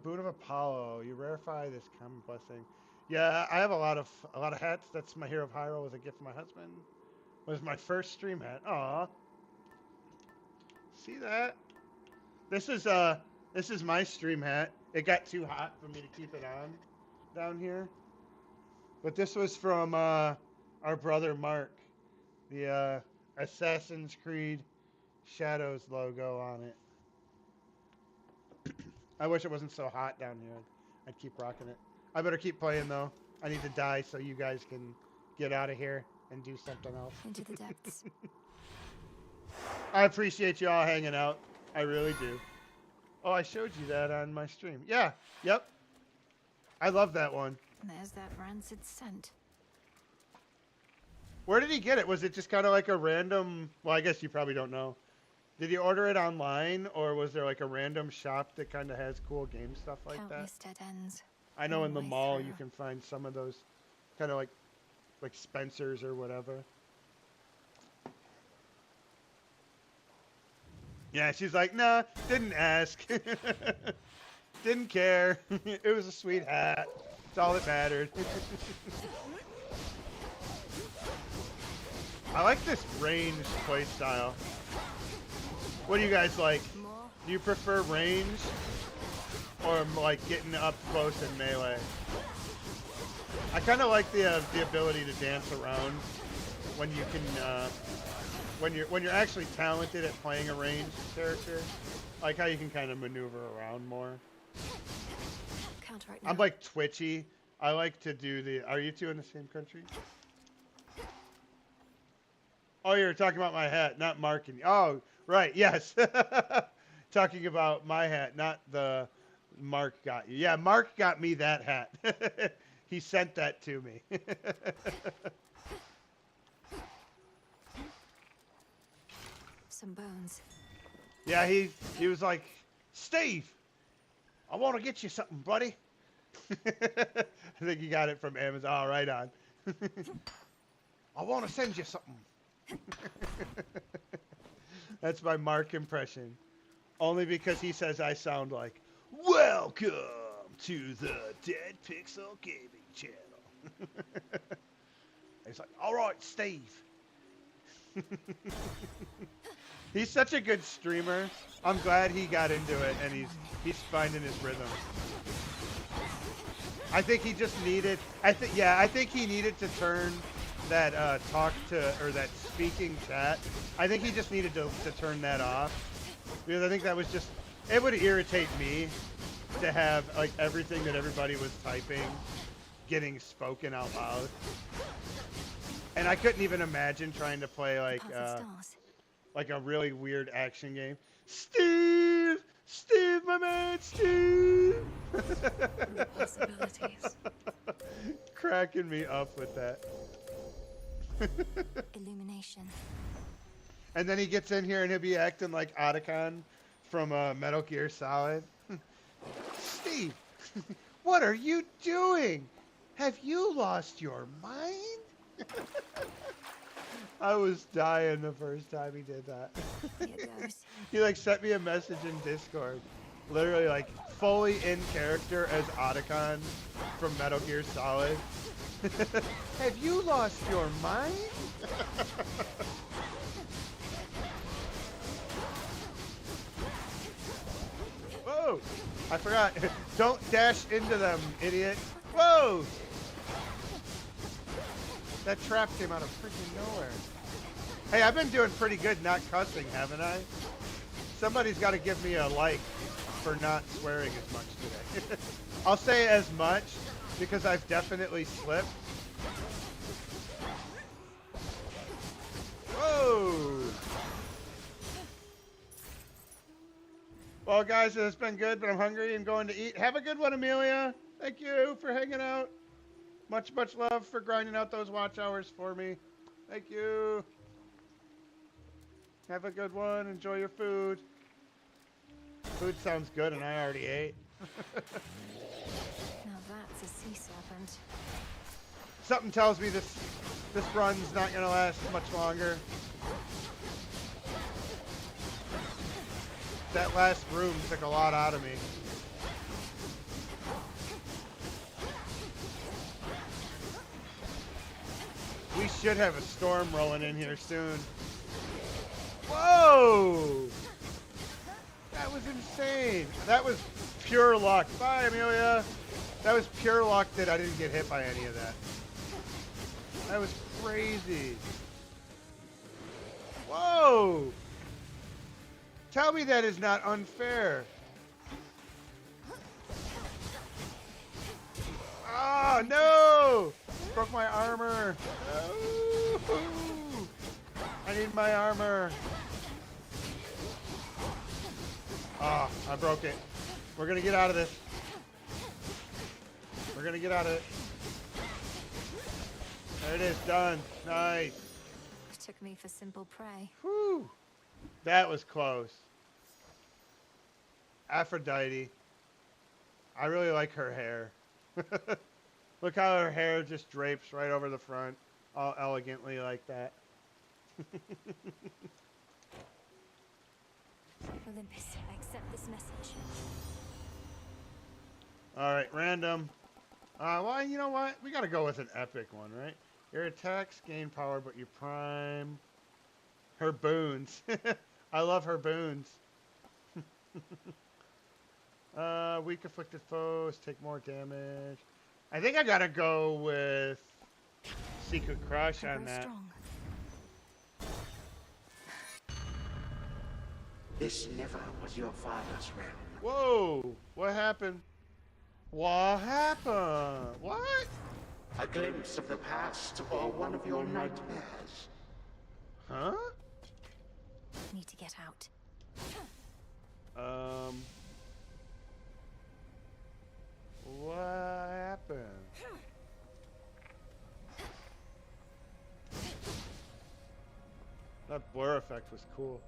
Boot of Apollo. You rarefy this common blessing. Yeah, I have a lot of hats. That's my Hero of Hyrule. Was a gift from my husband. Was my first stream hat. Aw. See that? This is my stream hat. it got too hot for me to keep it on down here. But this was from our brother Mark, the Assassin's Creed Shadows logo on it. I wish it wasn't so hot down here. I'd keep rocking it. I better keep playing though. I need to die so you guys can get out of here and do something else. Into the depths. I appreciate you all hanging out. I really do. Oh, I showed you that on my stream. Yeah. Yep. I love that one. There's that rancid scent. Where did he get it? Was it just kind of like a random... Well, I guess you probably don't know. Did he order it online, or was there like a random shop that kind of has cool game stuff like Countless that? dead ends. I know all in the the way mall through. you can find some of those kind of like Spencer's or whatever. Yeah, she's like, nah, didn't ask. Didn't care. It was a sweet hat. It's all that mattered. I like this ranged play style. What do you guys like? More. Do you prefer range or like getting up close and melee? I kind of like the ability to dance around when you can when you're actually talented at playing a ranged character. I like how you can kind of maneuver around more. Counteract now. I'm like twitchy. I like to do the. Are you two in the same country? Oh, you're talking about my hat, not marking. Oh, right. Yes. Talking about my hat, not the Mark got you. Yeah, Mark got me that hat. He sent that to me. Some bones. Yeah, he was like, Steve, I want to get you something, buddy. I think he got it from Amazon. Oh, right on. I want to send you something. That's my Mark impression. Only because he says I sound like, welcome to the Dead Pixel Gaming Channel. He's like, all right, Steve. He's such a good streamer. I'm glad he got into it and he's finding his rhythm. I think he just needed, I think he needed to turn that that speaking chat. I think he just needed to turn that off, because I think that was just, it would irritate me to have like everything that everybody was typing getting spoken out loud, and I couldn't even imagine trying to play like a really weird action game. Steve, my man, Steve. Possibilities. Cracking me up with that. Illumination. And then he gets in here and he'll be acting like Otacon from Metal Gear Solid. Steve, what are you doing? Have you lost your mind? I was dying the first time he did that. Here goes. He like sent me a message in Discord. Literally like fully in character as Otacon from Metal Gear Solid. Have you lost your mind? Whoa! I forgot. Don't dash into them, idiot. Whoa! That trap came out of freaking nowhere. Hey, I've been doing pretty good not cussing, haven't I? Somebody's got to give me a like for not swearing as much today. I'll say as much because I've definitely slipped. Whoa! Well, guys, it's been good, but I'm hungry and going to eat. Have a good one, Amelia. Thank you for hanging out. Much, much love for grinding out those watch hours for me. Thank you. Have a good one. Enjoy your food. Food sounds good, and I already ate. Now that's a sea serpent. Something tells me this run's not going to last much longer. That last room took a lot out of me. We should have a storm rolling in here soon. Whoa! That was insane. That was pure luck. Bye, Amelia. That was pure luck that I didn't get hit by any of that. That was crazy. Whoa! Tell me that is not unfair. Oh, no! Broke my armor. Oh, I need my armor. Ah, oh, I broke it. We're gonna get out of this. We're gonna get out of it. There it is, done. Nice. Took me for simple prey. Whew. That was close. Aphrodite. I really like her hair. Look how her hair just drapes right over the front, all elegantly like that. Olympus, I accept this message. All right, random. Well, you know what? We got to go with an epic one, right? Your attacks gain power, but you prime her boons. I love her boons. Weak afflicted foes take more damage. I think I got to go with Secret Crush on that. Strong. This never was your father's realm. Whoa! What happened? What happened? What? A glimpse of the past or one of your nightmares. Huh? Need to get out. What happened? That blur effect was cool.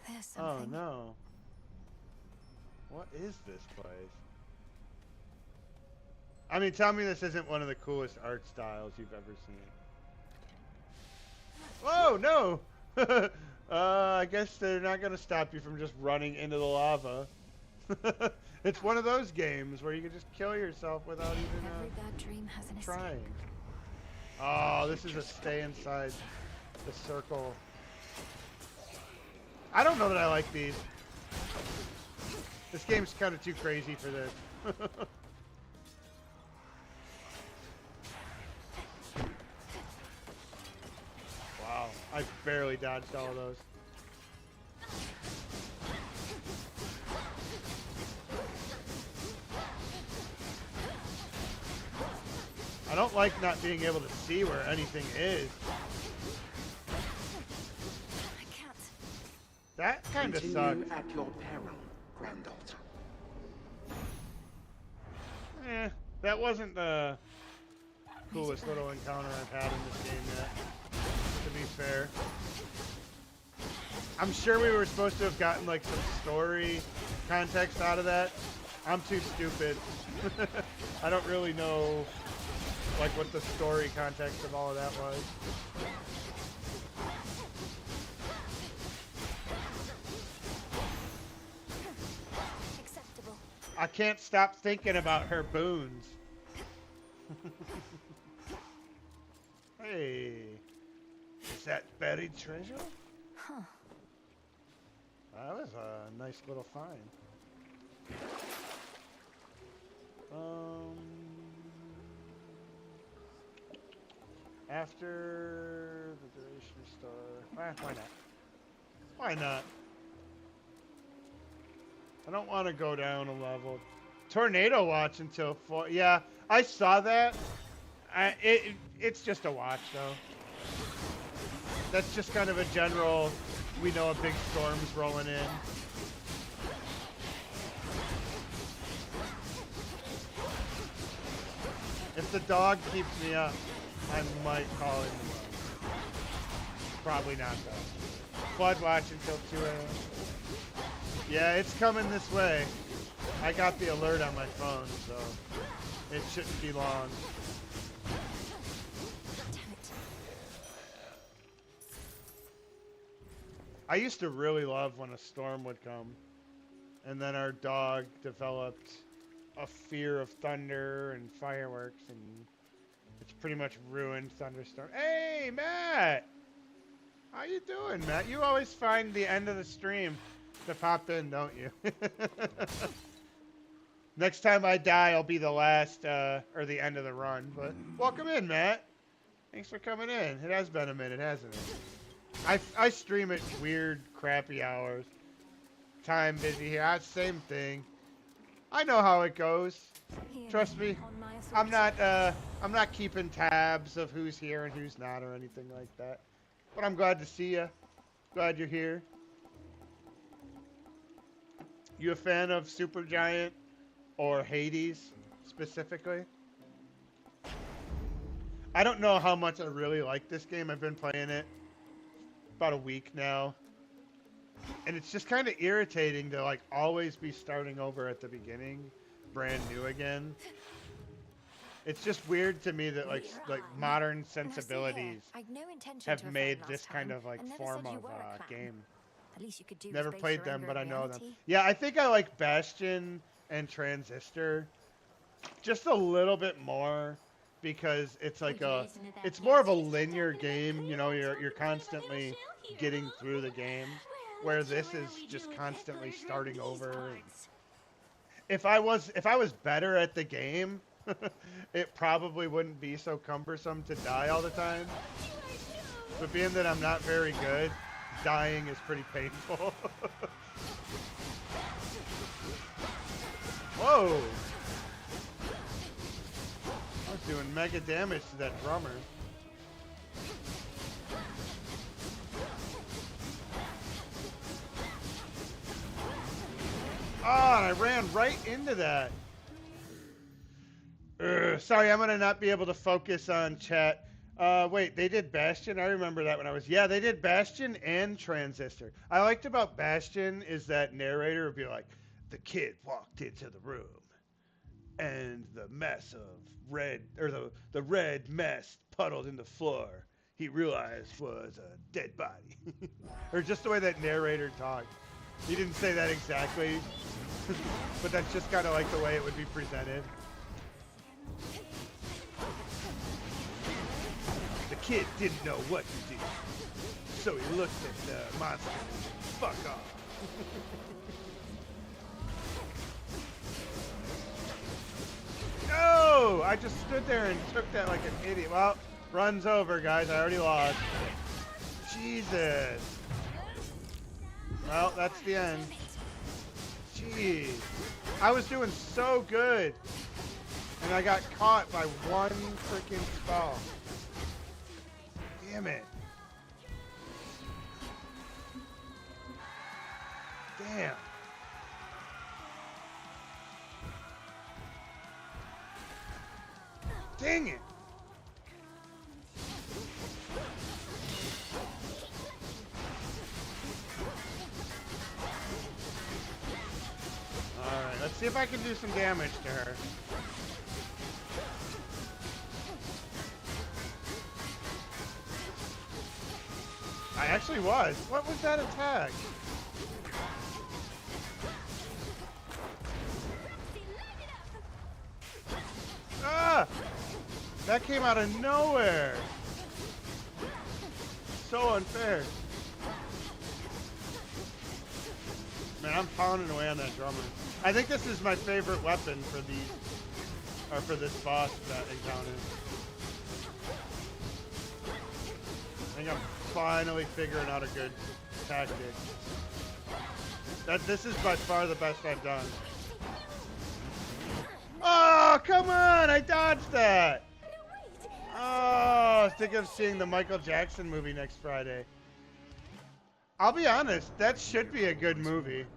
There's something. Oh no. What is this place? I mean, tell me this isn't one of the coolest art styles you've ever seen. Oh no! I guess they're not gonna stop you from just running into the lava. It's one of those games where you can just kill yourself without even Every bad dream has an trying. escape. Oh, this is a stay inside the circle. I don't know that I like these. This game's kind of too crazy for this. Wow, I barely dodged all of those. I don't like not being able to see where anything is. I can't. That kind of sucks. Continue at your peril, granddaughter. That wasn't the coolest little encounter I've had in this game yet, to be fair. I'm sure we were supposed to have gotten like some story context out of that. I'm too stupid. I don't really know like what the story context of all of that was. Acceptable. I can't stop thinking about her boons. Hey, is that buried treasure? Huh. That was a nice little find. After the duration star. Why not? Why not? I don't want to go down a level. Tornado watch until 4. Yeah, I saw that. It's just a watch though. That's just kind of a general. We know a big storm's rolling in. If the dog keeps me up, I might call in the mode. Probably not though. Flood watch until 2 a.m. Yeah, it's coming this way. I got the alert on my phone, so it shouldn't be long. Damn it. I used to really love when a storm would come, and then our dog developed a fear of thunder and fireworks, and it's pretty much ruined thunderstorm. Hey, Matt! How you doing, Matt? You always find the end of the stream to pop in, don't you? Next time I die, I'll be the last, or the end of the run. But welcome in, Matt. Thanks for coming in. It has been a minute, hasn't it? I stream at weird, crappy hours. Time busy here. Same thing. I know how it goes. Trust me. I'm not keeping tabs of who's here and who's not or anything like that. But I'm glad to see you. Glad you're here. You a fan of Supergiant or Hades specifically? I don't know how much I really like this game. I've been playing it about a week now. And it's just kind of irritating to like always be starting over at the beginning, brand new again. It's just weird to me that like modern sensibilities have made this kind of like form of game. At least you could do Never with played your them, anger but I and know them. reality. Yeah, I think I like Bastion and Transistor just a little bit more because it's like it's more of a linear game. You know, you're constantly getting through the game, where this is just constantly starting over. If I was better at the game, it probably wouldn't be so cumbersome to die all the time. But being that I'm not very good, dying is pretty painful. Whoa! I was doing mega damage to that drummer. Oh, and I ran right into that. Sorry, I'm going to not be able to focus on chat. Wait, they did Bastion? I remember that when I was... Yeah, they did Bastion and Transistor. I liked about Bastion is that narrator would be like, the kid walked into the room, and the mess of red... Or the red mess puddled in the floor he realized was a dead body. Or just the way that narrator talked. He didn't say that exactly, but that's just kind of like the way it would be presented. The kid didn't know what to do, so he looked at the monster and said, fuck off. No! I just stood there and took that like an idiot. Well, run's over, guys. I already lost. Jesus. Well, that's the end. Jeez. I was doing so good. And I got caught by one freaking spell. Damn it. Damn. Dang it. Alright, let's see if I can do some damage to her. I actually was. What was that attack? Ah! That came out of nowhere. So unfair. Man, I'm pounding away on that drummer. I think this is my favorite weapon for these, or for this boss that encounter. I think I'm finally figuring out a good tactic. This is by far the best I've done. Oh, come on! I dodged that! Oh, think of seeing the Michael Jackson movie next Friday. I'll be honest, that should be a good movie.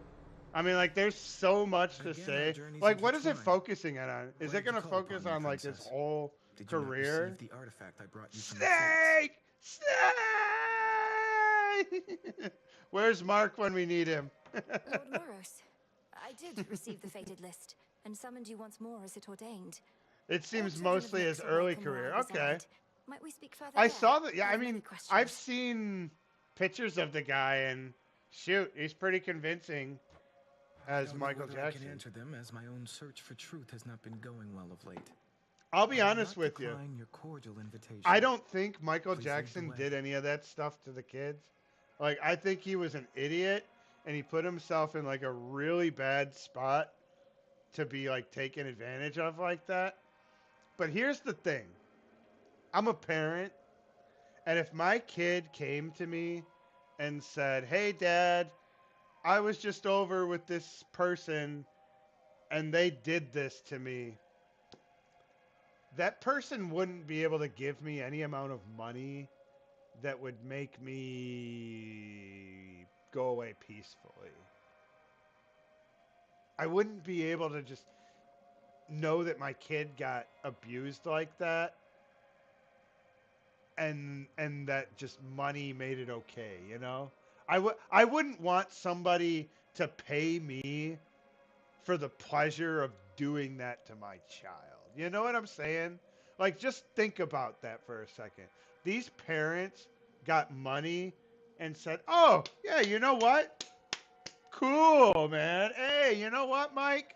I mean, like, there's so much to say. Like, what is it focusing on? Is it going to focus on, like, his whole career? Snake! Snake! Where's Mark when we need him? Lord Moros, I did receive the fated list and summoned you once more as it ordained. It seems mostly his early career. Okay. Might we speak further I there? saw that. Yeah, I I have many mean, questions. I've seen pictures of the guy, and shoot, he's pretty convincing as Michael Jackson. I can answer them, as my own search for truth has not been going well of late. I'll be honest with you. Your cordial invitation. I don't think Michael Please lead Jackson the way. did any of that stuff to the kids. Like, I think he was an idiot, and he put himself in like a really bad spot to be like taken advantage of like that. But here's the thing. I'm a parent, and if my kid came to me and said, "Hey dad, I was just over with this person and they did this to me," that person wouldn't be able to give me any amount of money that would make me go away peacefully. I wouldn't be able to just know that my kid got abused like that and that just money made it okay, you know? I wouldn't want somebody to pay me for the pleasure of doing that to my child. You know what I'm saying? Like, just think about that for a second. These parents got money and said, "Oh, yeah, you know what? Cool, man. Hey, you know what, Mike?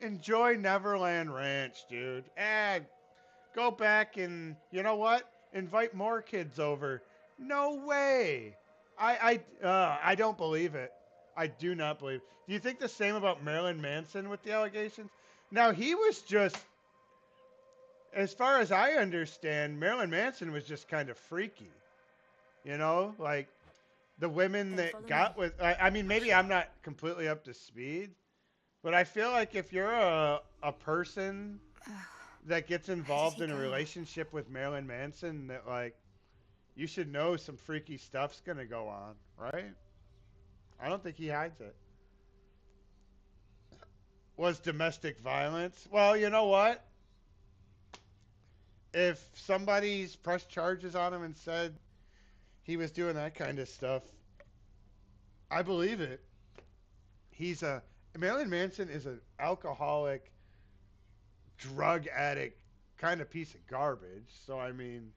Enjoy Neverland Ranch, dude. Go back and, you know what? Invite more kids over." No way. I don't believe it. I do not believe. Do you think the same about Marilyn Manson with the allegations? Now, he was just, as far as I understand, Marilyn Manson was just kind of freaky. You know, like the women Then that follow got me. with, I mean, maybe I'm not completely up to speed, but I feel like if you're a person that gets Where did involved he in a go? relationship with Marilyn Manson, that like, you should know some freaky stuff's gonna go on, right? I don't think he hides it. Was domestic violence? Well, you know what? If somebody's pressed charges on him and said he was doing that kind of stuff, I believe it. Marilyn Manson is an alcoholic, drug addict kind of piece of garbage. So I mean,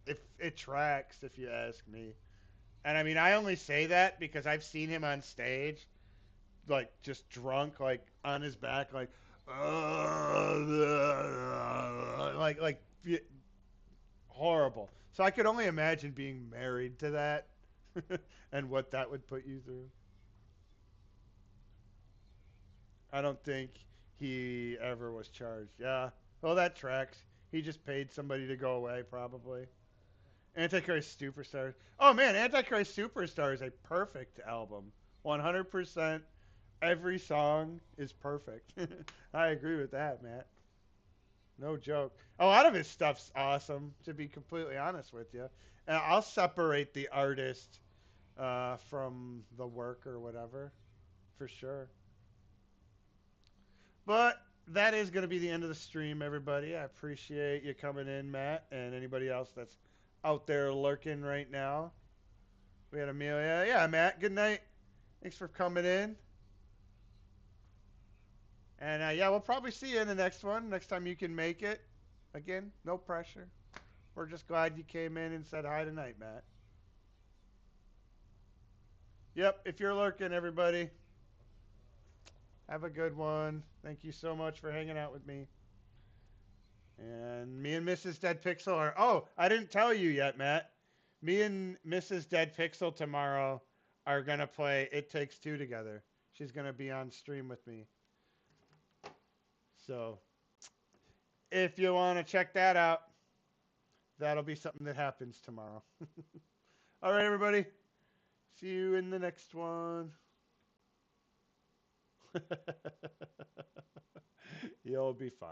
if it tracks, if you ask me. And I mean, I only say that because I've seen him on stage, like just drunk, like on his back, like, like horrible. So I could only imagine being married to that and what that would put you through. I don't think he ever was charged. Yeah. Well, that tracks. He just paid somebody to go away, probably. Antichrist Superstar. Oh man, Antichrist Superstar is a perfect album. 100%. Every song is perfect. I agree with that, Matt. No joke. A lot of his stuff's awesome, to be completely honest with you. And I'll separate the artist from the work or whatever, for sure. But that is going to be the end of the stream, everybody. I appreciate you coming in, Matt, and anybody else that's out there lurking right now. We had Amelia. Yeah, Matt, good night. Thanks for coming in. And yeah, we'll probably see you in the next one, next time you can make it. Again, no pressure. We're just glad you came in and said hi tonight, Matt. Yep, if you're lurking, everybody, have a good one. Thank you so much for hanging out with me. And me and Mrs. Dead Pixel are... Oh, I didn't tell you yet, Matt. Me and Mrs. Dead Pixel tomorrow are going to play It Takes Two together. She's going to be on stream with me. So, if you want to check that out, that'll be something that happens tomorrow. All right, everybody. See you in the next one. You'll be fine.